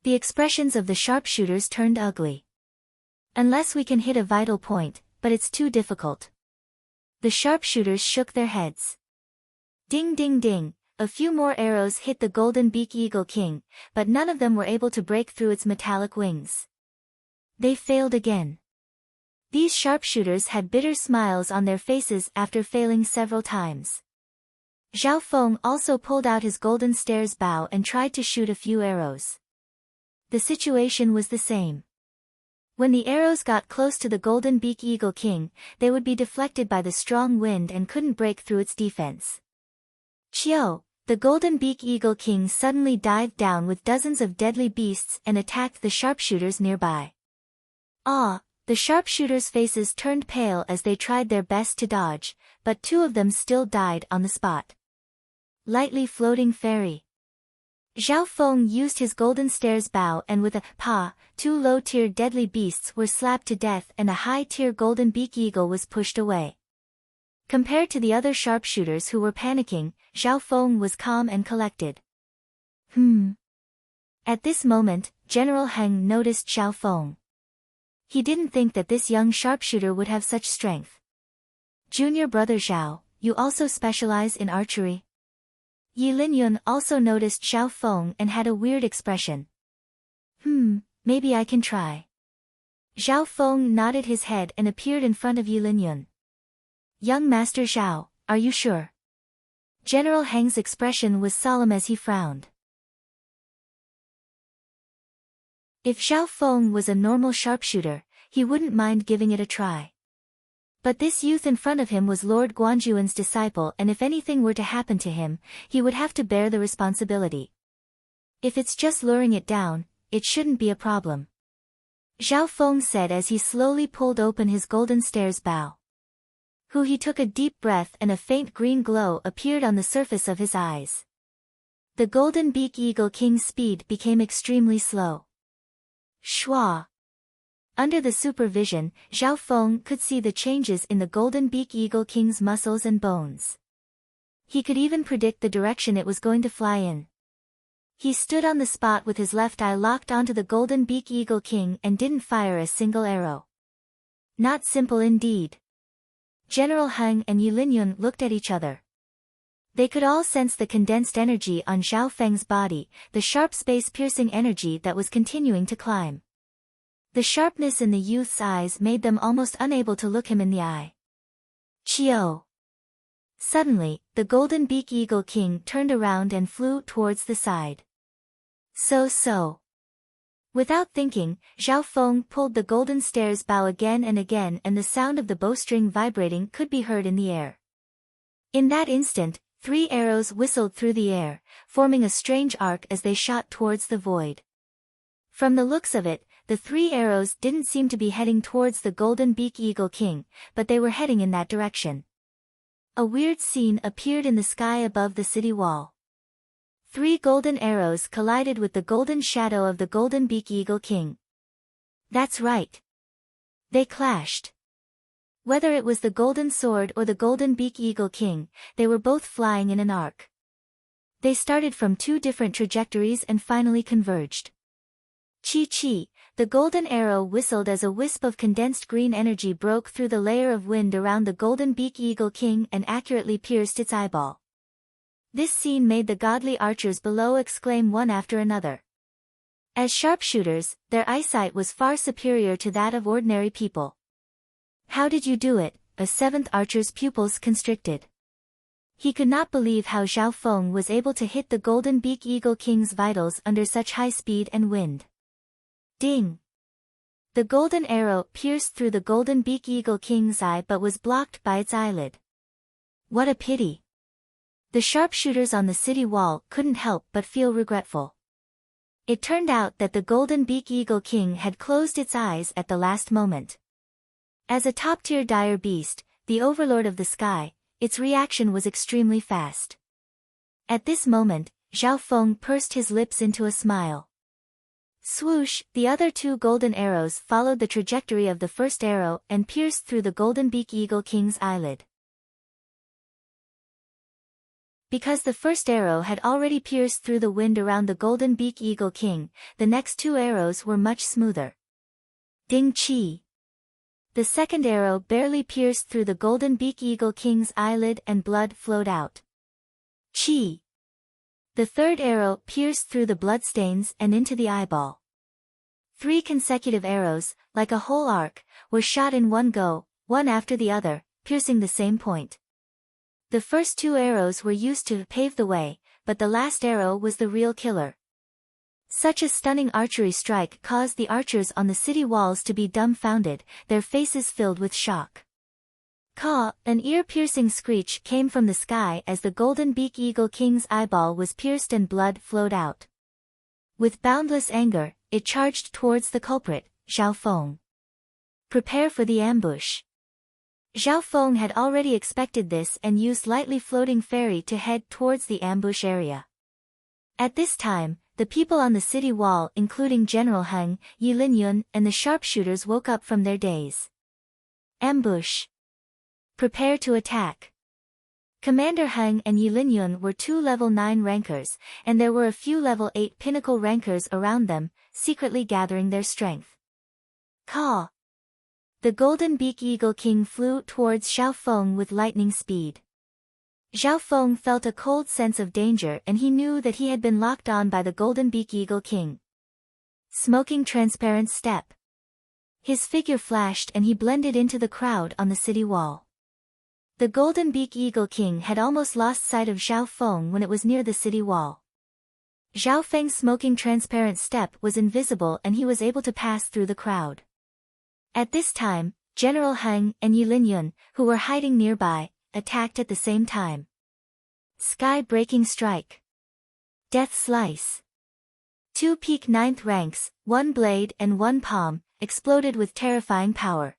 The expressions of the sharpshooters turned ugly. Unless we can hit a vital point, but it's too difficult. The sharpshooters shook their heads. Ding ding ding! A few more arrows hit the Golden Beak Eagle King, but none of them were able to break through its metallic wings. They failed again. These sharpshooters had bitter smiles on their faces after failing several times. Zhao Feng also pulled out his golden stairs bow and tried to shoot a few arrows. The situation was the same. When the arrows got close to the Golden Beak Eagle King, they would be deflected by the strong wind and couldn't break through its defense. Chio! The Golden Beak Eagle King suddenly dived down with dozens of deadly beasts and attacked the sharpshooters nearby. Ah! The sharpshooters' faces turned pale as they tried their best to dodge, but two of them still died on the spot. Lightly Floating Fairy. Zhao Feng used his golden stairs bow and with a pa, two low-tier deadly beasts were slapped to death and a high-tier Golden Beak Eagle was pushed away. Compared to the other sharpshooters who were panicking, Zhao Feng was calm and collected. At this moment, General Heng noticed Zhao Feng. He didn't think that this young sharpshooter would have such strength. Junior brother Zhao, you also specialize in archery? Yi Linyun also noticed Zhao Feng and had a weird expression. Maybe I can try. Zhao Feng nodded his head and appeared in front of Yi Linyun. Young Master Zhao, are you sure? General Heng's expression was solemn as he frowned. If Zhao Feng was a normal sharpshooter, he wouldn't mind giving it a try. But this youth in front of him was Lord Guanjuan's disciple, and if anything were to happen to him, he would have to bear the responsibility. If it's just luring it down, it shouldn't be a problem. Zhao Feng said as he slowly pulled open his golden stairs bow. He took a deep breath and a faint green glow appeared on the surface of his eyes. The Golden Beak Eagle King's speed became extremely slow. Shwa! Under the supervision, Zhao Feng could see the changes in the Golden Beak Eagle King's muscles and bones. He could even predict the direction it was going to fly in. He stood on the spot with his left eye locked onto the Golden Beak Eagle King and didn't fire a single arrow. Not simple indeed. General Heng and Yi Linyun looked at each other. They could all sense the condensed energy on Zhao Feng's body, the sharp space-piercing energy that was continuing to climb. The sharpness in the youth's eyes made them almost unable to look him in the eye. Chio! Suddenly, the Golden Beak Eagle King turned around and flew towards the side. So. Without thinking, Zhao Feng pulled the golden stairs bow again and again, and the sound of the bowstring vibrating could be heard in the air. In that instant, 3 arrows whistled through the air, forming a strange arc as they shot towards the void. From the looks of it, the 3 arrows didn't seem to be heading towards the Golden Beak Eagle King, but they were heading in that direction. A weird scene appeared in the sky above the city wall. 3 golden arrows collided with the golden shadow of the golden beak eagle king. That's right. They clashed. Whether it was the golden sword or the golden beak eagle king, they were both flying in an arc. They started from 2 different trajectories and finally converged. Chi-chi, the golden arrow whistled as a wisp of condensed green energy broke through the layer of wind around the golden beak eagle king and accurately pierced its eyeball. This scene made the godly archers below exclaim one after another. As sharpshooters, their eyesight was far superior to that of ordinary people. How did you do it? A 7th archer's pupils constricted. He could not believe how Zhao Feng was able to hit the golden beak eagle king's vitals under such high speed and wind. Ding! The golden arrow pierced through the golden beak eagle king's eye but was blocked by its eyelid. What a pity! The sharpshooters on the city wall couldn't help but feel regretful. It turned out that the golden beak eagle king had closed its eyes at the last moment. As a top-tier dire beast, the overlord of the sky, its reaction was extremely fast. At this moment, Zhao Feng pursed his lips into a smile. Swoosh! The other 2 golden arrows followed the trajectory of the first arrow and pierced through the golden beak eagle king's eyelid. Because the first arrow had already pierced through the wind around the golden beak eagle king, the next 2 arrows were much smoother. Ding chi! The second arrow barely pierced through the golden beak eagle king's eyelid and blood flowed out. Chi! The third arrow pierced through the bloodstains and into the eyeball. 3 consecutive arrows, like a whole arc, were shot in one go, one after the other, piercing the same point. The first 2 arrows were used to pave the way, but the last arrow was the real killer. Such a stunning archery strike caused the archers on the city walls to be dumbfounded, their faces filled with shock. Caw! An ear-piercing screech came from the sky as the golden beak eagle king's eyeball was pierced and blood flowed out. With boundless anger, it charged towards the culprit, Zhao Feng. Prepare for the ambush. Zhao Feng had already expected this and used lightly floating fairy to head towards the ambush area. At this time, the people on the city wall including General Heng, Yi Linyun and the sharpshooters woke up from their daze. Ambush. Prepare to attack. Commander Heng and Yi Linyun were 2 level 9 rankers, and there were a few level 8 pinnacle rankers around them, secretly gathering their strength. Caw! The golden beak eagle king flew towards Zhao Feng with lightning speed. Zhao Feng felt a cold sense of danger and he knew that he had been locked on by the golden beak eagle king. Smoking transparent step. His figure flashed and he blended into the crowd on the city wall. The golden beak eagle king had almost lost sight of Zhao Feng when it was near the city wall. Zhao Feng's smoking transparent step was invisible and he was able to pass through the crowd. At this time, General Heng and Yi Linyun, who were hiding nearby, attacked at the same time. Sky-breaking strike. Death slice. 2 peak 9th ranks, 1 blade and 1 palm, exploded with terrifying power.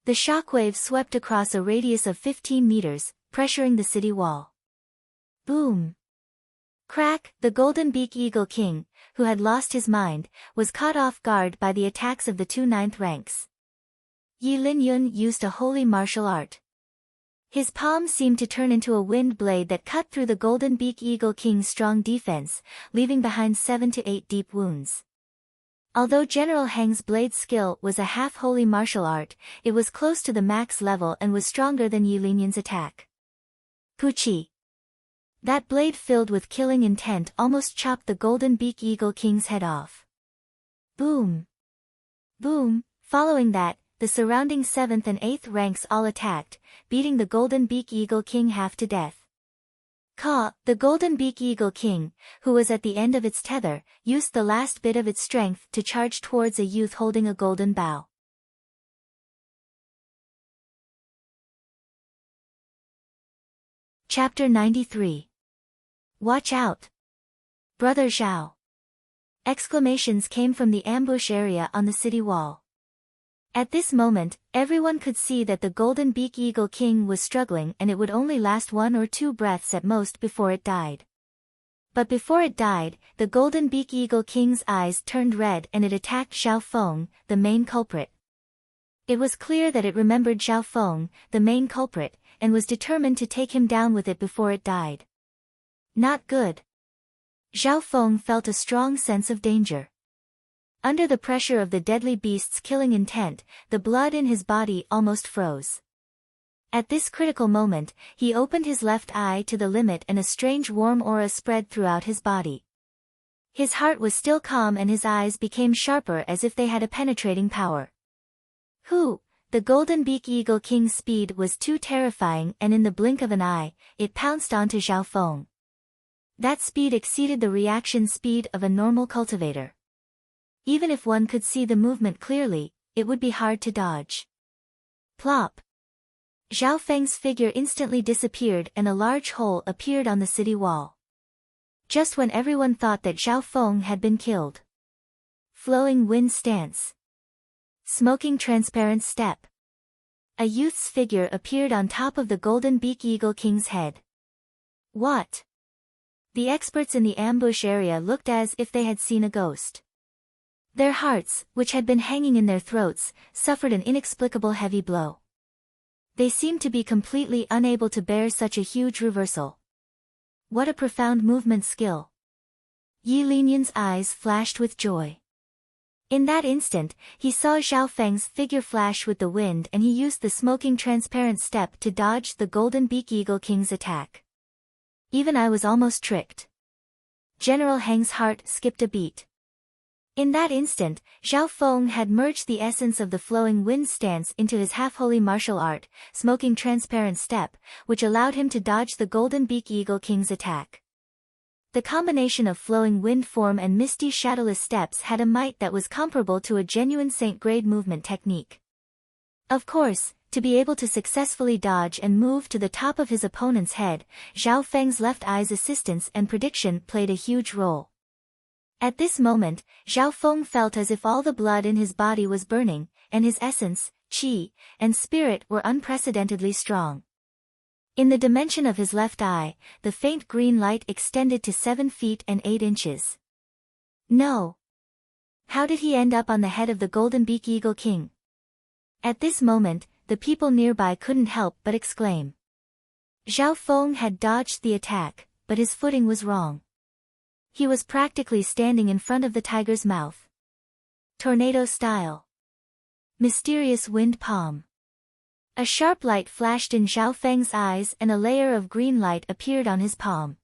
The shockwave swept across a radius of 15 meters, pressuring the city wall. Boom! Crack! The golden beak eagle king, who had lost his mind, was caught off guard by the attacks of the 2 9th ranks. Yi Linyun used a holy martial art. His palm seemed to turn into a wind blade that cut through the golden beak eagle king's strong defense, leaving behind 7 to 8 deep wounds. Although General Heng's blade skill was a half-holy martial art, it was close to the max level and was stronger than Yi Linyun's attack. Puchi! That blade filled with killing intent almost chopped the golden beak eagle king's head off. Boom! Boom! Following that, the surrounding 7th and 8th ranks all attacked, beating the golden beak eagle king half to death. Caw! The golden beak eagle king, who was at the end of its tether, used the last bit of its strength to charge towards a youth holding a golden bow. Chapter 93. Watch out! Brother Zhao! Exclamations came from the ambush area on the city wall. At this moment, everyone could see that the golden beak eagle king was struggling and it would only last 1 or 2 breaths at most before it died. But before it died, the golden beak eagle king's eyes turned red and it attacked Xiao Feng, the main culprit. It was clear that it remembered Xiao Feng, the main culprit, and was determined to take him down with it before it died. Not good. Xiao Feng felt a strong sense of danger. Under the pressure of the deadly beast's killing intent, the blood in his body almost froze. At this critical moment, he opened his left eye to the limit and a strange warm aura spread throughout his body. His heart was still calm and his eyes became sharper as if they had a penetrating power. The golden beak eagle king's speed was too terrifying and in the blink of an eye, it pounced onto Xiao Feng. That speed exceeded the reaction speed of a normal cultivator. Even if one could see the movement clearly, it would be hard to dodge. Plop! Xiao Feng's figure instantly disappeared and a large hole appeared on the city wall. Just when everyone thought that Xiao Feng had been killed. Flowing wind stance. Smoking transparent step. A youth's figure appeared on top of the golden beak eagle king's head. What? The experts in the ambush area looked as if they had seen a ghost. Their hearts, which had been hanging in their throats, suffered an inexplicable heavy blow. They seemed to be completely unable to bear such a huge reversal. What a profound movement skill. Yi Linyan's eyes flashed with joy. In that instant, he saw Xiao Feng's figure flash with the wind and he used the smoking transparent step to dodge the golden beak eagle king's attack. Even I was almost tricked. General Heng's heart skipped a beat. In that instant, Xiao Feng had merged the essence of the flowing wind stance into his half-holy martial art, smoking transparent step, which allowed him to dodge the golden beak eagle king's attack. The combination of flowing wind form and misty shadowless steps had a might that was comparable to a genuine saint-grade movement technique. Of course, to be able to successfully dodge and move to the top of his opponent's head, Xiao Feng's left eye's assistance and prediction played a huge role. At this moment, Xiao Feng felt as if all the blood in his body was burning, and his essence, qi, and spirit were unprecedentedly strong. In the dimension of his left eye, the faint green light extended to 7 feet and 8 inches. No! How did he end up on the head of the golden beak eagle king? At this moment, the people nearby couldn't help but exclaim. Xiao Feng had dodged the attack, but his footing was wrong. He was practically standing in front of the tiger's mouth. Tornado style. Mysterious wind palm. A sharp light flashed in Xiao Feng's eyes and a layer of green light appeared on his palm.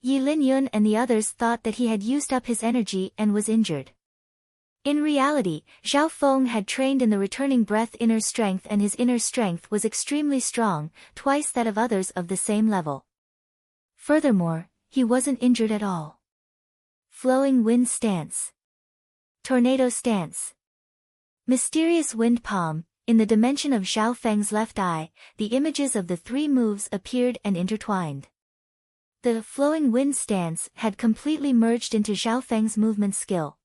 Yi Linyun and the others thought that he had used up his energy and was injured. In reality, Xiao Feng had trained in the returning breath inner strength and his inner strength was extremely strong, twice that of others of the same level. Furthermore, he wasn't injured at all. Flowing wind stance. Tornado stance. Mysterious wind palm. In the dimension of Xiao Feng's left eye, the images of the 3 moves appeared and intertwined. The flowing wind stance had completely merged into Xiao Feng's movement skill.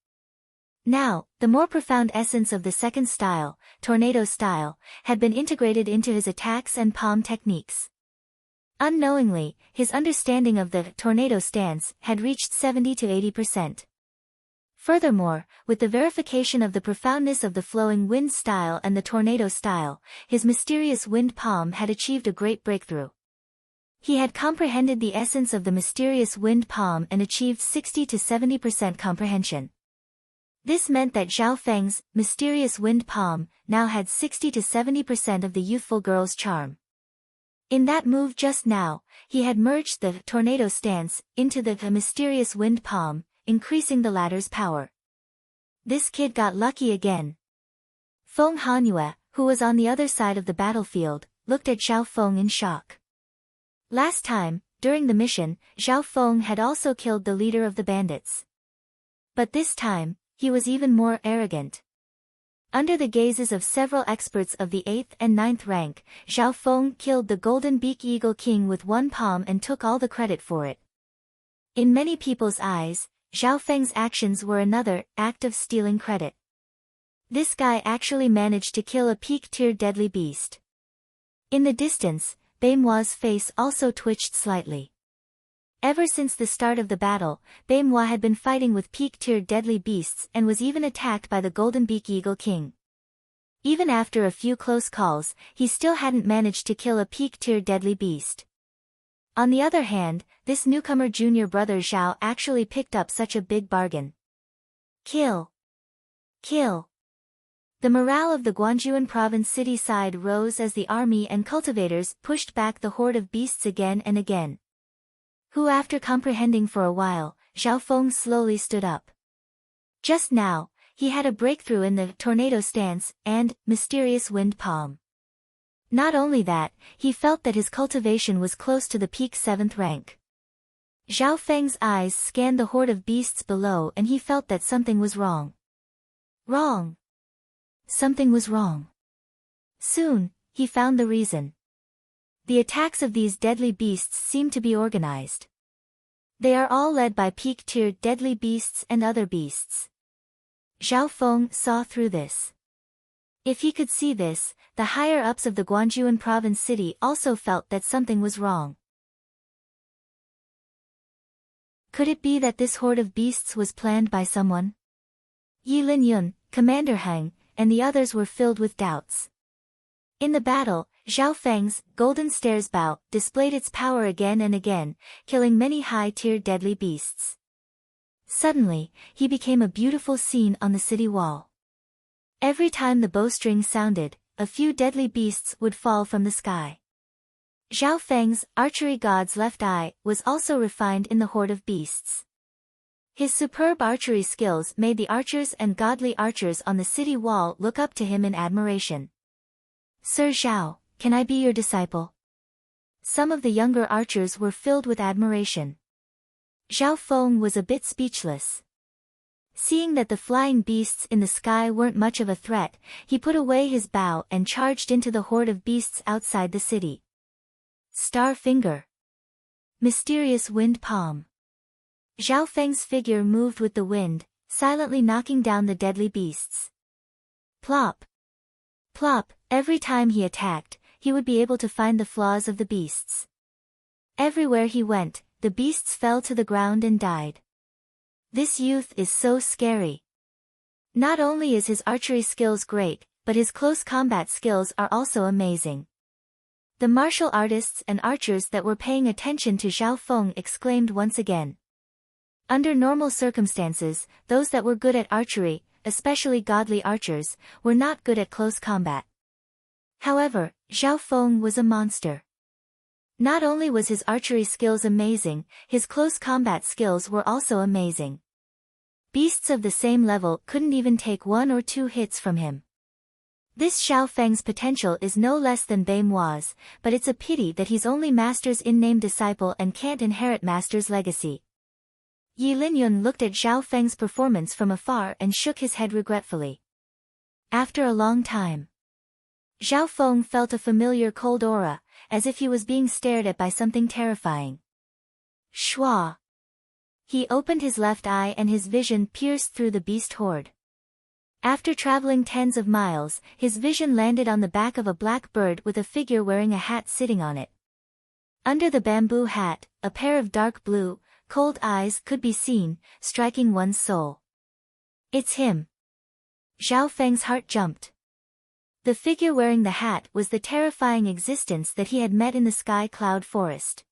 Now, the more profound essence of the second style, tornado style, had been integrated into his attacks and palm techniques. Unknowingly, his understanding of the tornado stance had reached 70 to 80%. Furthermore, with the verification of the profoundness of the flowing wind style and the tornado style, his mysterious wind palm had achieved a great breakthrough. He had comprehended the essence of the mysterious wind palm and achieved 60 to 70% comprehension. This meant that Xiao Feng's mysterious wind palm now had 60 to 70% of the youthful girl's charm. In that move just now, he had merged the tornado stance into the mysterious wind palm, increasing the latter's power. This kid got lucky again. Feng Hanyue, who was on the other side of the battlefield, looked at Xiao Feng in shock. Last time, during the mission, Xiao Feng had also killed the leader of the bandits. But this time, he was even more arrogant. Under the gazes of several experts of the 8th and 9th rank, Xiao Feng killed the golden beak eagle king with one palm and took all the credit for it. In many people's eyes, Xiao Feng's actions were another act of stealing credit. This guy actually managed to kill a peak-tier deadly beast. In the distance, Beimoi's face also twitched slightly. Ever since the start of the battle, Beimois had been fighting with peak-tier deadly beasts and was even attacked by the Golden Beak Eagle King. Even after a few close calls, he still hadn't managed to kill a peak-tier deadly beast. On the other hand, this newcomer junior brother Zhao actually picked up such a big bargain. Kill! Kill! The morale of the Guangzhou province city side rose as the army and cultivators pushed back the horde of beasts again and again. Who, after comprehending for a while, Zhao Feng slowly stood up. Just now, he had a breakthrough in the tornado stance and mysterious wind palm. Not only that, he felt that his cultivation was close to the peak 7th rank. Zhao Feng's eyes scanned the horde of beasts below and he felt that something was wrong. Wrong! Something was wrong. Soon, he found the reason. The attacks of these deadly beasts seem to be organized. They are all led by peak-tier deadly beasts and other beasts. Zhao Feng saw through this. If he could see this, the higher-ups of the Guangzhou province city also felt that something was wrong. Could it be that this horde of beasts was planned by someone? Yi Linyun, Commander Heng, and the others were filled with doubts. In the battle, Zhao Feng's Golden Stairs Bow displayed its power again and again, killing many high-tier deadly beasts. Suddenly, he became a beautiful scene on the city wall. Every time the bowstring sounded, a few deadly beasts would fall from the sky. Zhao Feng's archery god's left eye was also refined in the horde of beasts. His superb archery skills made the archers and godly archers on the city wall look up to him in admiration. Sir Zhao, can I be your disciple? Some of the younger archers were filled with admiration. Zhao Feng was a bit speechless. Seeing that the flying beasts in the sky weren't much of a threat, he put away his bow and charged into the horde of beasts outside the city. Star Finger. Mysterious Wind Palm. Zhao Feng's figure moved with the wind, silently knocking down the deadly beasts. Plop! Plop! Every time he attacked, he would be able to find the flaws of the beasts. Everywhere he went, the beasts fell to the ground and died. This youth is so scary. Not only is his archery skills great, but his close combat skills are also amazing. The martial artists and archers that were paying attention to Zhao Feng exclaimed once again. Under normal circumstances, those that were good at archery, especially godly archers, were not good at close combat. However, Zhao Feng was a monster. Not only was his archery skills amazing, his close combat skills were also amazing. Beasts of the same level couldn't even take 1 or 2 hits from him. This Zhao Feng's potential is no less than Beimoi's, but it's a pity that he's only Master's in-name disciple and can't inherit Master's legacy. Yi Linyun looked at Zhao Feng's performance from afar and shook his head regretfully. After a long time, Zhao Feng felt a familiar cold aura, as if he was being stared at by something terrifying. Shua! He opened his left eye and his vision pierced through the beast horde. After traveling tens of miles, his vision landed on the back of a black bird with a figure wearing a hat sitting on it. Under the bamboo hat, a pair of dark blue, cold eyes could be seen, striking one's soul. It's him. Zhao Feng's heart jumped. The figure wearing the hat was the terrifying existence that he had met in the sky cloud forest.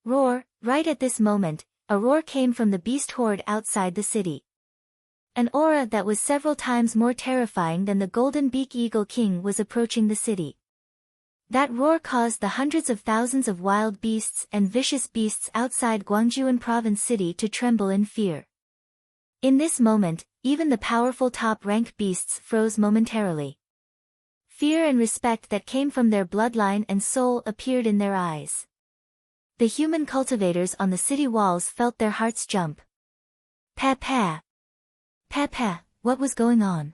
Roar! Right at this moment, a roar came from the beast horde outside the city. An aura that was several times more terrifying than the Golden Beak Eagle King was approaching the city. That roar caused the hundreds of thousands of wild beasts and vicious beasts outside Guangzhou province city to tremble in fear. In this moment, even the powerful top-rank beasts froze momentarily. Fear and respect that came from their bloodline and soul appeared in their eyes. The human cultivators on the city walls felt their hearts jump. Pa-pa! Pa-pa, what was going on?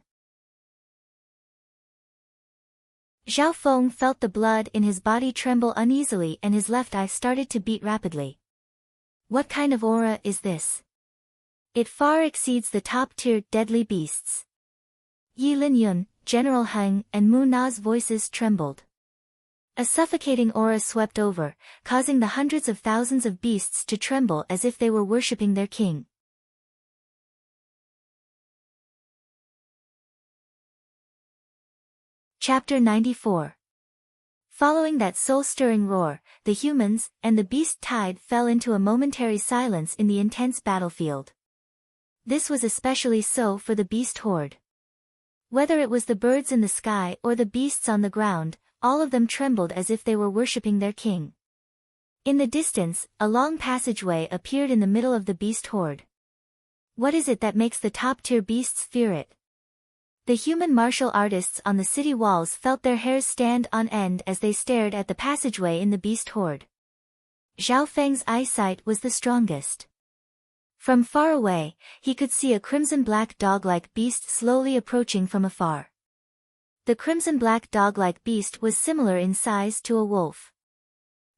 Zhao Feng felt the blood in his body tremble uneasily and his left eye started to beat rapidly. What kind of aura is this? It far exceeds the top-tier deadly beasts. Yi Linyun, General Heng, and Mu Na's voices trembled. A suffocating aura swept over, causing the hundreds of thousands of beasts to tremble as if they were worshipping their king. Chapter 94. Following that soul-stirring roar, the humans and the beast tide fell into a momentary silence in the intense battlefield. This was especially so for the beast horde. Whether it was the birds in the sky or the beasts on the ground, all of them trembled as if they were worshipping their king. In the distance, a long passageway appeared in the middle of the beast horde. What is it that makes the top-tier beasts fear it? The human martial artists on the city walls felt their hairs stand on end as they stared at the passageway in the beast horde. Zhao Feng's eyesight was the strongest. From far away, he could see a crimson-black dog-like beast slowly approaching from afar. The crimson-black dog-like beast was similar in size to a wolf.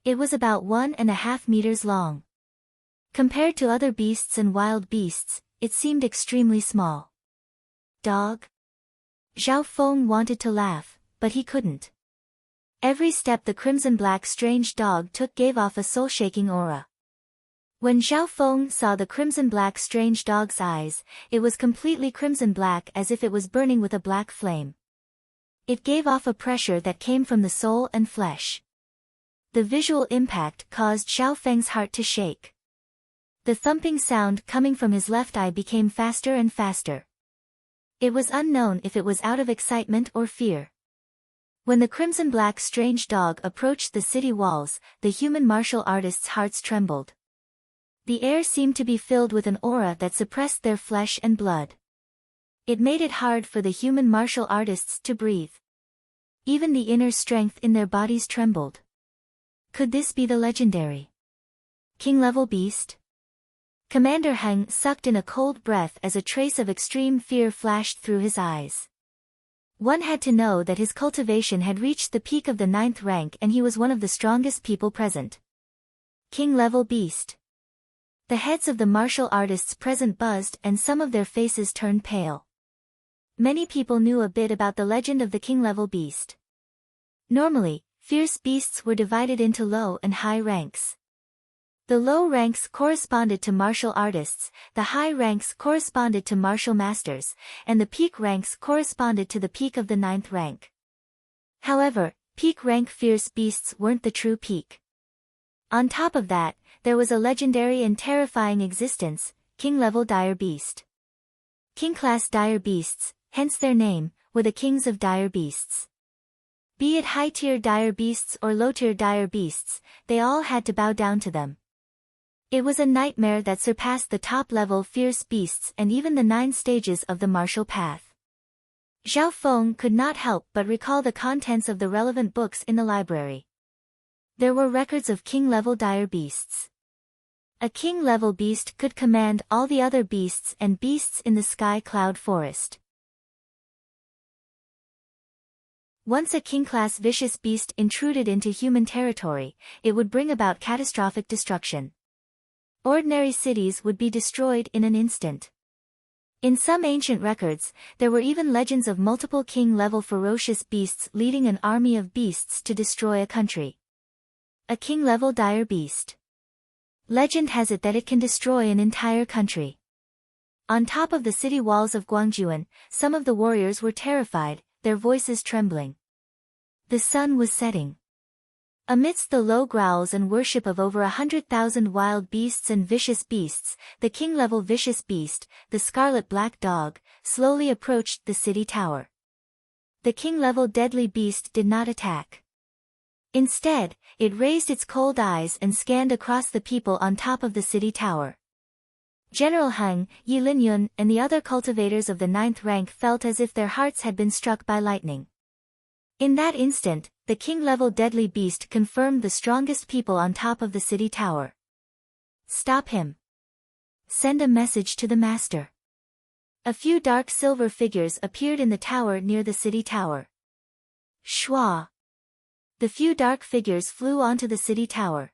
It was about 1.5 meters long. Compared to other beasts and wild beasts, it seemed extremely small. Dog? Zhao Feng wanted to laugh, but he couldn't. Every step the crimson-black strange dog took gave off a soul-shaking aura. When Zhao Feng saw the crimson-black strange dog's eyes, it was completely crimson-black as if it was burning with a black flame. It gave off a pressure that came from the soul and flesh. The visual impact caused Zhao Feng's heart to shake. The thumping sound coming from his left eye became faster and faster. It was unknown if it was out of excitement or fear. When the crimson-black strange dog approached the city walls, the human martial artists' hearts trembled. The air seemed to be filled with an aura that suppressed their flesh and blood. It made it hard for the human martial artists to breathe. Even the inner strength in their bodies trembled. Could this be the legendary king-level beast? Commander Heng sucked in a cold breath as a trace of extreme fear flashed through his eyes. One had to know that his cultivation had reached the peak of the 9th rank and he was one of the strongest people present. King-level beast. The heads of the martial artists present buzzed and some of their faces turned pale. Many people knew a bit about the legend of the king-level beast. Normally, fierce beasts were divided into low and high ranks. The low ranks corresponded to martial artists, the high ranks corresponded to martial masters, and the peak ranks corresponded to the peak of the 9th rank. However, peak rank fierce beasts weren't the true peak. On top of that, there was a legendary and terrifying existence, king-level dire beast. King-class dire beasts, hence their name, were the kings of dire beasts. Be it high-tier dire beasts or low-tier dire beasts, they all had to bow down to them. It was a nightmare that surpassed the top-level fierce beasts and even the 9 stages of the martial path. Zhao Feng could not help but recall the contents of the relevant books in the library. There were records of king-level dire beasts. A king-level beast could command all the other beasts and beasts in the sky cloud forest. Once a king-class vicious beast intruded into human territory, it would bring about catastrophic destruction. Ordinary cities would be destroyed in an instant. In some ancient records, there were even legends of multiple king-level ferocious beasts leading an army of beasts to destroy a country. A king-level dire beast. Legend has it that it can destroy an entire country. On top of the city walls of Guangjuan, some of the warriors were terrified, their voices trembling. The sun was setting. Amidst the low growls and worship of over 100,000 wild beasts and vicious beasts, the king-level vicious beast, the scarlet black dog, slowly approached the city tower. The king-level deadly beast did not attack. Instead, it raised its cold eyes and scanned across the people on top of the city tower. General Heng, Yi Linyun, and the other cultivators of the 9th rank felt as if their hearts had been struck by lightning. In that instant, the king-level deadly beast confirmed the strongest people on top of the city tower. Stop him. Send a message to the master. A few dark silver figures appeared in the tower near the city tower. Shwa. The few dark figures flew onto the city tower.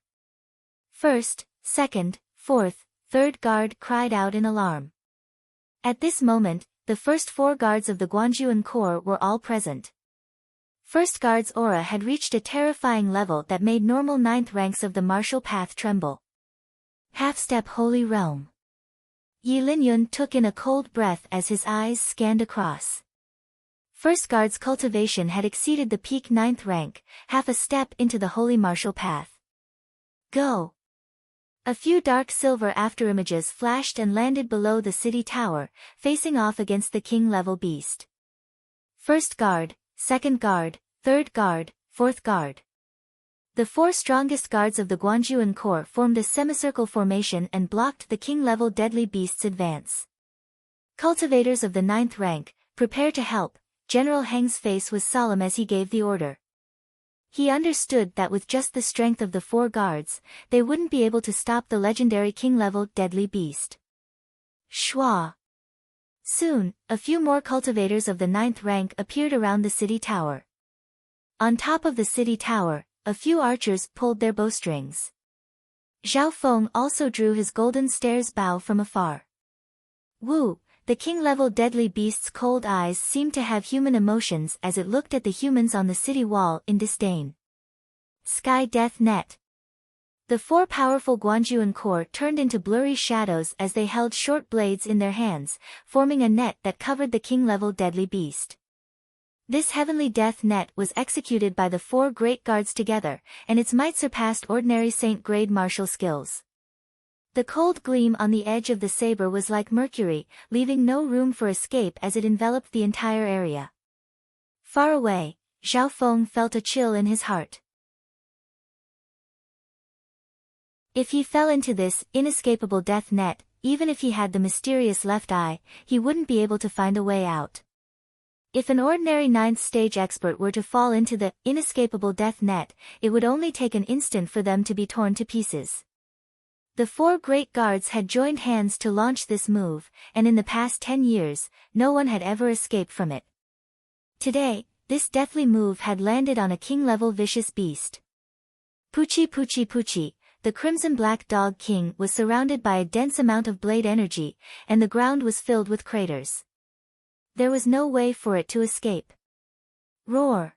First, second, fourth, third guard cried out in alarm. At this moment, the first 4 guards of the Guangjuan Corps were all present. First Guard's aura had reached a terrifying level that made normal ninth ranks of the martial path tremble. Half-step Holy Realm. Yi Linyun took in a cold breath as his eyes scanned across. First Guard's cultivation had exceeded the peak ninth rank, half a step into the holy martial path. Go! A few dark silver afterimages flashed and landed below the city tower, facing off against the king-level beast. First Guard, Second Guard, Third Guard, Fourth Guard. The four strongest guards of the Guanjuan Corps formed a semicircle formation and blocked the king-level deadly beast's advance. Cultivators of the ninth rank, prepare to help. General Heng's face was solemn as he gave the order. He understood that with just the strength of the four guards, they wouldn't be able to stop the legendary king-level deadly beast. Schwa! Soon, a few more cultivators of the ninth rank appeared around the city tower. On top of the city tower, a few archers pulled their bowstrings. Zhao Feng also drew his golden stairs bow from afar. Wu, the king-level deadly beast's cold eyes seemed to have human emotions as it looked at the humans on the city wall in disdain. Sky Death Net. The four powerful Guanjuan Corps turned into blurry shadows as they held short blades in their hands, forming a net that covered the king-level deadly beast. This heavenly death net was executed by the four great guards together, and its might surpassed ordinary saint-grade martial skills. The cold gleam on the edge of the saber was like mercury, leaving no room for escape as it enveloped the entire area. Far away, Zhao Feng felt a chill in his heart. If he fell into this inescapable death net, even if he had the mysterious left eye, he wouldn't be able to find a way out. If an ordinary ninth stage expert were to fall into the inescapable death net, it would only take an instant for them to be torn to pieces. The four great guards had joined hands to launch this move, and in the past 10 years, no one had ever escaped from it. Today, this deathly move had landed on a king-level vicious beast. Puchi Puchi Puchi, the Crimson Black Dog King was surrounded by a dense amount of blade energy, and the ground was filled with craters. There was no way for it to escape. Roar!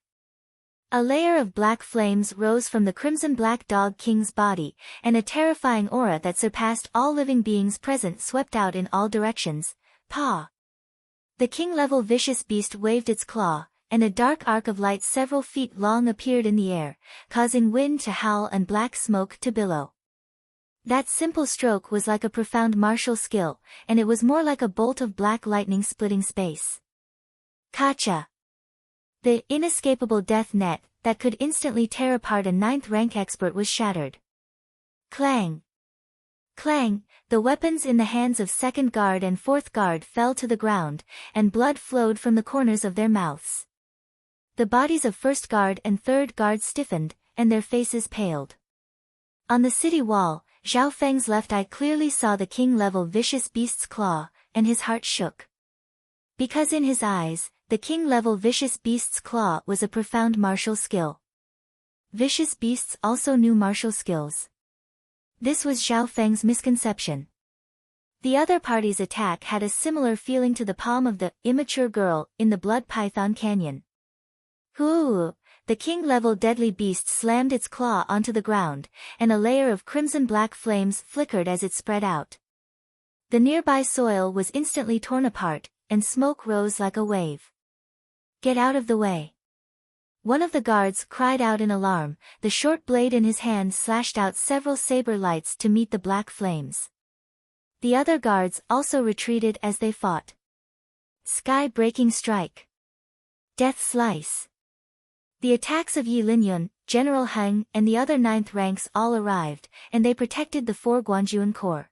A layer of black flames rose from the Crimson Black Dog King's body, and a terrifying aura that surpassed all living beings present swept out in all directions. Paw! The king-level vicious beast waved its claw, and a dark arc of light several feet long appeared in the air, causing wind to howl and black smoke to billow. That simple stroke was like a profound martial skill, and it was more like a bolt of black lightning splitting space. Kacha! The inescapable death net, that could instantly tear apart a ninth rank expert was shattered. Clang! Clang! The weapons in the hands of second guard and fourth guard fell to the ground, and blood flowed from the corners of their mouths. The bodies of first guard and third guard stiffened, and their faces paled. On the city wall, Zhao Feng's left eye clearly saw the king-level vicious beast's claw, and his heart shook. Because in his eyes, the king-level vicious beast's claw was a profound martial skill. Vicious beasts also knew martial skills. This was Zhao Feng's misconception. The other party's attack had a similar feeling to the palm of the immature girl in the Blood Python Canyon. Hoo! The king-level deadly beast slammed its claw onto the ground, and a layer of crimson-black flames flickered as it spread out. The nearby soil was instantly torn apart, and smoke rose like a wave. Get out of the way! One of the guards cried out in alarm. The short blade in his hand slashed out several saber lights to meet the black flames. The other guards also retreated as they fought. Sky-breaking strike. Death slice. The attacks of Yi Linyun, General Heng, and the other ninth ranks all arrived, and they protected the four Guanjuan Corps.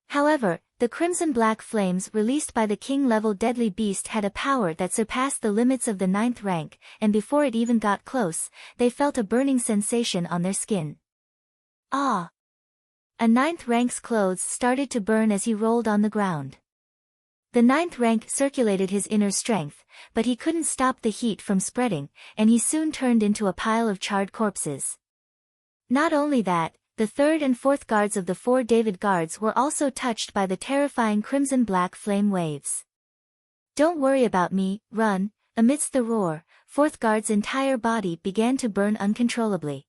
However, the crimson-black flames released by the king-level deadly beast had a power that surpassed the limits of the ninth rank, and before it even got close, they felt a burning sensation on their skin. Ah! A ninth rank's clothes started to burn as he rolled on the ground. The ninth rank circulated his inner strength, but he couldn't stop the heat from spreading, and he soon turned into a pile of charred corpses. Not only that, the third and fourth guards of the four David guards were also touched by the terrifying crimson-black flame waves. Don't worry about me, run, Amidst the roar, Fourth Guard's entire body began to burn uncontrollably.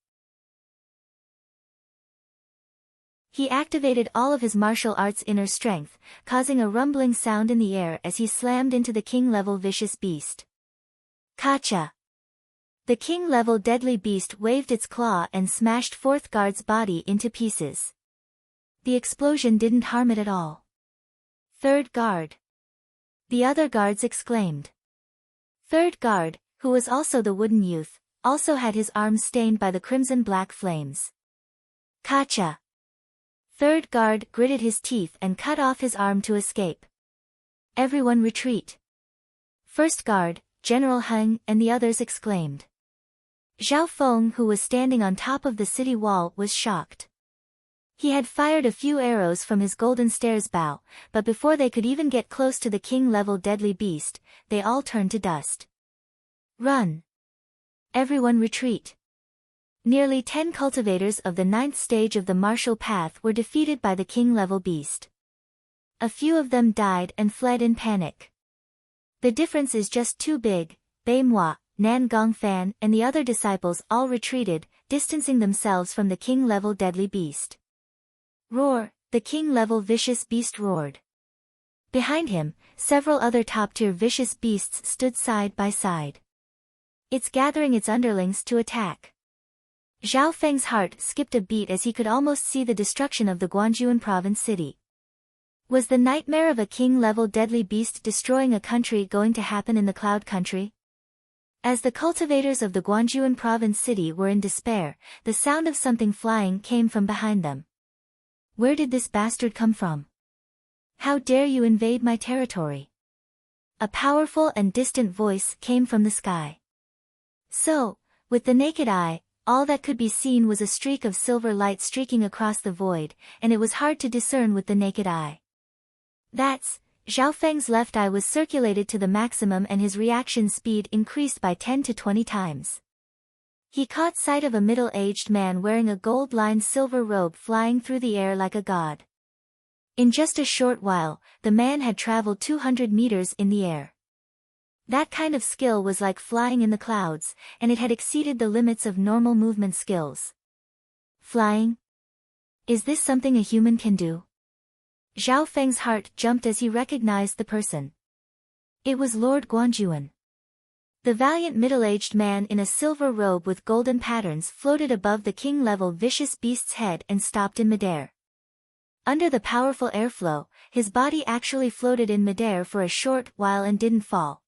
He activated all of his martial arts' inner strength, causing a rumbling sound in the air as he slammed into the king-level vicious beast. Kacha! The king-level deadly beast waved its claw and smashed Fourth Guard's body into pieces. The explosion didn't harm it at all. Third Guard! The other guards exclaimed. Third Guard, who was also the wooden youth, also had his arms stained by the crimson-black flames. Kacha! Third Guard gritted his teeth and cut off his arm to escape. Everyone retreat! First Guard, General Heng and the others exclaimed. Zhao Feng, who was standing on top of the city wall, was shocked. He had fired a few arrows from his golden stairs bow, but before they could even get close to the king-level deadly beast, they all turned to dust. Run! Everyone retreat! Nearly 10 cultivators of the 9th stage of the martial path were defeated by the king-level beast. A few of them died and fled in panic. The difference is just too big. Bei Moi, Nan Gongfan and the other disciples all retreated, distancing themselves from the king-level deadly beast. Roar! The king-level vicious beast roared. Behind him, several other top-tier vicious beasts stood side by side. It's gathering its underlings to attack. Zhao Feng's heart skipped a beat as he could almost see the destruction of the Guangzhou province city. Was the nightmare of a king-level deadly beast destroying a country going to happen in the Cloud Country? As the cultivators of the Guangzhou province city were in despair, the sound of something flying came from behind them. Where did this bastard come from? How dare you invade my territory? A powerful and distant voice came from the sky. So, with the naked eye, all that could be seen was a streak of silver light streaking across the void, and it was hard to discern with the naked eye. That's, Zhao Feng's left eye was circulated to the maximum and his reaction speed increased by 10 to 20 times. He caught sight of a middle-aged man wearing a gold-lined silver robe flying through the air like a god. In just a short while, the man had traveled 200 meters in the air. That kind of skill was like flying in the clouds, and it had exceeded the limits of normal movement skills. Flying? Is this something a human can do? Zhao Feng's heart jumped as he recognized the person. It was Lord Guanjuan. The valiant middle-aged man in a silver robe with golden patterns floated above the king-level vicious beast's head and stopped in midair. Under the powerful airflow, his body actually floated in midair for a short while and didn't fall.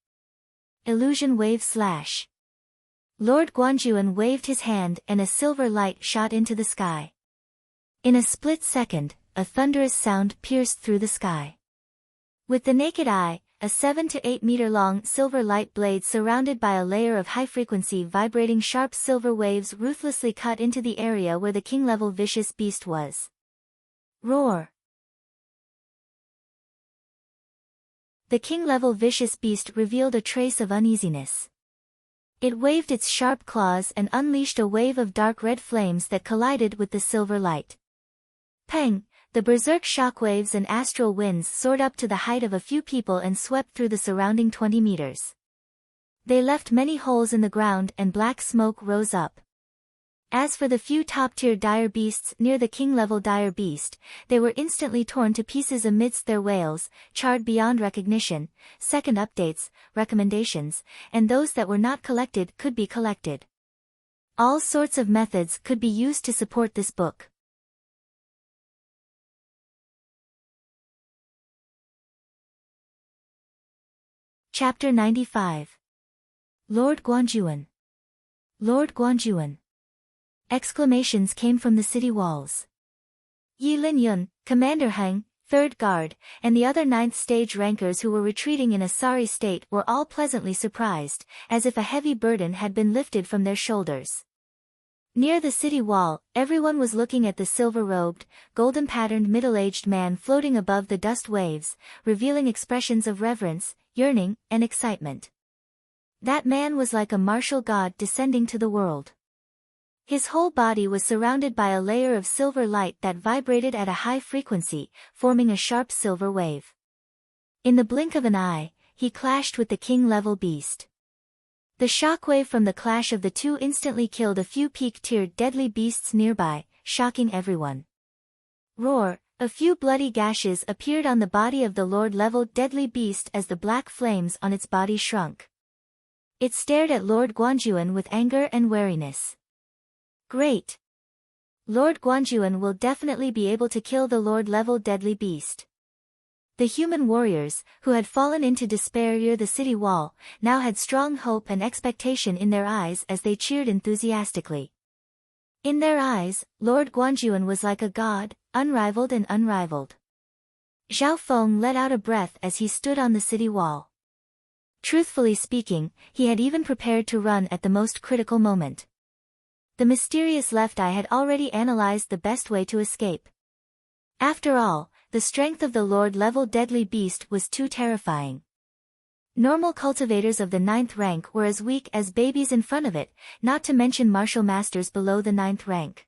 Illusion wave slash. Lord Guanjuan waved his hand and a silver light shot into the sky. In a split second, a thunderous sound pierced through the sky. With the naked eye, a 7 to 8 meter long silver light blade surrounded by a layer of high-frequency vibrating sharp silver waves ruthlessly cut into the area where the king-level vicious beast was. Roar! The king-level vicious beast revealed a trace of uneasiness. It waved its sharp claws and unleashed a wave of dark red flames that collided with the silver light. Peng! The berserk shockwaves and astral winds soared up to the height of a few people and swept through the surrounding 20 meters. They left many holes in the ground and black smoke rose up. As for the few top-tier dire beasts near the king-level dire beast, they were instantly torn to pieces amidst their wails, charred beyond recognition. Second updates, recommendations, and those that were not collected could be collected. All sorts of methods could be used to support this book. Chapter 95. Lord Guanjuan. Lord Guanjuan. Exclamations came from the city walls. Yi Linyun, Commander Heng, 3rd Guard, and the other 9th stage rankers who were retreating in a sorry state were all pleasantly surprised, as if a heavy burden had been lifted from their shoulders. Near the city wall, everyone was looking at the silver-robed, golden-patterned middle-aged man floating above the dust waves, revealing expressions of reverence, yearning, and excitement. That man was like a martial god descending to the world. His whole body was surrounded by a layer of silver light that vibrated at a high frequency, forming a sharp silver wave. In the blink of an eye, he clashed with the king-level beast. The shockwave from the clash of the two instantly killed a few peak-tiered deadly beasts nearby, shocking everyone. Roar! A few bloody gashes appeared on the body of the Lord-level deadly beast as the black flames on its body shrunk. It stared at Lord Guanjuan with anger and wariness. Great! Lord Guanjuan will definitely be able to kill the Lord-level deadly beast. The human warriors, who had fallen into despair near the city wall, now had strong hope and expectation in their eyes as they cheered enthusiastically. In their eyes, Lord Guanjuan was like a god, unrivaled and unrivaled. Zhao Feng let out a breath as he stood on the city wall. Truthfully speaking, he had even prepared to run at the most critical moment. The mysterious left eye had already analyzed the best way to escape. After all, the strength of the Lord-level deadly beast was too terrifying. Normal cultivators of the 9th rank were as weak as babies in front of it, not to mention martial masters below the 9th rank.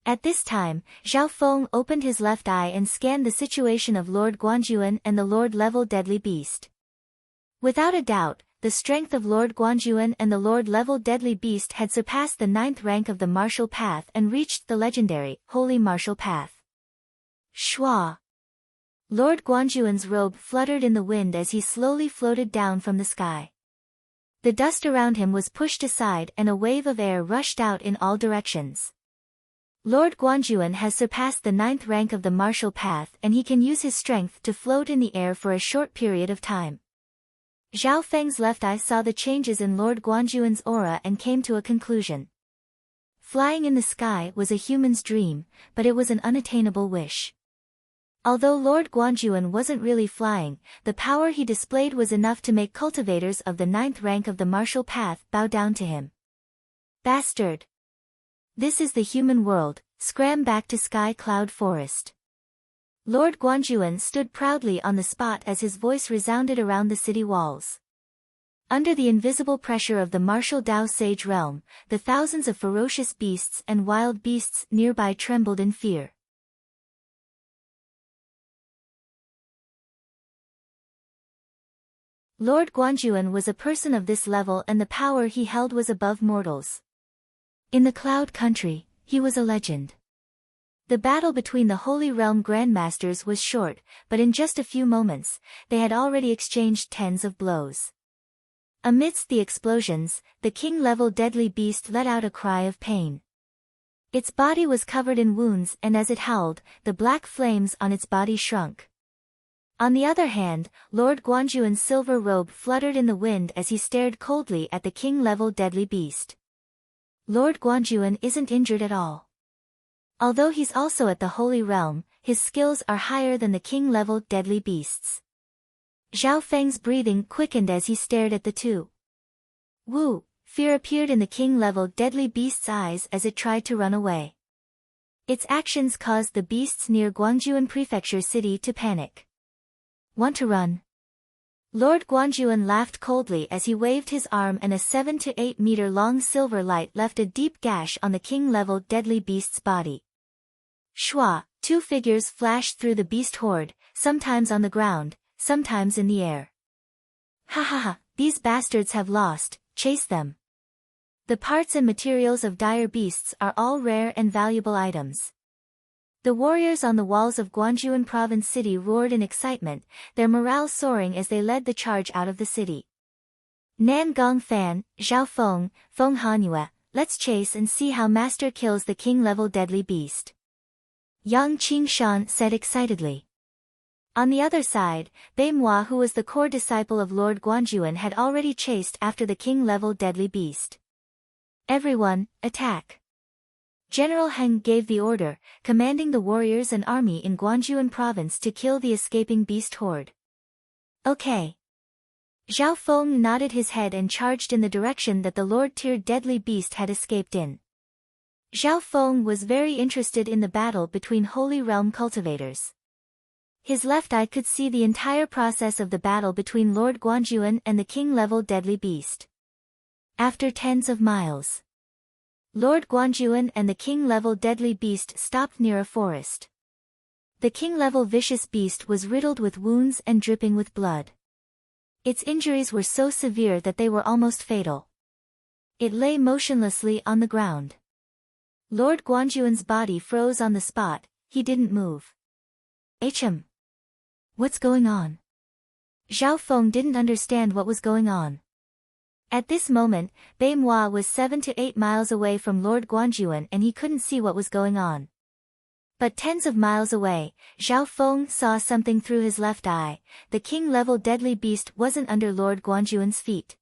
At this time, Zhao Feng opened his left eye and scanned the situation of Lord Guanjuan and the Lord-level deadly beast. Without a doubt, the strength of Lord Guanjuan and the Lord-level deadly beast had surpassed the 9th rank of the martial path and reached the legendary, holy martial path. Shua! Lord Guanjuan's robe fluttered in the wind as he slowly floated down from the sky. The dust around him was pushed aside and a wave of air rushed out in all directions. Lord Guanjuan has surpassed the 9th rank of the martial path and he can use his strength to float in the air for a short period of time. Zhao Feng's left eye saw the changes in Lord Guanjuan's aura and came to a conclusion. Flying in the sky was a human's dream, but it was an unattainable wish. Although Lord Guanjuan wasn't really flying, the power he displayed was enough to make cultivators of the 9th rank of the martial path bow down to him. Bastard! This is the human world, scram back to Sky Cloud Forest. Lord Guanjuan stood proudly on the spot as his voice resounded around the city walls. Under the invisible pressure of the martial Dao Sage realm, the thousands of ferocious beasts and wild beasts nearby trembled in fear. Lord Guanjuan was a person of this level and the power he held was above mortals. In the Cloud Country, he was a legend. The battle between the Holy Realm Grandmasters was short, but in just a few moments, they had already exchanged tens of blows. Amidst the explosions, the king-level deadly beast let out a cry of pain. Its body was covered in wounds and as it howled, the black flames on its body shrunk. On the other hand, Lord Guanjuan's silver robe fluttered in the wind as he stared coldly at the king-level deadly beast. Lord Guanjuan isn't injured at all. Although he's also at the Holy Realm, his skills are higher than the king-level deadly beasts. Zhao Feng's breathing quickened as he stared at the two. Woo! Fear appeared in the king-level deadly beast's eyes as it tried to run away. Its actions caused the beasts near Guangjuan Prefecture City to panic. Want to run? Lord Guanjuan laughed coldly as he waved his arm and a 7 to 8 meter long silver light left a deep gash on the king-level deadly beast's body. Shua! Two figures flashed through the beast horde, sometimes on the ground, sometimes in the air. Ha ha ha, these bastards have lost, chase them. The parts and materials of dire beasts are all rare and valuable items. The warriors on the walls of Guangjuan Province City roared in excitement, their morale soaring as they led the charge out of the city. Nan Gong Fan, Zhao Feng, Feng Hanyue, let's chase and see how Master kills the king-level deadly beast. Yang Qingshan said excitedly. On the other side, Bei Moi, who was the core disciple of Lord Guanjuan, had already chased after the king-level deadly beast. Everyone, attack! General Heng gave the order, commanding the warriors and army in Guangjuan Province to kill the escaping beast horde. Okay. Zhao Feng nodded his head and charged in the direction that the Lord-tiered deadly beast had escaped in. Zhao Feng was very interested in the battle between Holy Realm cultivators. His left eye could see the entire process of the battle between Lord Guanjuan and the king-level deadly beast. After tens of miles, Lord Guanjuan and the king-level deadly beast stopped near a forest. The king-level vicious beast was riddled with wounds and dripping with blood. Its injuries were so severe that they were almost fatal. It lay motionlessly on the ground. Lord Guanjuan's body froze on the spot, he didn't move. "Hm. What's going on?" Zhao Feng didn't understand what was going on. At this moment, Bai Moi was 7 to 8 miles away from Lord Guanjuan and he couldn't see what was going on. But tens of miles away, Zhao Feng saw something through his left eye. The king-level deadly beast wasn't under Lord Guanjuan's feet.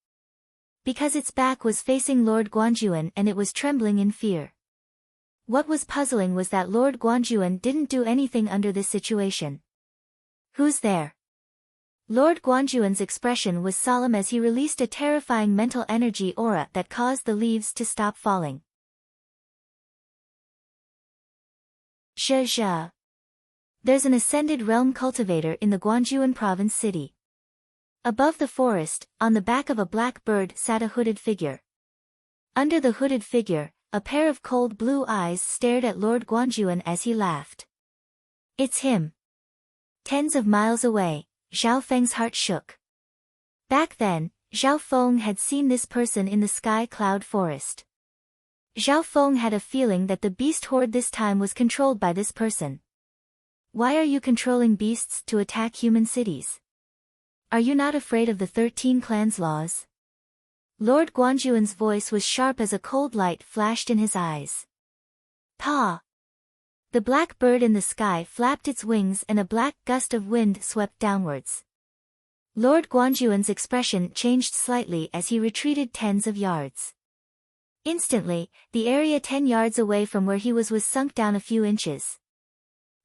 Because its back was facing Lord Guanjuan and it was trembling in fear. What was puzzling was that Lord Guanjuan didn't do anything under this situation. "Who's there?" Lord Guanjuan's expression was solemn as he released a terrifying mental energy aura that caused the leaves to stop falling. Zhe. There's an ascended realm cultivator in the Guanjuan province city. Above the forest, on the back of a black bird sat a hooded figure. Under the hooded figure, a pair of cold blue eyes stared at Lord Guanjuan as he laughed. "It's him." Tens of miles away, Zhao Feng's heart shook. Back then, Zhao Feng had seen this person in the sky cloud forest. Zhao Feng had a feeling that the beast horde this time was controlled by this person. "Why are you controlling beasts to attack human cities? Are you not afraid of the 13 clans' laws?" Lord Guanjuan's voice was sharp as a cold light flashed in his eyes. "Pa!" The black bird in the sky flapped its wings and a black gust of wind swept downwards. Lord Guanjuan's expression changed slightly as he retreated tens of yards. Instantly, the area 10 yards away from where he was sunk down a few inches.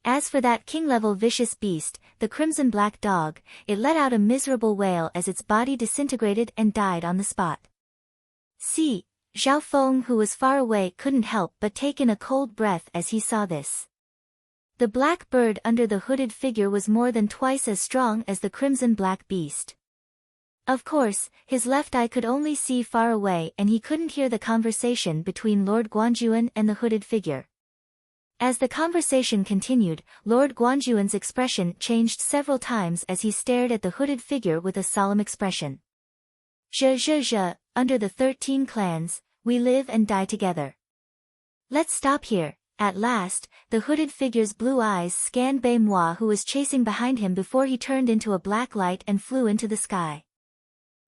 As for that king-level vicious beast, the crimson-black dog, it let out a miserable wail as its body disintegrated and died on the spot. See, Zhao Feng, who was far away, couldn't help but take in a cold breath as he saw this. The black bird under the hooded figure was more than twice as strong as the crimson-black beast. Of course, his left eye could only see far away and he couldn't hear the conversation between Lord Guanjuan and the hooded figure. As the conversation continued, Lord Guanjuan's expression changed several times as he stared at the hooded figure with a solemn expression. Zhe, under the 13 clans, we live and die together. Let's stop here." At last, the hooded figure's blue eyes scanned Bai Moi, who was chasing behind him, before he turned into a black light and flew into the sky.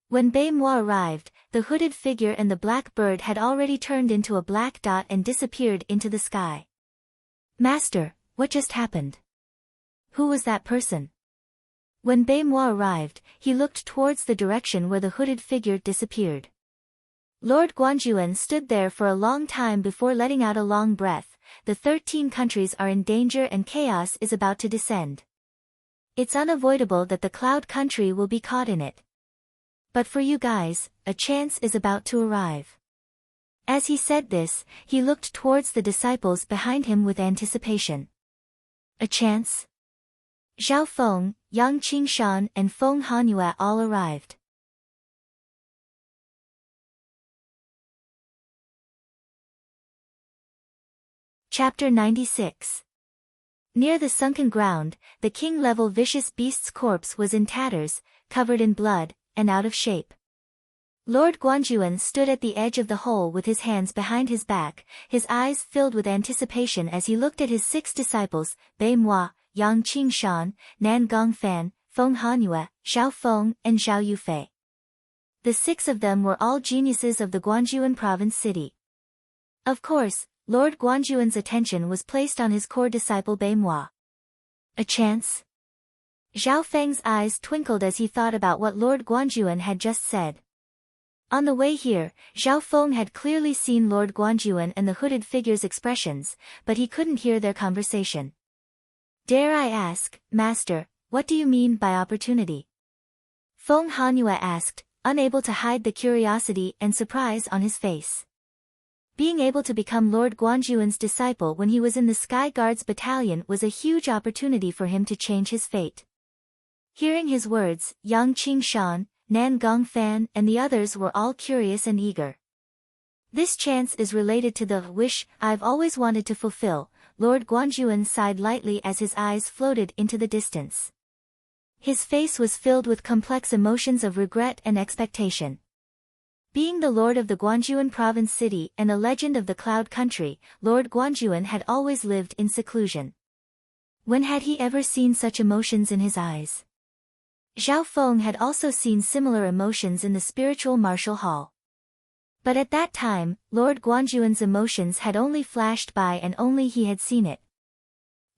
When Bai Moi arrived, the hooded figure and the black bird had already turned into a black dot and disappeared into the sky. "Master, what just happened? Who was that person?" When Bai Moi arrived, he looked towards the direction where the hooded figure disappeared. Lord Guanjuan stood there for a long time before letting out a long breath. The 13 countries are in danger and chaos is about to descend. It's unavoidable that the Cloud Country will be caught in it. But for you guys, a chance is about to arrive. As he said this, he looked towards the disciples behind him with anticipation. A chance? Zhao Feng, Yang Qingshan and Feng Hanyue all arrived. Chapter 96. Near the sunken ground, the king-level vicious beast's corpse was in tatters, covered in blood, and out of shape. Lord Guanjuan stood at the edge of the hole with his hands behind his back, his eyes filled with anticipation as he looked at his 6 disciples, Bai Moi, Yang Qingshan, Nan Gongfan, Feng Hanyue, Zhao Feng, and Zhao Yufei. The 6 of them were all geniuses of the Guanjuan province city. Of course, Lord Guanjuan's attention was placed on his core disciple Bai Moi. A chance? Zhao Feng's eyes twinkled as he thought about what Lord Guanjuan had just said. On the way here, Zhao Feng had clearly seen Lord Guanjuan and the hooded figure's expressions, but he couldn't hear their conversation. Dare I ask, Master, what do you mean by opportunity? Feng Hanyue asked, unable to hide the curiosity and surprise on his face. Being able to become Lord Guanjuan's disciple when he was in the Sky Guards battalion was a huge opportunity for him to change his fate. Hearing his words, Yang Qingshan, Nan Gongfan and the others were all curious and eager. This chance is related to the wish I've always wanted to fulfill. Lord Guanjuan sighed lightly as his eyes floated into the distance. His face was filled with complex emotions of regret and expectation. Being the lord of the Guanjuan province city and a legend of the Cloud Country, Lord Guanjuan had always lived in seclusion. When had he ever seen such emotions in his eyes? Zhao Feng had also seen similar emotions in the spiritual martial hall. But at that time, Lord Guanjuan's emotions had only flashed by and only he had seen it.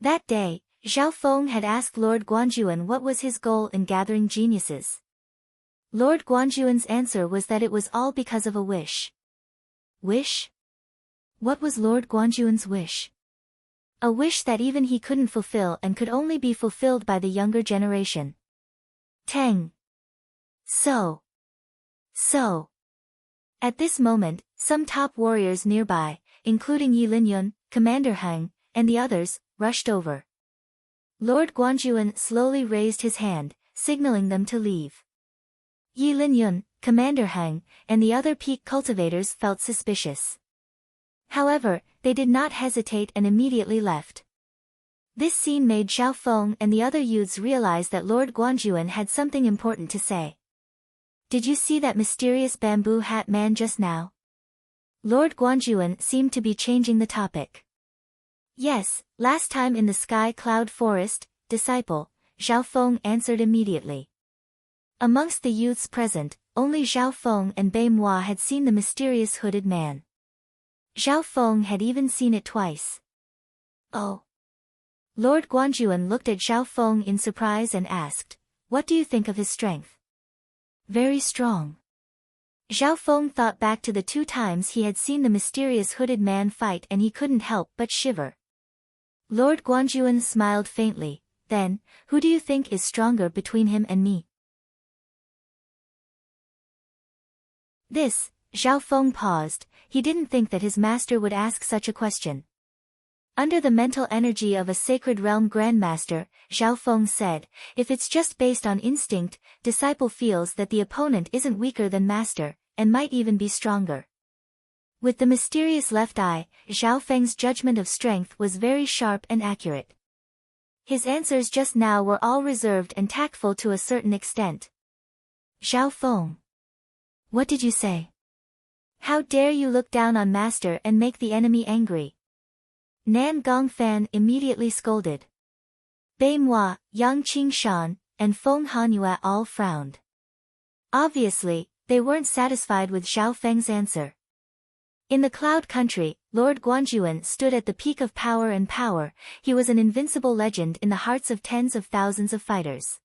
That day, Zhao Feng had asked Lord Guanjuan what was his goal in gathering geniuses. Lord Guanjuan's answer was that it was all because of a wish. Wish? What was Lord Guanjuan's wish? A wish that even he couldn't fulfill and could only be fulfilled by the younger generation. Teng. So. At this moment, some top warriors nearby, including Yi Linyun, Commander Heng, and the others, rushed over. Lord Guanjuan slowly raised his hand, signaling them to leave. Yi Linyun, Commander Heng, and the other peak cultivators felt suspicious. However, they did not hesitate and immediately left. This scene made Zhao Feng and the other youths realize that Lord Guanjuan had something important to say. Did you see that mysterious bamboo hat man just now? Lord Guanjuan seemed to be changing the topic. Yes, last time in the Sky Cloud Forest, disciple, Zhao Feng answered immediately. Amongst the youths present, only Zhao Feng and Bei Moi had seen the mysterious hooded man. Zhao Feng had even seen it twice. Oh. Lord Guanjuan looked at Zhao Feng in surprise and asked, "What do you think of his strength?" "Very strong." Zhao Feng thought back to the 2 times he had seen the mysterious hooded man fight and he couldn't help but shiver. Lord Guanjuan smiled faintly. Then, who do you think is stronger between him and me? Zhao Feng paused. He didn't think that his master would ask such a question. Under the mental energy of a sacred realm grandmaster, Zhao Feng said, if it's just based on instinct, disciple feels that the opponent isn't weaker than master, and might even be stronger. With the mysterious left eye, Zhao Feng's judgment of strength was very sharp and accurate. His answers just now were all reserved and tactful to a certain extent. Zhao Feng. What did you say? How dare you look down on master and make the enemy angry? Nan Gongfan immediately scolded. Bei Moi, Yang Qingshan, and Feng Hanyue all frowned. Obviously, they weren't satisfied with Zhao Feng's answer. In the Cloud Country, Lord Guanjuan stood at the peak of power and power. He was an invincible legend in the hearts of tens of thousands of fighters.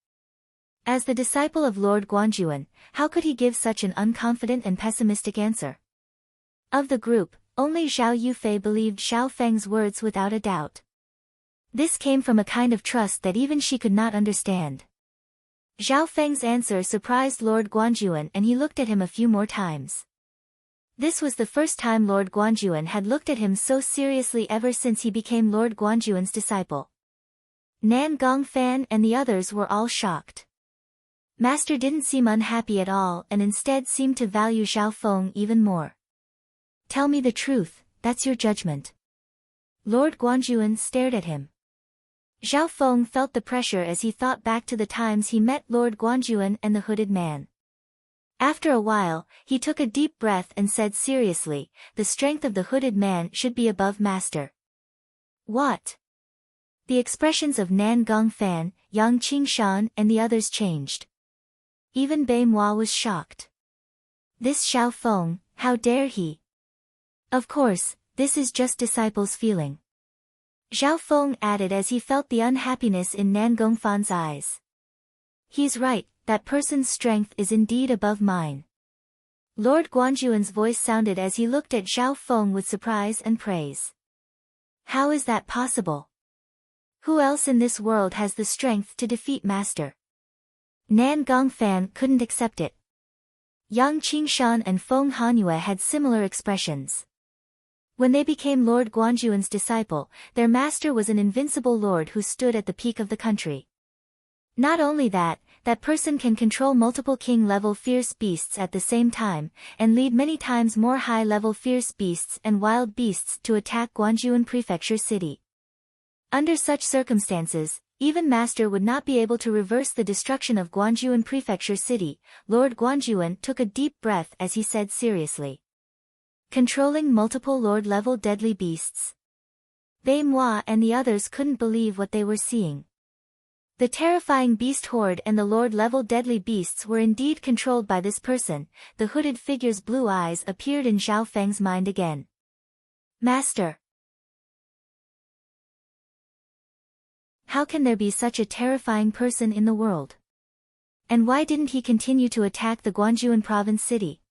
As the disciple of Lord Guanjuan, how could he give such an unconfident and pessimistic answer? Of the group, only Zhao Yufei believed Zhao Feng's words without a doubt. This came from a kind of trust that even she could not understand. Zhao Feng's answer surprised Lord Guanjuan and he looked at him a few more times. This was the first time Lord Guanjuan had looked at him so seriously ever since he became Lord Guanjuan's disciple. Nan Gongfan and the others were all shocked. Master didn't seem unhappy at all and instead seemed to value Zhao Feng even more. Tell me the truth, that's your judgment. Lord Guanjuan stared at him. Zhao Feng felt the pressure as he thought back to the times he met Lord Guanjuan and the hooded man. After a while, he took a deep breath and said seriously, the strength of the hooded man should be above master. What? The expressions of Nan Gongfan, Yang Qingshan and the others changed. Even Bei Moi was shocked. This Zhao Feng, how dare he? Of course, this is just disciples' feeling. Zhao Feng added as he felt the unhappiness in Nan Gongfan's eyes. He's right, that person's strength is indeed above mine. Lord Guanjuan's voice sounded as he looked at Zhao Feng with surprise and praise. How is that possible? Who else in this world has the strength to defeat master? Nan Gongfan couldn't accept it. Yang Qingshan and Feng Hanyue had similar expressions. When they became Lord Guanjuan's disciple, their master was an invincible lord who stood at the peak of the country. Not only that, that person can control multiple king-level fierce beasts at the same time, and lead many times more high-level fierce beasts and wild beasts to attack Guanjuan Prefecture City. Under such circumstances, Even Master would not be able to reverse the destruction of Guanjuan Prefecture City. Lord Guanjuan took a deep breath as he said seriously. Controlling multiple Lord-level deadly beasts. Bei Moi and the others couldn't believe what they were seeing. The terrifying beast horde and the Lord-level deadly beasts were indeed controlled by this person. The hooded figure's blue eyes appeared in Zhao Feng's mind again. Master! How can there be such a terrifying person in the world? And why didn't he continue to attack the Guanjuan province city?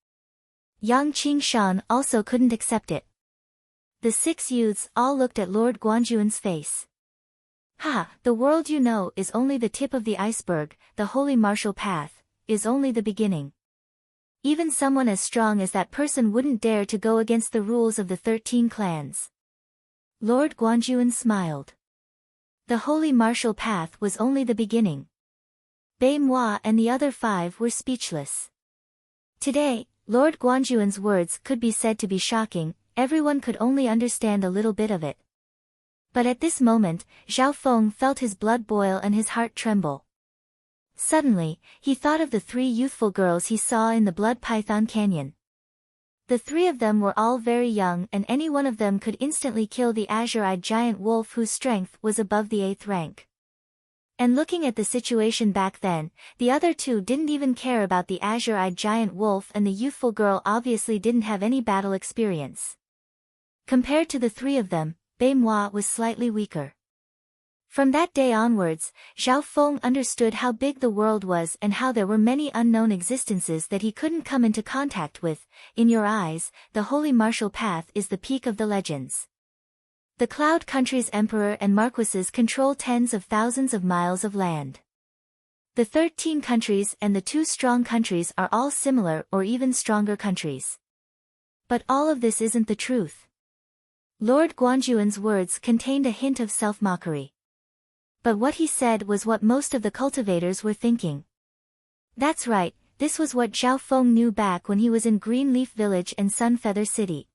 Yang Qingshan also couldn't accept it. The 6 youths all looked at Lord Guanjuan's face. Ha! The world you know is only the tip of the iceberg, the holy martial path is only the beginning. Even someone as strong as that person wouldn't dare to go against the rules of the 13 clans. Lord Guanjuan smiled. The holy martial path was only the beginning. Bei Moi and the other 5 were speechless. Today, Lord Guanjuan's words could be said to be shocking. Everyone could only understand a little bit of it. But at this moment, Zhao Feng felt his blood boil and his heart tremble. Suddenly, he thought of the 3 youthful girls he saw in the Blood Python Canyon. The 3 of them were all very young and any one of them could instantly kill the azure-eyed giant wolf whose strength was above the 8th rank. And looking at the situation back then, the other 2 didn't even care about the azure-eyed giant wolf and the youthful girl obviously didn't have any battle experience. Compared to the 3 of them, Bei Moi was slightly weaker. From that day onwards, Zhao Feng understood how big the world was and how there were many unknown existences that he couldn't come into contact with. In your eyes, the holy martial path is the peak of the legends. The Cloud Country's emperor and marquises control tens of thousands of miles of land. The 13 countries and the 2 strong countries are all similar or even stronger countries. But all of this isn't the truth. Lord Guanjuan's words contained a hint of self-mockery. But what he said was what most of the cultivators were thinking. That's right, this was what Zhao Feng knew back when he was in Greenleaf Village and Sunfeather City.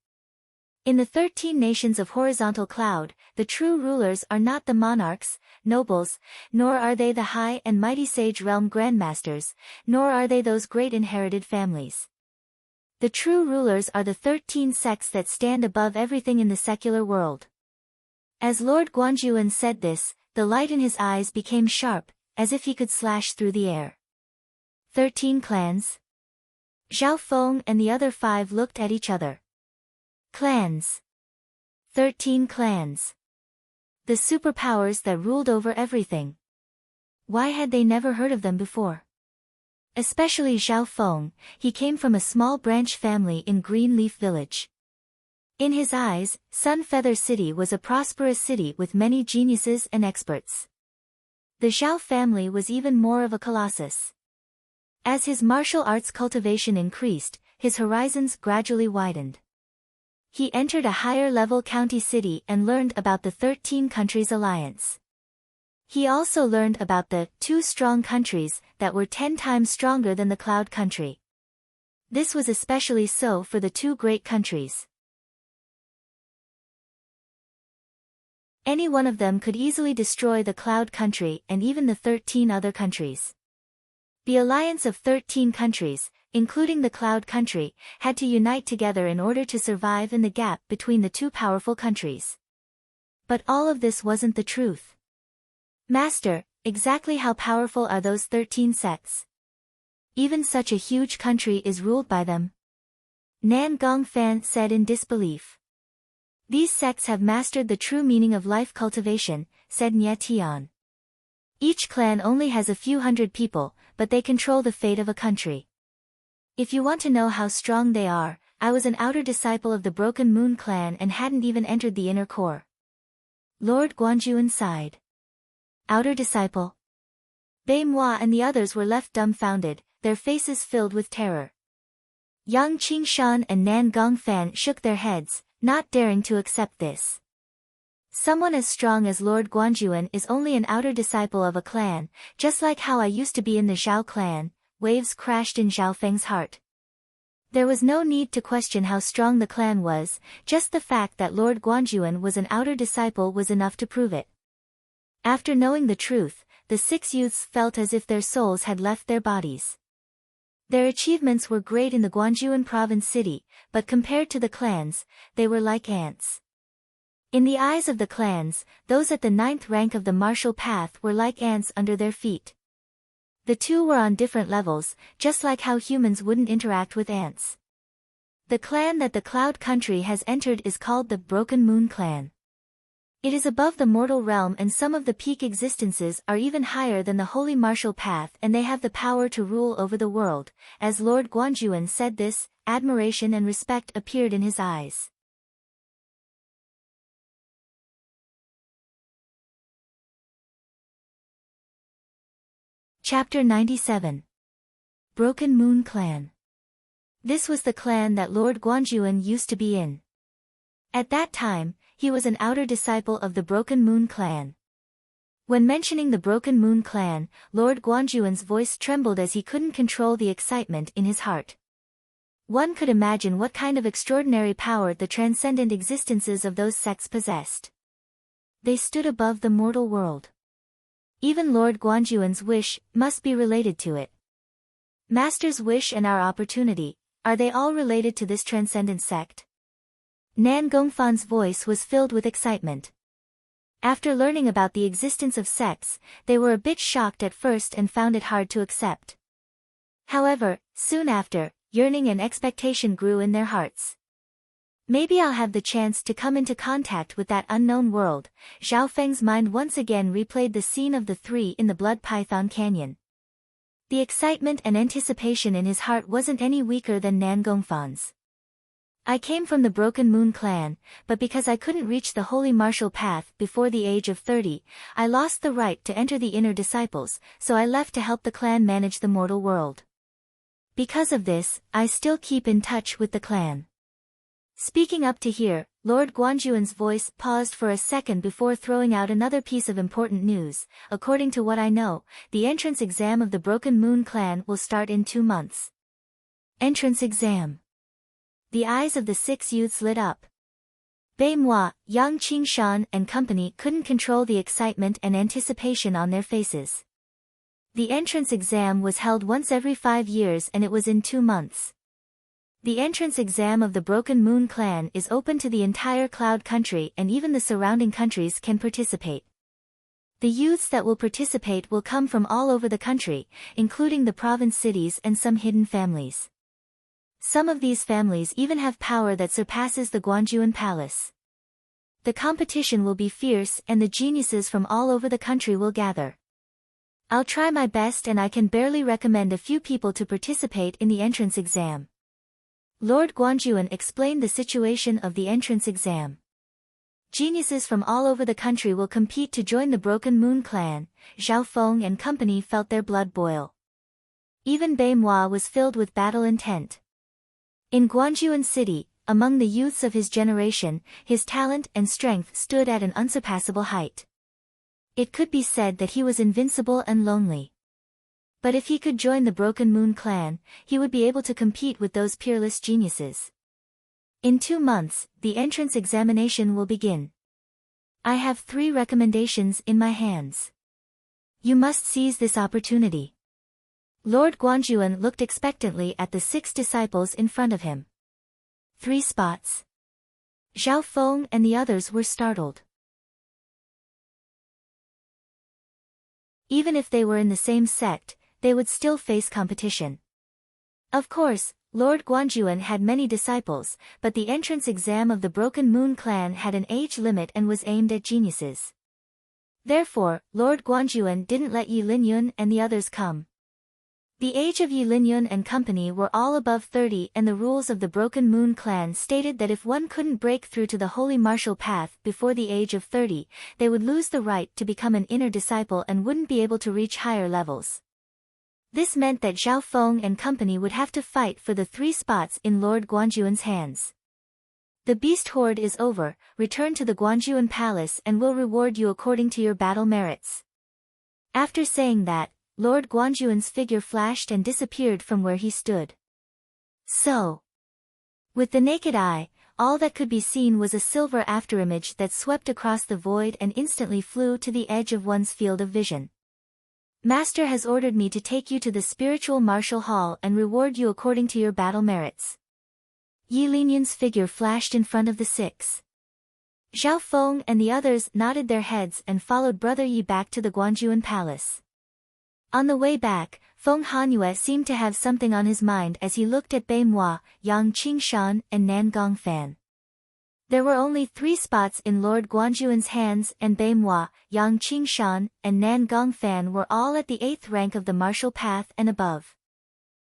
In the 13 nations of Horizontal Cloud, the true rulers are not the monarchs, nobles, nor are they the high and mighty sage realm grandmasters, nor are they those great inherited families. The true rulers are the 13 sects that stand above everything in the secular world. As Lord Guanjuan said this, the light in his eyes became sharp, as if he could slash through the air. 13 clans? Zhao Feng and the other 5 looked at each other. Clans. 13 clans. The superpowers that ruled over everything. Why had they never heard of them before? Especially Zhao Feng, he came from a small branch family in Greenleaf Village. In his eyes, Sunfeather City was a prosperous city with many geniuses and experts. The Zhao family was even more of a colossus. As his martial arts cultivation increased, his horizons gradually widened. He entered a higher-level county city and learned about the 13 countries alliance. He also learned about the 2 strong countries that were 10 times stronger than the Cloud Country. This was especially so for the 2 great countries. Any one of them could easily destroy the Cloud Country and even the 13 other countries. The alliance of 13 countries, including the Cloud Country, had to unite together in order to survive in the gap between the 2 powerful countries. But all of this wasn't the truth. Master, exactly how powerful are those 13 sects? Even such a huge country is ruled by them. Nan Gongfan said in disbelief. These sects have mastered the true meaning of life cultivation, said Nye Tian. Each clan only has a few hundred people, but they control the fate of a country. If you want to know how strong they are, I was an outer disciple of the Broken Moon clan and hadn't even entered the inner core. Lord Guanjuan sighed. Outer disciple? Bei Moi and the others were left dumbfounded, their faces filled with terror. Yang Qingshan and Nan Gongfan shook their heads, not daring to accept this. Someone as strong as Lord Guanjuan is only an outer disciple of a clan, just like how I used to be in the Zhao clan. Waves crashed in Zhao Feng's heart. There was no need to question how strong the clan was, just the fact that Lord Guanjuan was an outer disciple was enough to prove it. After knowing the truth, the 6 youths felt as if their souls had left their bodies. Their achievements were great in the Guangzhou province city, but compared to the clans, they were like ants. In the eyes of the clans, those at the 9th rank of the martial path were like ants under their feet. The two were on different levels, just like how humans wouldn't interact with ants. The clan that the Cloud Country has entered is called the Broken Moon Clan. It is above the mortal realm, and some of the peak existences are even higher than the Holy Martial Path, and they have the power to rule over the world. As Lord Guanjuan said this, admiration and respect appeared in his eyes. Chapter 97. Broken Moon Clan. This was the clan that Lord Guanjuan used to be in. At that time, he was an outer disciple of the Broken Moon Clan. When mentioning the Broken Moon Clan, Lord Guanjuan's voice trembled as he couldn't control the excitement in his heart. One could imagine what kind of extraordinary power the transcendent existences of those sects possessed. They stood above the mortal world. Even Lord Guanjuan's wish must be related to it. Master's wish and our opportunity, are they all related to this transcendent sect? Nan Gongfan's voice was filled with excitement. After learning about the existence of sects, they were a bit shocked at first and found it hard to accept. However, soon after, yearning and expectation grew in their hearts. Maybe I'll have the chance to come into contact with that unknown world. Zhao Feng's mind once again replayed the scene of the 3 in the Blood Python Canyon. The excitement and anticipation in his heart wasn't any weaker than Nan Gongfan's. I came from the Broken Moon Clan, but because I couldn't reach the Holy Martial Path before the age of 30, I lost the right to enter the inner disciples, so I left to help the clan manage the mortal world. Because of this, I still keep in touch with the clan. Speaking up to here, Lord Guanjuan's voice paused for a second before throwing out another piece of important news. According to what I know, the entrance exam of the Broken Moon Clan will start in 2 months. Entrance exam. The eyes of the 6 youths lit up. Bei Moi, Yang Qingshan and company couldn't control the excitement and anticipation on their faces. The entrance exam was held once every 5 years and it was in 2 months. The entrance exam of the Broken Moon Clan is open to the entire Cloud Country, and even the surrounding countries can participate. The youths that will participate will come from all over the country, including the province cities and some hidden families. Some of these families even have power that surpasses the Guanjuan Palace. The competition will be fierce and the geniuses from all over the country will gather. I'll try my best, and I can barely recommend a few people to participate in the entrance exam. Lord Guanjuan explained the situation of the entrance exam. Geniuses from all over the country will compete to join the Broken Moon Clan. Zhao Feng and company felt their blood boil. Even Bei Moi was filled with battle intent. In Guanjuan City, among the youths of his generation, his talent and strength stood at an unsurpassable height. It could be said that he was invincible and lonely. But if he could join the Broken Moon Clan, he would be able to compete with those peerless geniuses. In 2 months, the entrance examination will begin. I have 3 recommendations in my hands. You must seize this opportunity. Lord Guanjuan looked expectantly at the 6 disciples in front of him. 3 spots. Zhao Feng and the others were startled. Even if they were in the same sect, they would still face competition. Of course, Lord Guanjuan had many disciples, but the entrance exam of the Broken Moon Clan had an age limit and was aimed at geniuses. Therefore, Lord Guanjuan didn't let Yi Linyun and the others come. The age of Yi Linyun and company were all above 30, and the rules of the Broken Moon Clan stated that if one couldn't break through to the Holy Martial Path before the age of 30, they would lose the right to become an inner disciple and wouldn't be able to reach higher levels. This meant that Zhao Feng and company would have to fight for the 3 spots in Lord Guanjuan's hands. The beast horde is over, return to the Guanjuan Palace and we'll reward you according to your battle merits. After saying that, Lord Guanjuan's figure flashed and disappeared from where he stood. So, with the naked eye, all that could be seen was a silver afterimage that swept across the void and instantly flew to the edge of one's field of vision. Master has ordered me to take you to the spiritual martial hall and reward you according to your battle merits. Yi Linyun's figure flashed in front of the six. Zhao Feng and the others nodded their heads and followed Brother Yi back to the Guanjuan Palace. On the way back, Feng Hanyue seemed to have something on his mind as he looked at Bai Moi, Yang Qingshan and Nan Gongfan. There were only 3 spots in Lord Guanjuan's hands and Bai Moi, Yang Qingshan, and Nan Gongfan were all at the 8th rank of the martial path and above.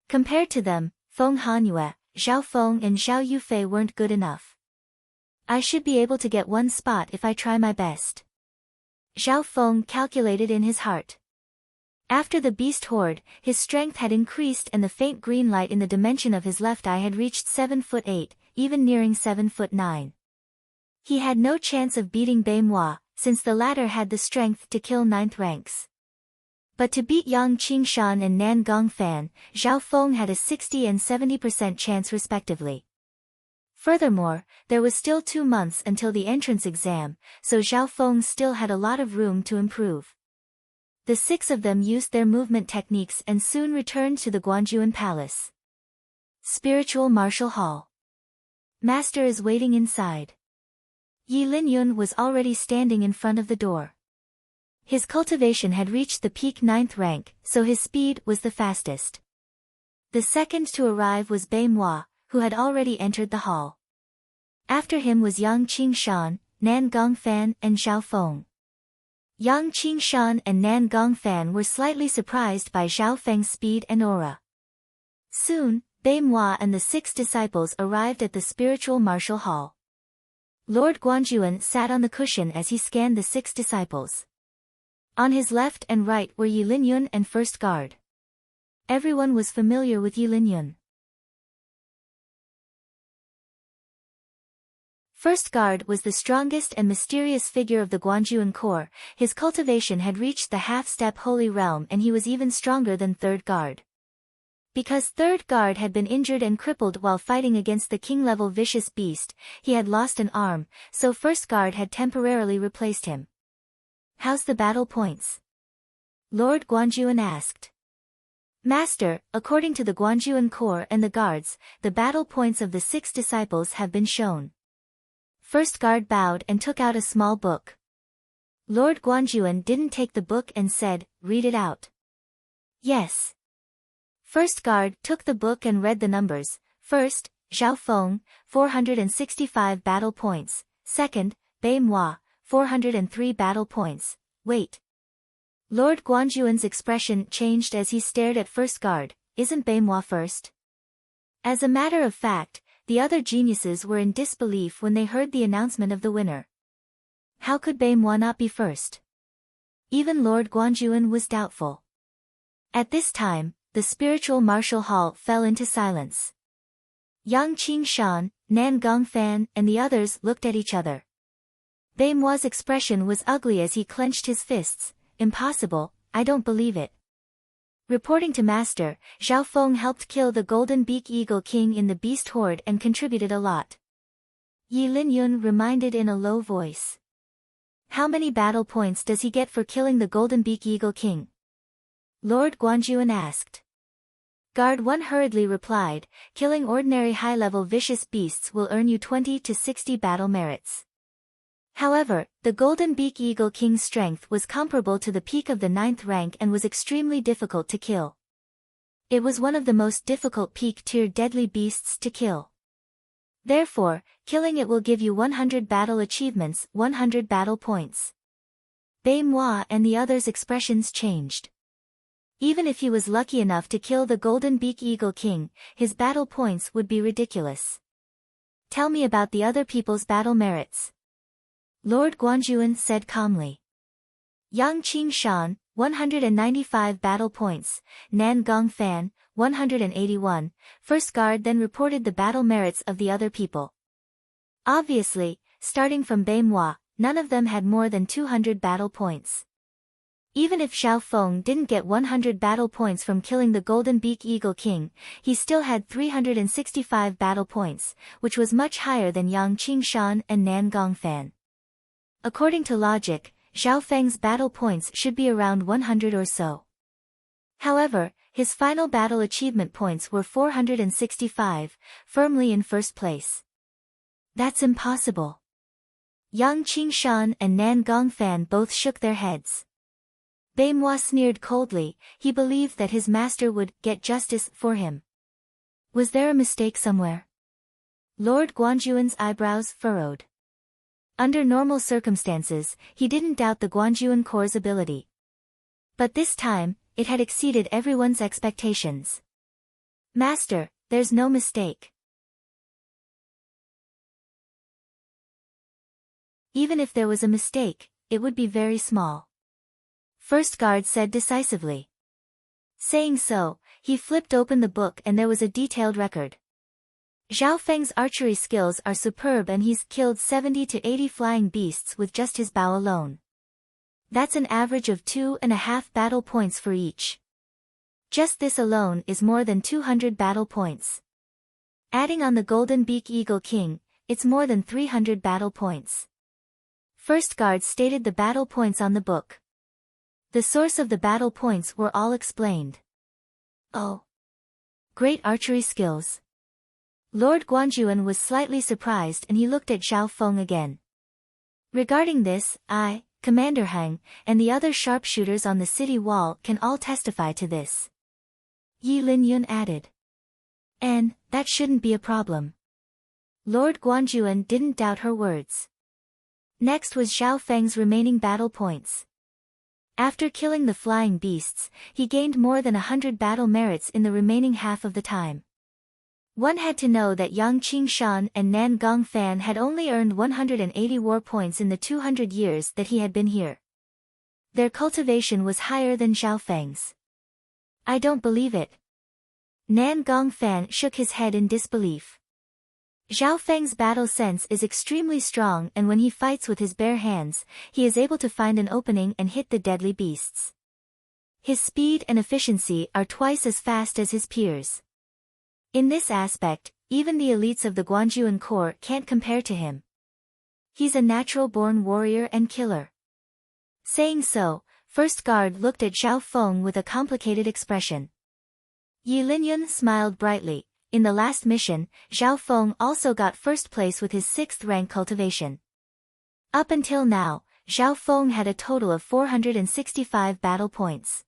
Compared to them, Feng Hanyue, Zhao Feng and Zhao Yufei weren't good enough. I should be able to get 1 spot if I try my best. Zhao Feng calculated in his heart. After the beast horde, his strength had increased and the faint green light in the dimension of his left eye had reached 7'8", even nearing 7'9". He had no chance of beating Bai Moi, since the latter had the strength to kill 9th ranks. But to beat Yang Qingshan and Nan Gongfan, Zhao Feng had a 60 and 70% chance respectively. Furthermore, there was still 2 months until the entrance exam, so Zhao Feng still had a lot of room to improve. The 6 of them used their movement techniques and soon returned to the Guanjuan Palace. Spiritual Martial Hall. Master is waiting inside. Yi Linyun was already standing in front of the door. His cultivation had reached the peak 9th rank, so his speed was the fastest. The second to arrive was Bai Moi, who had already entered the hall. After him was Yang Qingshan, Nan Gongfan and Zhao Feng. Yang Qingshan and Nan Gongfan were slightly surprised by Zhao Feng's speed and aura. Soon, Bai Moi and the 6 disciples arrived at the spiritual martial hall. Lord Guanjuan sat on the cushion as he scanned the 6 disciples. On his left and right were Yi Linyun and First Guard. Everyone was familiar with Yi Linyun. First Guard was the strongest and mysterious figure of the Guanjuan Corps. His cultivation had reached the half-step Holy Realm and he was even stronger than Third Guard. Because Third Guard had been injured and crippled while fighting against the king-level vicious beast, he had lost an arm, so First Guard had temporarily replaced him. How's the battle points? Lord Guanjuan asked. Master, according to the Guanjuan Corps and the guards, the battle points of the 6 disciples have been shown. First Guard bowed and took out a small book. Lord Guanjuan didn't take the book and said, "Read it out." Yes. First Guard took the book and read the numbers. First, Zhao Feng, 465 battle points. Second, Bai Moi, 403 battle points. Wait. Lord Guanjuan's expression changed as he stared at First Guard. Isn't Bai Moi first? As a matter of fact, the other geniuses were in disbelief when they heard the announcement of the winner. How could Bai Moi not be first? Even Lord Guanjuan was doubtful. At this time, the spiritual martial hall fell into silence. Yang Qingshan, Nan Gongfan and the others looked at each other. Bai Moi's expression was ugly as he clenched his fists. Impossible, I don't believe it. Reporting to Master, Zhao Feng helped kill the Golden Beak Eagle King in the beast horde and contributed a lot. Yi Linyun reminded in a low voice. How many battle points does he get for killing the Golden Beak Eagle King? Lord Guanjuan asked. Guard 1 hurriedly replied, killing ordinary high-level vicious beasts will earn you 20 to 60 battle merits. However, the Golden Beak Eagle King's strength was comparable to the peak of the 9th rank and was extremely difficult to kill. It was one of the most difficult peak-tier deadly beasts to kill. Therefore, killing it will give you 100 battle achievements, 100 battle points. Bai Moi and the others' expressions changed. Even if he was lucky enough to kill the Golden Beak Eagle King, his battle points would be ridiculous. Tell me about the other people's battle merits. Lord Guanjuan said calmly. Yang Qingshan, 195 battle points, Nan Gongfan, 181, First Guard then reported the battle merits of the other people. Obviously, starting from Bai Moi, none of them had more than 200 battle points. Even if Xiao Feng didn't get 100 battle points from killing the Golden Beak Eagle King, he still had 365 battle points, which was much higher than Yang Qingshan and Nan Gongfan. According to logic, Xiao Feng's battle points should be around 100 or so. However, his final battle achievement points were 465, firmly in first place. That's impossible. Yang Qingshan and Nan Gongfan both shook their heads. Bei Moi sneered coldly, he believed that his master would get justice for him. Was there a mistake somewhere? Lord Guanjuan's eyebrows furrowed. Under normal circumstances, he didn't doubt the Guanjuan Corps' ability. But this time, it had exceeded everyone's expectations. Master, there's no mistake. Even if there was a mistake, it would be very small. First Guard said decisively. Saying so, he flipped open the book and there was a detailed record. Xiao Feng's archery skills are superb and he's killed 70 to 80 flying beasts with just his bow alone. That's an average of 2.5 battle points for each. Just this alone is more than 200 battle points. Adding on the Golden Beak Eagle King, it's more than 300 battle points. First Guard stated the battle points on the book. The source of the battle points were all explained. Oh. Great archery skills. Lord Guanjuan was slightly surprised and he looked at Xiao Feng again. Regarding this, I, Commander Heng, and the other sharpshooters on the city wall can all testify to this. Yi Linyun added. And, that shouldn't be a problem. Lord Guanjuan didn't doubt her words. Next was Xiao Feng's remaining battle points. After killing the flying beasts, he gained more than 100 battle merits in the remaining half of the time. One had to know that Yang Qingshan and Nan Gongfan had only earned 180 war points in the 200 years that he had been here. Their cultivation was higher than Xiao Feng's. I don't believe it. Nan Gongfan shook his head in disbelief. Xiao Feng's battle sense is extremely strong and when he fights with his bare hands, he is able to find an opening and hit the deadly beasts. His speed and efficiency are twice as fast as his peers. In this aspect, even the elites of the Guanjuan Corps can't compare to him. He's a natural-born warrior and killer. Saying so, First Guard looked at Xiao Feng with a complicated expression. Yi Linyun smiled brightly. In the last mission, Xiao Feng also got first place with his 6th rank cultivation. Up until now, Xiao Feng had a total of 465 battle points.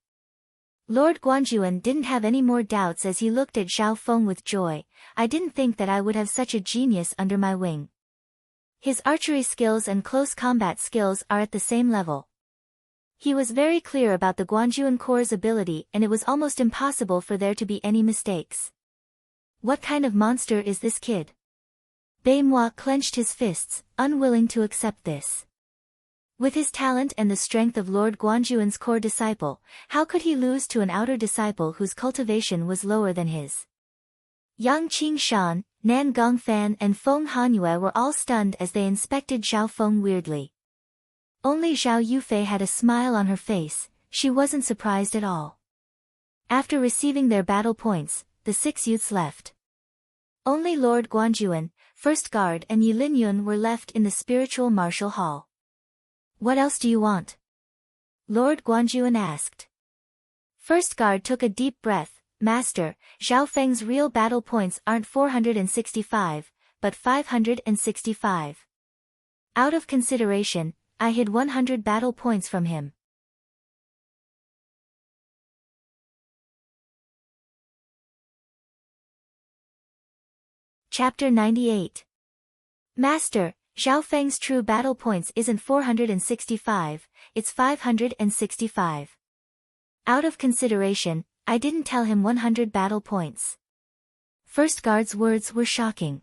Lord Guanjuan didn't have any more doubts as he looked at Xiao Feng with joy. I didn't think that I would have such a genius under my wing. His archery skills and close combat skills are at the same level. He was very clear about the Guanjuan Corps' ability and it was almost impossible for there to be any mistakes. What kind of monster is this kid? Bei Moi clenched his fists, unwilling to accept this. With his talent and the strength of Lord Guanjuan's core disciple, how could he lose to an outer disciple whose cultivation was lower than his? Yang Qingshan, Nan Gongfan and Feng Hanyue were all stunned as they inspected Xiao Feng weirdly. Only Zhao Yufei had a smile on her face, she wasn't surprised at all. After receiving their battle points, the 6 youths left. Only Lord Guanjuan, First Guard and Yi Linyun were left in the spiritual martial hall. What else do you want? Lord Guanjuan asked. First Guard took a deep breath. Master, Xiao Feng's real battle points aren't 465, but 565. Out of consideration, I hid 100 battle points from him. Chapter 98. Master, Xiao Feng's true battle points isn't 465, it's 565. Out of consideration, I didn't tell him 100 battle points. First Guard's words were shocking.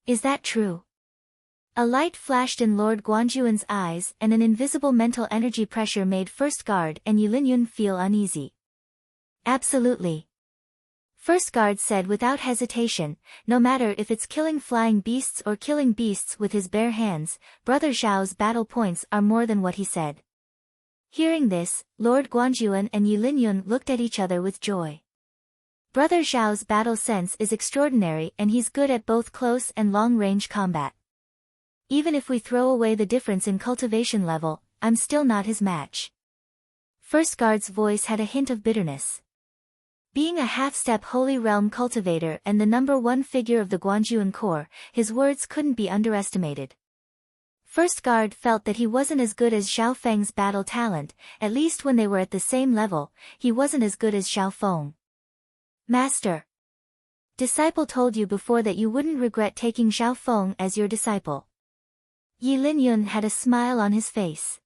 Is that true? A light flashed in Lord Guanjuan's eyes and an invisible mental energy pressure made First Guard and Yi Linyun feel uneasy. Absolutely. First Guard said without hesitation, no matter if it's killing flying beasts or killing beasts with his bare hands, Brother Zhao's battle points are more than what he said. Hearing this, Lord Guanjuan and Yi Linyun looked at each other with joy. Brother Zhao's battle sense is extraordinary and he's good at both close and long-range combat. Even if we throw away the difference in cultivation level, I'm still not his match. First Guard's voice had a hint of bitterness. Being a half-step Holy Realm cultivator and the #1 figure of the Guanjuan Corps, his words couldn't be underestimated. First Guard felt that he wasn't as good as Xiao Feng's battle talent, at least when they were at the same level, he wasn't as good as Xiao Feng. Master. Disciple told you before that you wouldn't regret taking Xiao Feng as your disciple. Yi Linyun had a smile on his face.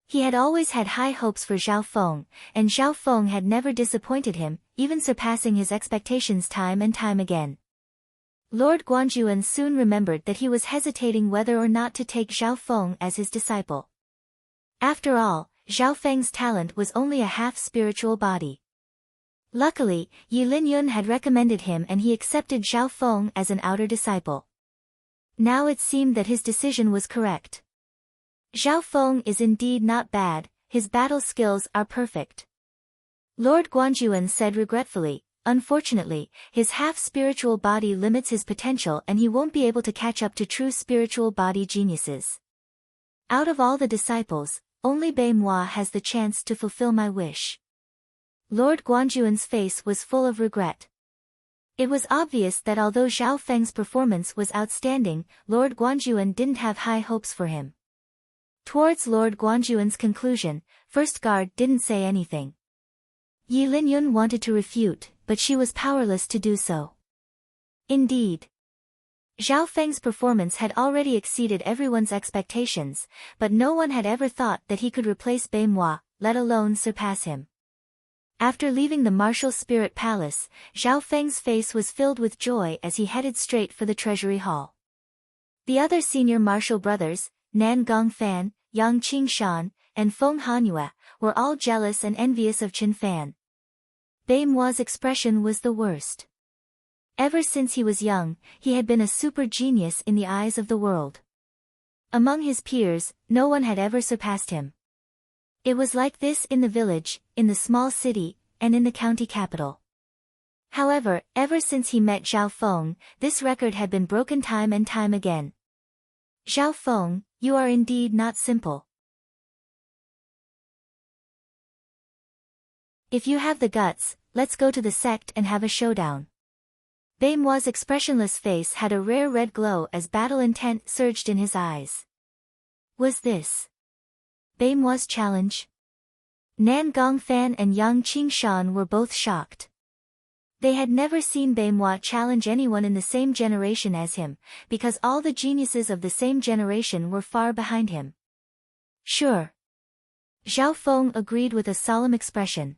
He had always had high hopes for Xiao Feng, and Xiao Feng had never disappointed him, even surpassing his expectations time and time again. Lord Guanjuan soon remembered that he was hesitating whether or not to take Xiao Feng as his disciple. After all, Xiao Feng's talent was only a half-spiritual body. Luckily, Yi Linyun had recommended him and he accepted Xiao Feng as an outer disciple. Now it seemed that his decision was correct. Xiao Feng is indeed not bad, his battle skills are perfect. Lord Guanjuan said regretfully, unfortunately, his half-spiritual body limits his potential and he won't be able to catch up to true spiritual body geniuses. Out of all the disciples, only Bei Moi has the chance to fulfill my wish. Lord Guanjuan's face was full of regret. It was obvious that although Xiao Feng's performance was outstanding, Lord Guanjuan didn't have high hopes for him. Towards Lord Guanjuan's conclusion, First Guard didn't say anything. Yi Linyun wanted to refute, but she was powerless to do so. Indeed. Xiao Feng's performance had already exceeded everyone's expectations, but no one had ever thought that he could replace Bei Moi, let alone surpass him. After leaving the Martial Spirit Palace, Xiao Feng's face was filled with joy as he headed straight for the Treasury Hall. The other senior martial brothers, Nan Gongfan, Yang Qingshan, and Feng Hanyue, were all jealous and envious of Chen Fan. Bei Moi's expression was the worst. Ever since he was young, he had been a super genius in the eyes of the world. Among his peers, no one had ever surpassed him. It was like this in the village, in the small city, and in the county capital. However, ever since he met Xiao Feng, this record had been broken time and time again. Xiao Feng, you are indeed not simple. If you have the guts, let's go to the sect and have a showdown. Bei Moi's expressionless face had a rare red glow as battle intent surged in his eyes. Was this Bei Moi's challenge? Nan Gongfan and Yang Qingshan were both shocked. They had never seen Bei Moi challenge anyone in the same generation as him, because all the geniuses of the same generation were far behind him. Sure. Xiao Feng agreed with a solemn expression.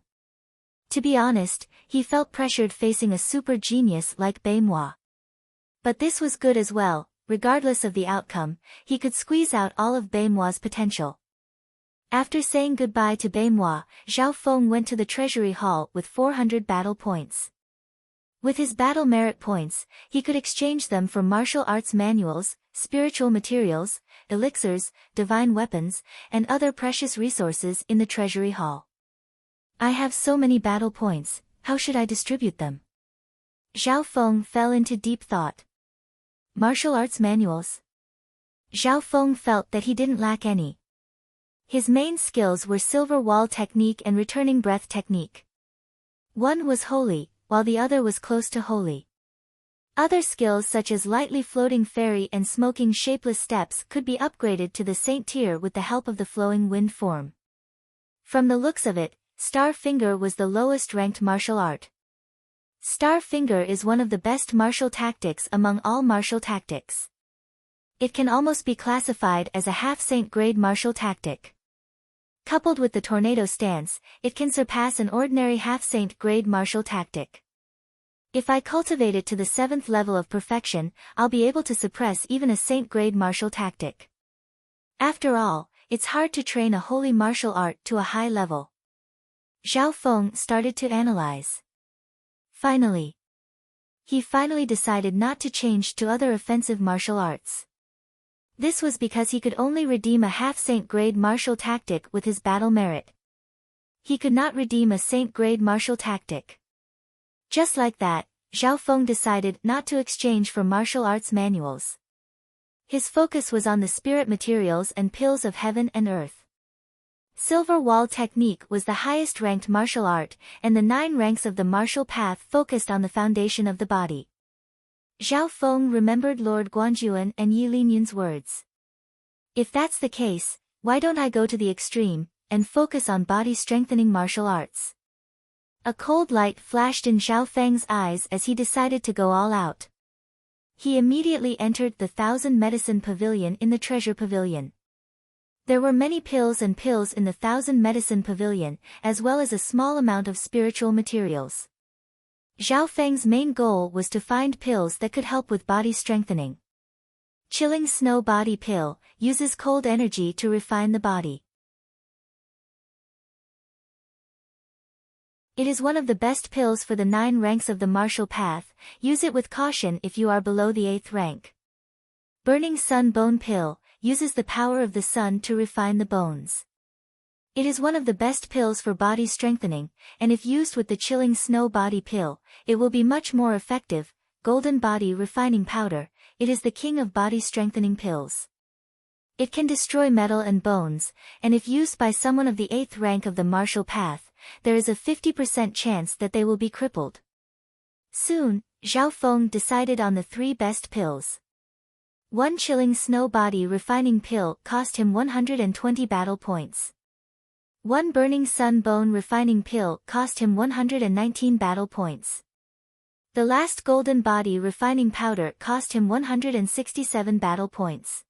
To be honest, he felt pressured facing a super genius like Bei Moi. But this was good as well, regardless of the outcome, he could squeeze out all of Bei Moi's potential. After saying goodbye to Bei Moi, Xiao Feng went to the treasury hall with 400 battle points. With his battle merit points, he could exchange them for martial arts manuals, spiritual materials, elixirs, divine weapons, and other precious resources in the treasury hall. I have so many battle points, how should I distribute them? Xiao Feng fell into deep thought. Martial arts manuals. Xiao Feng felt that he didn't lack any. His main skills were silver wall technique and returning breath technique. One was holy, while the other was close to holy. Other skills such as lightly floating fairy and smoking shapeless steps could be upgraded to the saint tier with the help of the flowing wind form. From the looks of it, Star Finger was the lowest ranked martial art. Star Finger is one of the best martial tactics among all martial tactics. It can almost be classified as a half-saint grade martial tactic. Coupled with the tornado stance, it can surpass an ordinary half-saint grade martial tactic. If I cultivate it to the 7th level of perfection, I'll be able to suppress even a saint grade martial tactic. After all, it's hard to train a holy martial art to a high level. Xiao Feng started to analyze. He finally decided not to change to other offensive martial arts. This was because he could only redeem a half-saint-grade martial tactic with his battle merit. He could not redeem a saint-grade martial tactic. Just like that, Zhao Feng decided not to exchange for martial arts manuals. His focus was on the spirit materials and pills of heaven and earth. Silver Wall Technique was the highest-ranked martial art, and the 9 ranks of the martial path focused on the foundation of the body. Zhao Feng remembered Lord Guanjuan and Yi Linyun's words. If that's the case, why don't I go to the extreme, and focus on body-strengthening martial arts? A cold light flashed in Zhao Feng's eyes as he decided to go all out. He immediately entered the 1,000 Medicine Pavilion in the Treasure Pavilion. There were many pills in the 1,000 Medicine Pavilion, as well as a small amount of spiritual materials. Zhao Feng's main goal was to find pills that could help with body strengthening. Chilling Snow Body Pill uses cold energy to refine the body. It is one of the best pills for the 9 ranks of the martial path. Use it with caution if you are below the 8th rank. Burning Sun Bone Pill uses the power of the sun to refine the bones. It is one of the best pills for body strengthening, and if used with the Chilling Snow Body Pill, it will be much more effective. Golden Body Refining Powder, it is the king of body strengthening pills. It can destroy metal and bones, and if used by someone of the 8th rank of the martial path, there is a 50% chance that they will be crippled. Soon, Zhao Feng decided on the 3 best pills. 1 Chilling Snow Body Refining Pill cost him 120 battle points. 1 Burning Sun Bone Refining Pill cost him 119 battle points. The last Golden Body Refining Powder cost him 167 battle points.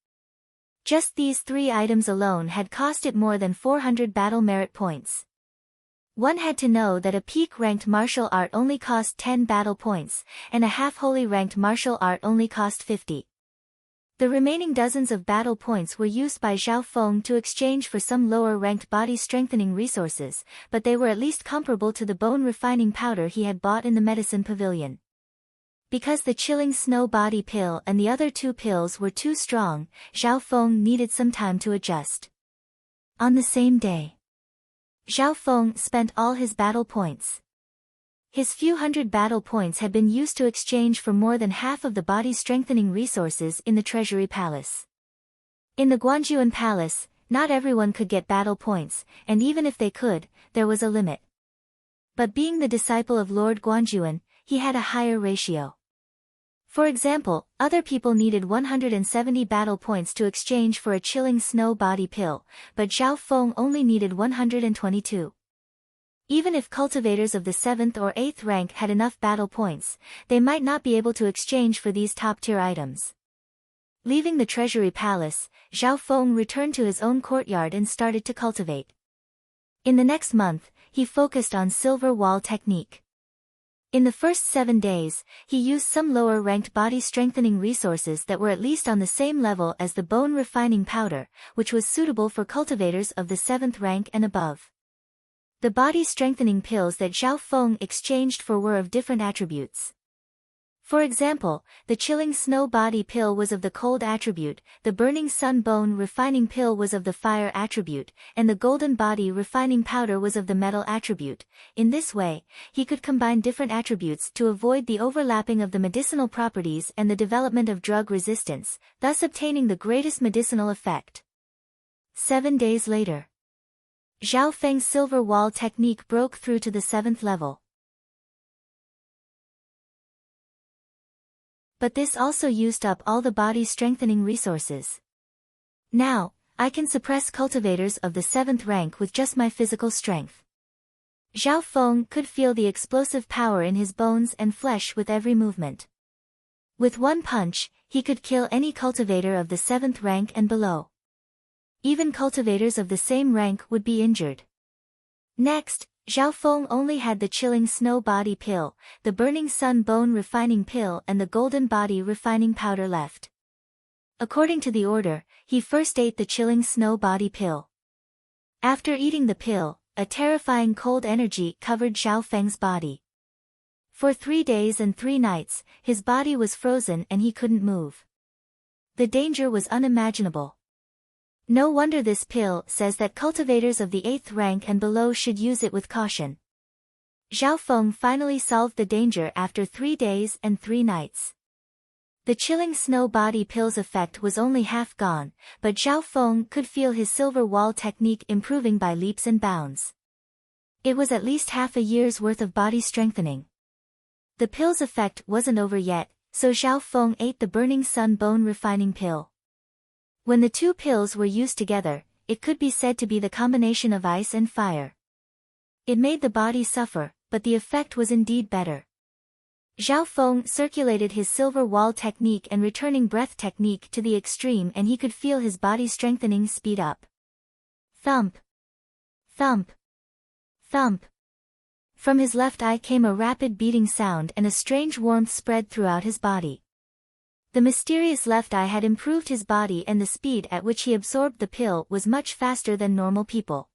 Just these 3 items alone had cost it more than 400 battle merit points. One had to know that a peak-ranked martial art only cost 10 battle points, and a half-holy ranked martial art only cost 50. The remaining dozens of battle points were used by Zhao Feng to exchange for some lower-ranked body-strengthening resources, but they were at least comparable to the bone-refining powder he had bought in the Medicine Pavilion. Because the Chilling Snow Body Pill and the other 2 pills were too strong, Zhao Feng needed some time to adjust. On the same day, Zhao Feng spent all his battle points. His few hundred battle points had been used to exchange for more than half of the body-strengthening resources in the Treasury Palace. In the Guanjuan Palace, not everyone could get battle points, and even if they could, there was a limit. But being the disciple of Lord Guanjuan, he had a higher ratio. For example, other people needed 170 battle points to exchange for a Chilling Snow Body Pill, but Zhao Feng only needed 122. Even if cultivators of the 7th or 8th rank had enough battle points, they might not be able to exchange for these top-tier items. Leaving the Treasury Palace, Zhao Feng returned to his own courtyard and started to cultivate. In the next month, he focused on Silver Wall Technique. In the first 7 days, he used some lower-ranked body-strengthening resources that were at least on the same level as the bone-refining powder, which was suitable for cultivators of the 7th rank and above. The body-strengthening pills that Zhao Feng exchanged for were of different attributes. For example, the Chilling Snow Body Pill was of the cold attribute, the Burning Sun Bone Refining Pill was of the fire attribute, and the Golden Body Refining Powder was of the metal attribute. In this way, he could combine different attributes to avoid the overlapping of the medicinal properties and the development of drug resistance, thus obtaining the greatest medicinal effect. 7 days later, Zhao Feng's Silver Wall Technique broke through to the 7th level. But this also used up all the body-strengthening resources. Now, I can suppress cultivators of the 7th rank with just my physical strength. Zhao Feng could feel the explosive power in his bones and flesh with every movement. With one punch, he could kill any cultivator of the 7th rank and below. Even cultivators of the same rank would be injured. Next, Zhao Feng only had the Chilling Snow Body Pill, the Burning Sun Bone Refining Pill and the Golden Body Refining Powder left. According to the order, he first ate the Chilling Snow Body Pill. After eating the pill, a terrifying cold energy covered Zhao Feng's body. For 3 days and 3 nights, his body was frozen and he couldn't move. The danger was unimaginable. No wonder this pill says that cultivators of the 8th rank and below should use it with caution. Zhao Feng finally solved the danger after 3 days and 3 nights. The chilling snow body pill's effect was only half gone, but Zhao Feng could feel his silver wall technique improving by leaps and bounds. It was at least half a year's worth of body strengthening. The pill's effect wasn't over yet, so Zhao Feng ate the burning sun bone refining pill. When the 2 pills were used together, it could be said to be the combination of ice and fire. It made the body suffer, but the effect was indeed better. Zhao Feng circulated his silver wall technique and returning breath technique to the extreme, and he could feel his body strengthening speed up. Thump! Thump! Thump! From his left eye came a rapid beating sound, and a strange warmth spread throughout his body. The mysterious left eye had improved his body, and the speed at which he absorbed the pill was much faster than normal people.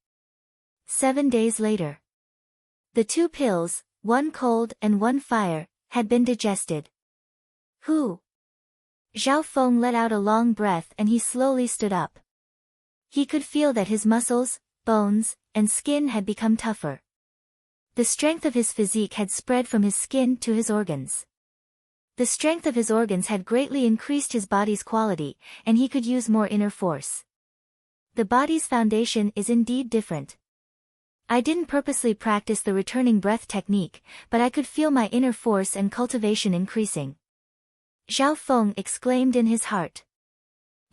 7 days later. The 2 pills, one cold and one fire, had been digested. Hu! Zhao Feng let out a long breath and he slowly stood up. He could feel that his muscles, bones, and skin had become tougher. The strength of his physique had spread from his skin to his organs. The strength of his organs had greatly increased his body's quality, and he could use more inner force. The body's foundation is indeed different. I didn't purposely practice the returning breath technique, but I could feel my inner force and cultivation increasing. Zhao Feng exclaimed in his heart.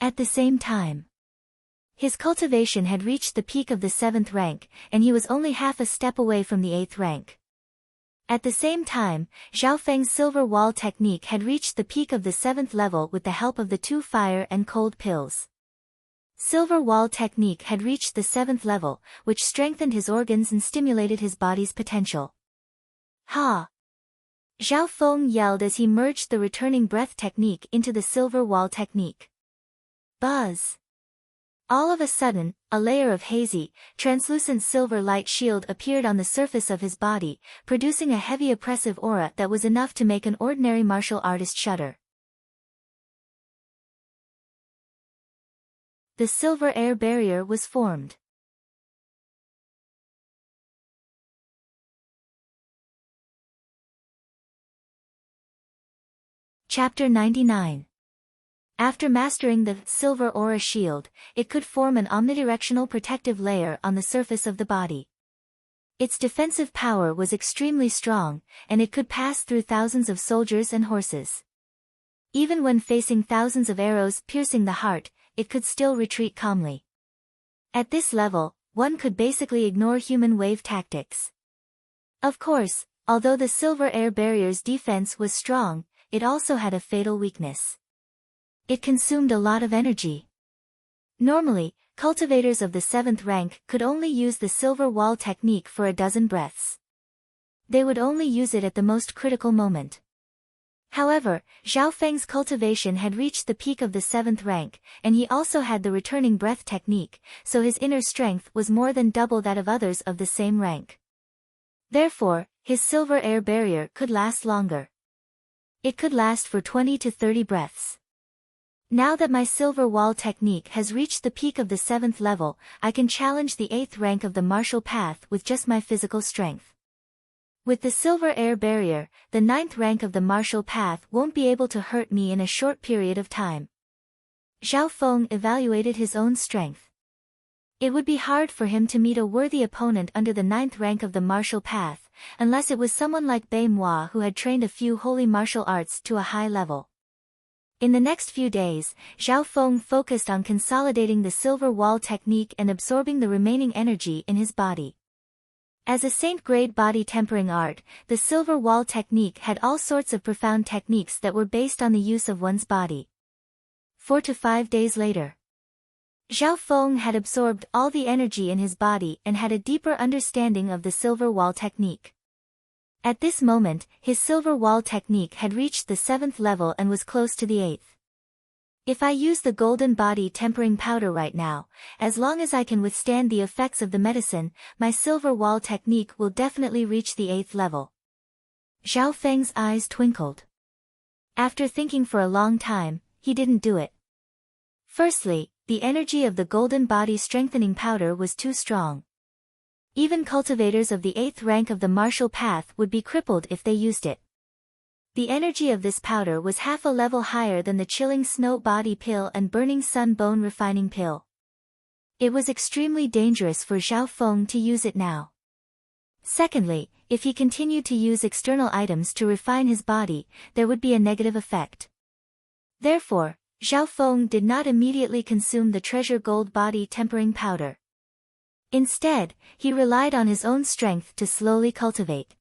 At the same time, his cultivation had reached the peak of the 7th rank, and he was only half a step away from the 8th rank. At the same time, Zhao Feng's silver wall technique had reached the peak of the 7th level with the help of the 2 fire and cold pills. Silver wall technique had reached the 7th level, which strengthened his organs and stimulated his body's potential. Ha! Zhao Feng yelled as he merged the returning breath technique into the silver wall technique. Buzz! All of a sudden, a layer of hazy, translucent silver light shield appeared on the surface of his body, producing a heavy oppressive aura that was enough to make an ordinary martial artist shudder. The silver air barrier was formed. Chapter 99. After mastering the silver aura shield, it could form an omnidirectional protective layer on the surface of the body. Its defensive power was extremely strong, and it could pass through thousands of soldiers and horses. Even when facing thousands of arrows piercing the heart, it could still retreat calmly. At this level, one could basically ignore human wave tactics. Of course, although the silver air barrier's defense was strong, it also had a fatal weakness. It consumed a lot of energy. Normally, cultivators of the 7th rank could only use the silver wall technique for a dozen breaths. They would only use it at the most critical moment. However, Zhao Feng's cultivation had reached the peak of the 7th rank, and he also had the returning breath technique, so his inner strength was more than double that of others of the same rank. Therefore, his silver air barrier could last longer. It could last for 20 to 30 breaths. Now that my silver wall technique has reached the peak of the 7th level, I can challenge the 8th rank of the martial path with just my physical strength. With the silver air barrier, the 9th rank of the martial path won't be able to hurt me in a short period of time. Zhao Feng evaluated his own strength. It would be hard for him to meet a worthy opponent under the 9th rank of the martial path, unless it was someone like Bei Moi who had trained a few holy martial arts to a high level. In the next few days, Zhao Feng focused on consolidating the silver wall technique and absorbing the remaining energy in his body. As a saint-grade body tempering art, the silver wall technique had all sorts of profound techniques that were based on the use of one's body. 4 to 5 days later, Zhao Feng had absorbed all the energy in his body and had a deeper understanding of the silver wall technique. At this moment, his silver wall technique had reached the 7th level and was close to the 8th. If I use the golden body tempering powder right now, as long as I can withstand the effects of the medicine, my silver wall technique will definitely reach the 8th level. Zhao Feng's eyes twinkled. After thinking for a long time, he didn't do it. Firstly, the energy of the golden body strengthening powder was too strong. Even cultivators of the 8th rank of the martial path would be crippled if they used it. The energy of this powder was half a level higher than the chilling snow body pill and burning sun bone refining pill. It was extremely dangerous for Zhao Feng to use it now. Secondly, if he continued to use external items to refine his body, there would be a negative effect. Therefore, Zhao Feng did not immediately consume the treasure gold body tempering powder. Instead, he relied on his own strength to slowly cultivate.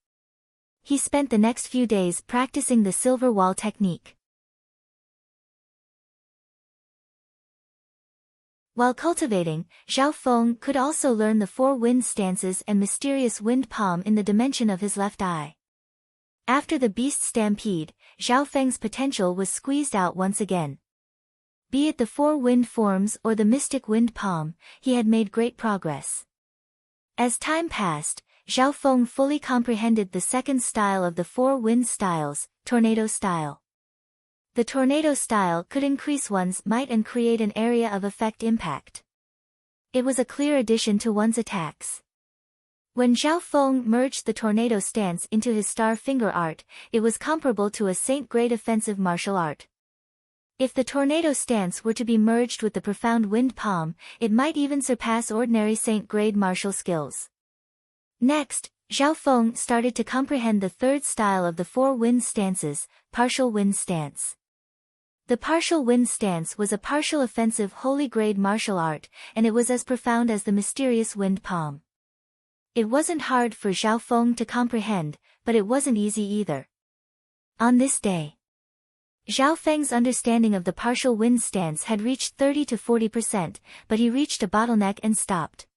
He spent the next few days practicing the silver wall technique. While cultivating, Zhao Feng could also learn the 4 wind stances and mysterious wind palm in the dimension of his left eye. After the beast stampede, Zhao Feng's potential was squeezed out once again. Be it the 4 wind forms or the mystic wind palm, he had made great progress. As time passed, Zhao Feng fully comprehended the second style of the 4 wind styles, tornado style. The tornado style could increase one's might and create an area of effect impact. It was a clear addition to one's attacks. When Zhao Feng merged the tornado stance into his star finger art, it was comparable to a saint-grade offensive martial art. If the tornado stance were to be merged with the profound wind palm, it might even surpass ordinary saint-grade martial skills. Next, Zhao Feng started to comprehend the 3rd style of the 4 wind stances, partial wind stance. The partial wind stance was a partial offensive holy grade martial art, and it was as profound as the mysterious wind palm. It wasn't hard for Zhao Feng to comprehend, but it wasn't easy either. On this day, Zhao Feng's understanding of the partial wind stance had reached 30 to 40%, but he reached a bottleneck and stopped.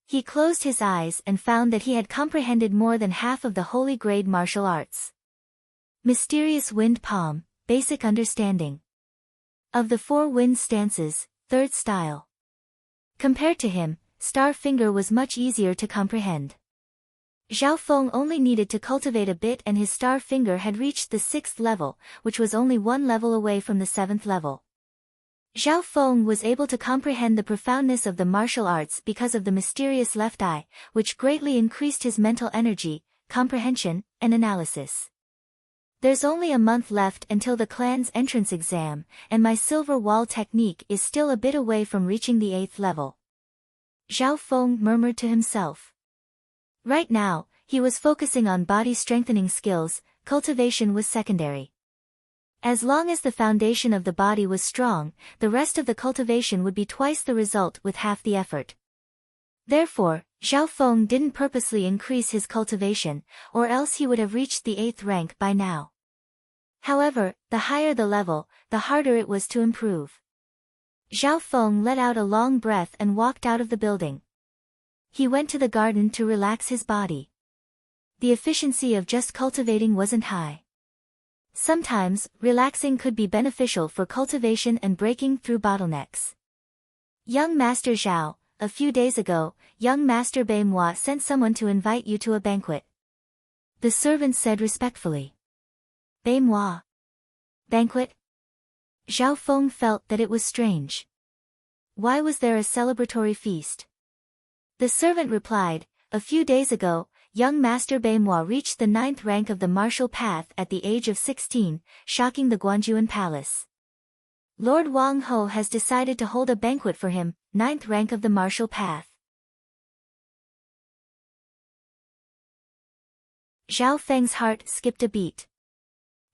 He closed his eyes and found that he had comprehended more than half of the holy grade martial arts. Mysterious wind palm, basic understanding. Of the 4 wind stances, 3rd style. Compared to him, star finger was much easier to comprehend. Zhao Feng only needed to cultivate a bit and his star finger had reached the 6th level, which was only 1 level away from the 7th level. Zhao Feng was able to comprehend the profoundness of the martial arts because of the mysterious left eye, which greatly increased his mental energy, comprehension, and analysis. There's only a month left until the clan's entrance exam, and my silver wall technique is still a bit away from reaching the 8th level. Zhao Feng murmured to himself. Right now, he was focusing on body strengthening skills, cultivation was secondary. As long as the foundation of the body was strong, the rest of the cultivation would be twice the result with half the effort. Therefore, Zhao Feng didn't purposely increase his cultivation, or else he would have reached the 8th rank by now. However, the higher the level, the harder it was to improve. Zhao Feng let out a long breath and walked out of the building. He went to the garden to relax his body. The efficiency of just cultivating wasn't high. Sometimes, relaxing could be beneficial for cultivation and breaking through bottlenecks. Young Master Zhao, a few days ago, young Master Bei Moi sent someone to invite you to a banquet. The servant said respectfully. Bei Moi. Banquet? Zhao Feng felt that it was strange. Why was there a celebratory feast? The servant replied, a few days ago, young Master Bei Moi reached the 9th rank of the martial path at the age of 16, shocking the Guanjuan palace. Lord Wang Ho has decided to hold a banquet for him, 9th rank of the martial path. Zhao Feng's heart skipped a beat.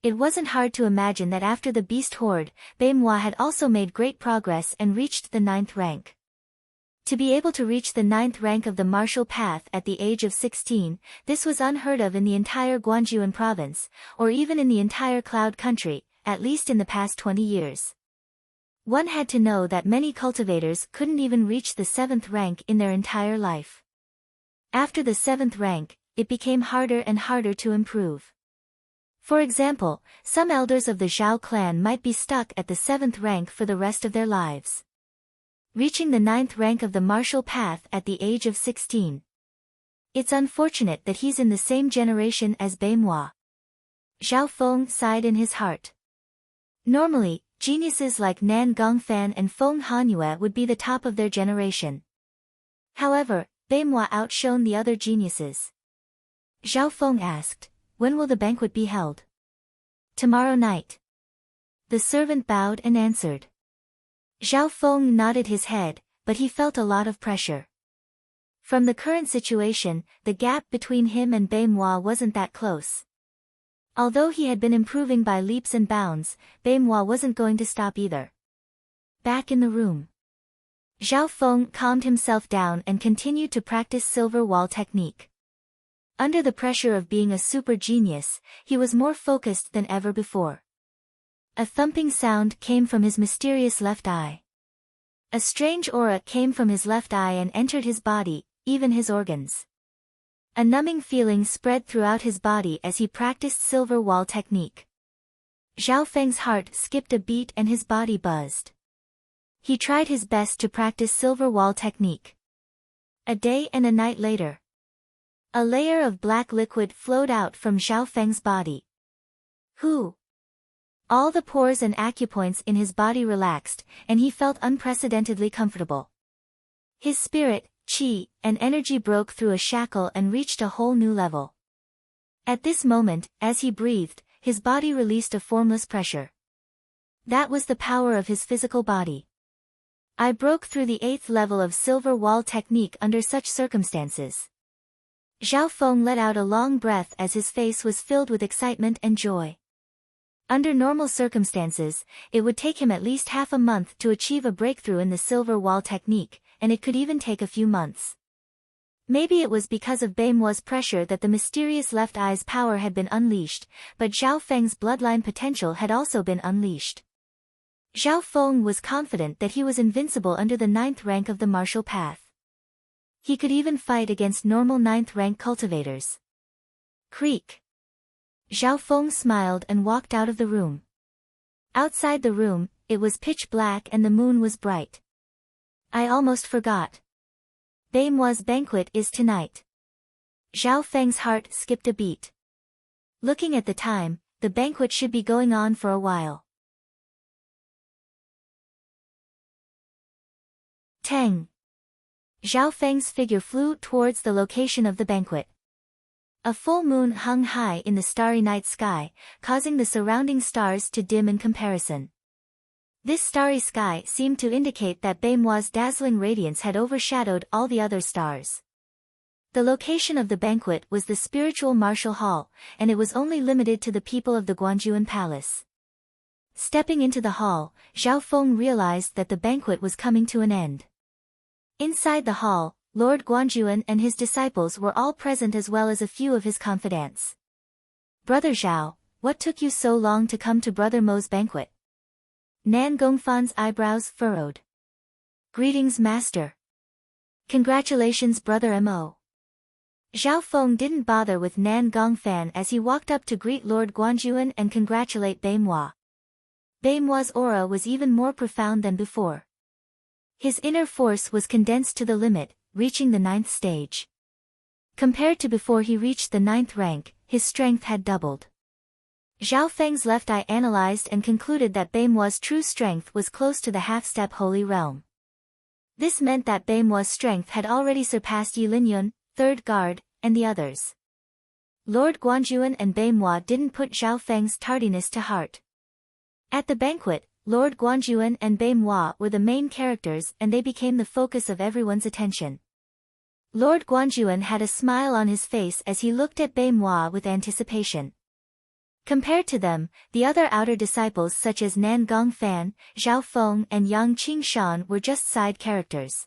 It wasn't hard to imagine that after the beast horde, Bei Moi had also made great progress and reached the 9th rank. To be able to reach the 9th rank of the martial path at the age of 16, this was unheard of in the entire Guanjuan province, or even in the entire Cloud Country, at least in the past 20 years. One had to know that many cultivators couldn't even reach the 7th rank in their entire life. After the 7th rank, it became harder and harder to improve. For example, some elders of the Zhao clan might be stuck at the 7th rank for the rest of their lives. Reaching the 9th rank of the martial path at the age of 16. It's unfortunate that he's in the same generation as Bei Moi. Zhao Feng sighed in his heart. Normally, Geniuses like Nan Gongfan and Feng Hanyue would be the top of their generation. However, Beimoi outshone the other geniuses. Zhao Feng asked, "When will the banquet be held?" "Tomorrow night." The servant bowed and answered. Zhao Feng nodded his head, but he felt a lot of pressure. From the current situation, the gap between him and Beimoi wasn't that close. Although he had been improving by leaps and bounds, Beimoi wasn't going to stop either. Back in the room, Zhao Feng calmed himself down and continued to practice silver wall technique. Under the pressure of being a super genius, he was more focused than ever before. A thumping sound came from his mysterious left eye. A strange aura came from his left eye and entered his body, even his organs. A numbing feeling spread throughout his body as he practiced silver wall technique. Zhao Feng's heart skipped a beat and his body buzzed. He tried his best to practice silver wall technique. A day and a night later, a layer of black liquid flowed out from Zhao Feng's body. Whew! All the pores and acupoints in his body relaxed, and he felt unprecedentedly comfortable. His spirit, qi, and energy broke through a shackle and reached a whole new level. At this moment, as he breathed, his body released a formless pressure. That was the power of his physical body. I broke through the 8th level of silver wall technique under such circumstances. Zhao Feng let out a long breath as his face was filled with excitement and joy. Under normal circumstances, it would take him at least half a month to achieve a breakthrough in the silver wall technique, and it could even take a few months. Maybe it was because of Beimoi's pressure that the mysterious left eye's power had been unleashed, but Zhao Feng's bloodline potential had also been unleashed. Zhao Feng was confident that he was invincible under the 9th rank of the martial path. He could even fight against normal 9th rank cultivators. Creak. Zhao Feng smiled and walked out of the room. Outside the room, it was pitch black and the moon was bright. I almost forgot. Beimoi's banquet is tonight. Zhao Feng's heart skipped a beat. Looking at the time, the banquet should be going on for a while. Tang. Zhao Feng's figure flew towards the location of the banquet. A full moon hung high in the starry night sky, causing the surrounding stars to dim in comparison. This starry sky seemed to indicate that Beimoi's dazzling radiance had overshadowed all the other stars. The location of the banquet was the spiritual martial hall, and it was only limited to the people of the Guanjuan Palace. Stepping into the hall, Zhao Feng realized that the banquet was coming to an end. Inside the hall, Lord Guanjuan and his disciples were all present as well as a few of his confidants. "Brother Zhao, what took you so long to come to Brother Mo's banquet?" Nan Gongfan's eyebrows furrowed. "Greetings, Master." "Congratulations, Brother Mo." Zhao Feng didn't bother with Nan Gongfan as he walked up to greet Lord Guanjuan and congratulate Beimoi. Beimoi's aura was even more profound than before. His inner force was condensed to the limit, reaching the 9th stage. Compared to before he reached the 9th rank, his strength had doubled. Zhao Feng's left eye analyzed and concluded that Beimoi's true strength was close to the half-step holy realm. This meant that Beimoi's strength had already surpassed Yi Linyun, 3rd guard, and the others. Lord Guanjuan and Beimoi didn't put Zhao Feng's tardiness to heart. At the banquet, Lord Guanjuan and Beimoi were the main characters and they became the focus of everyone's attention. Lord Guanjuan had a smile on his face as he looked at Beimoi with anticipation. Compared to them, the other outer disciples such as Nan Gongfan, Zhao Feng and Yang Qingshan were just side characters.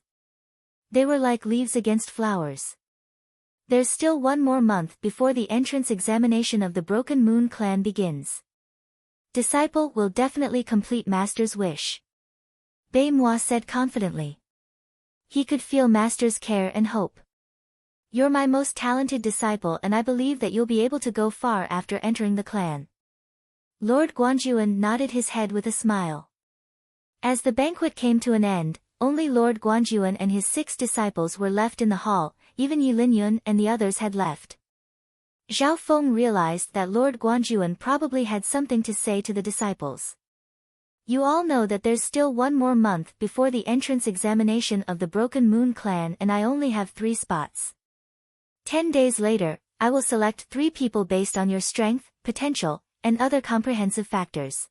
They were like leaves against flowers. There's still one more month before the entrance examination of the Broken Moon clan begins. Disciple will definitely complete Master's wish. Beimoi said confidently. He could feel Master's care and hope. You're my most talented disciple and I believe that you'll be able to go far after entering the clan. Lord Guanjuan nodded his head with a smile. As the banquet came to an end, only Lord Guanjuan and his 6 disciples were left in the hall, even Yi Linyun and the others had left. Zhao Feng realized that Lord Guanjuan probably had something to say to the disciples. You all know that there's still one more month before the entrance examination of the Broken Moon clan and I only have 3 spots. 10 days later, I will select 3 people based on your strength, potential, and other comprehensive factors.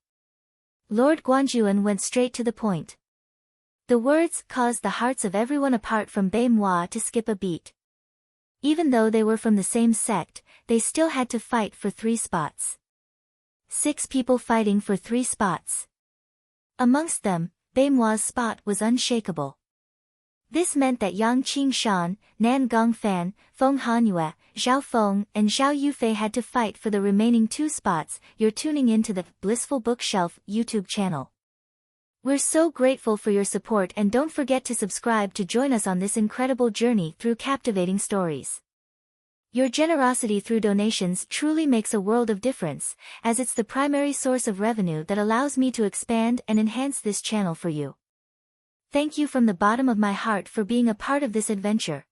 Lord Guanjuan went straight to the point. The words caused the hearts of everyone apart from Bei Moi to skip a beat. Even though they were from the same sect, they still had to fight for 3 spots. 6 people fighting for 3 spots. Amongst them, Bei Moi's spot was unshakable. This meant that Yang Qingshan, Nan Gongfan, Feng Hanyue, Zhao Feng, and Zhao Yufei had to fight for the remaining 2 spots. You're tuning into the Blissful Bookshelf YouTube channel. We're so grateful for your support and don't forget to subscribe to join us on this incredible journey through captivating stories. Your generosity through donations truly makes a world of difference, as it's the primary source of revenue that allows me to expand and enhance this channel for you. Thank you from the bottom of my heart for being a part of this adventure.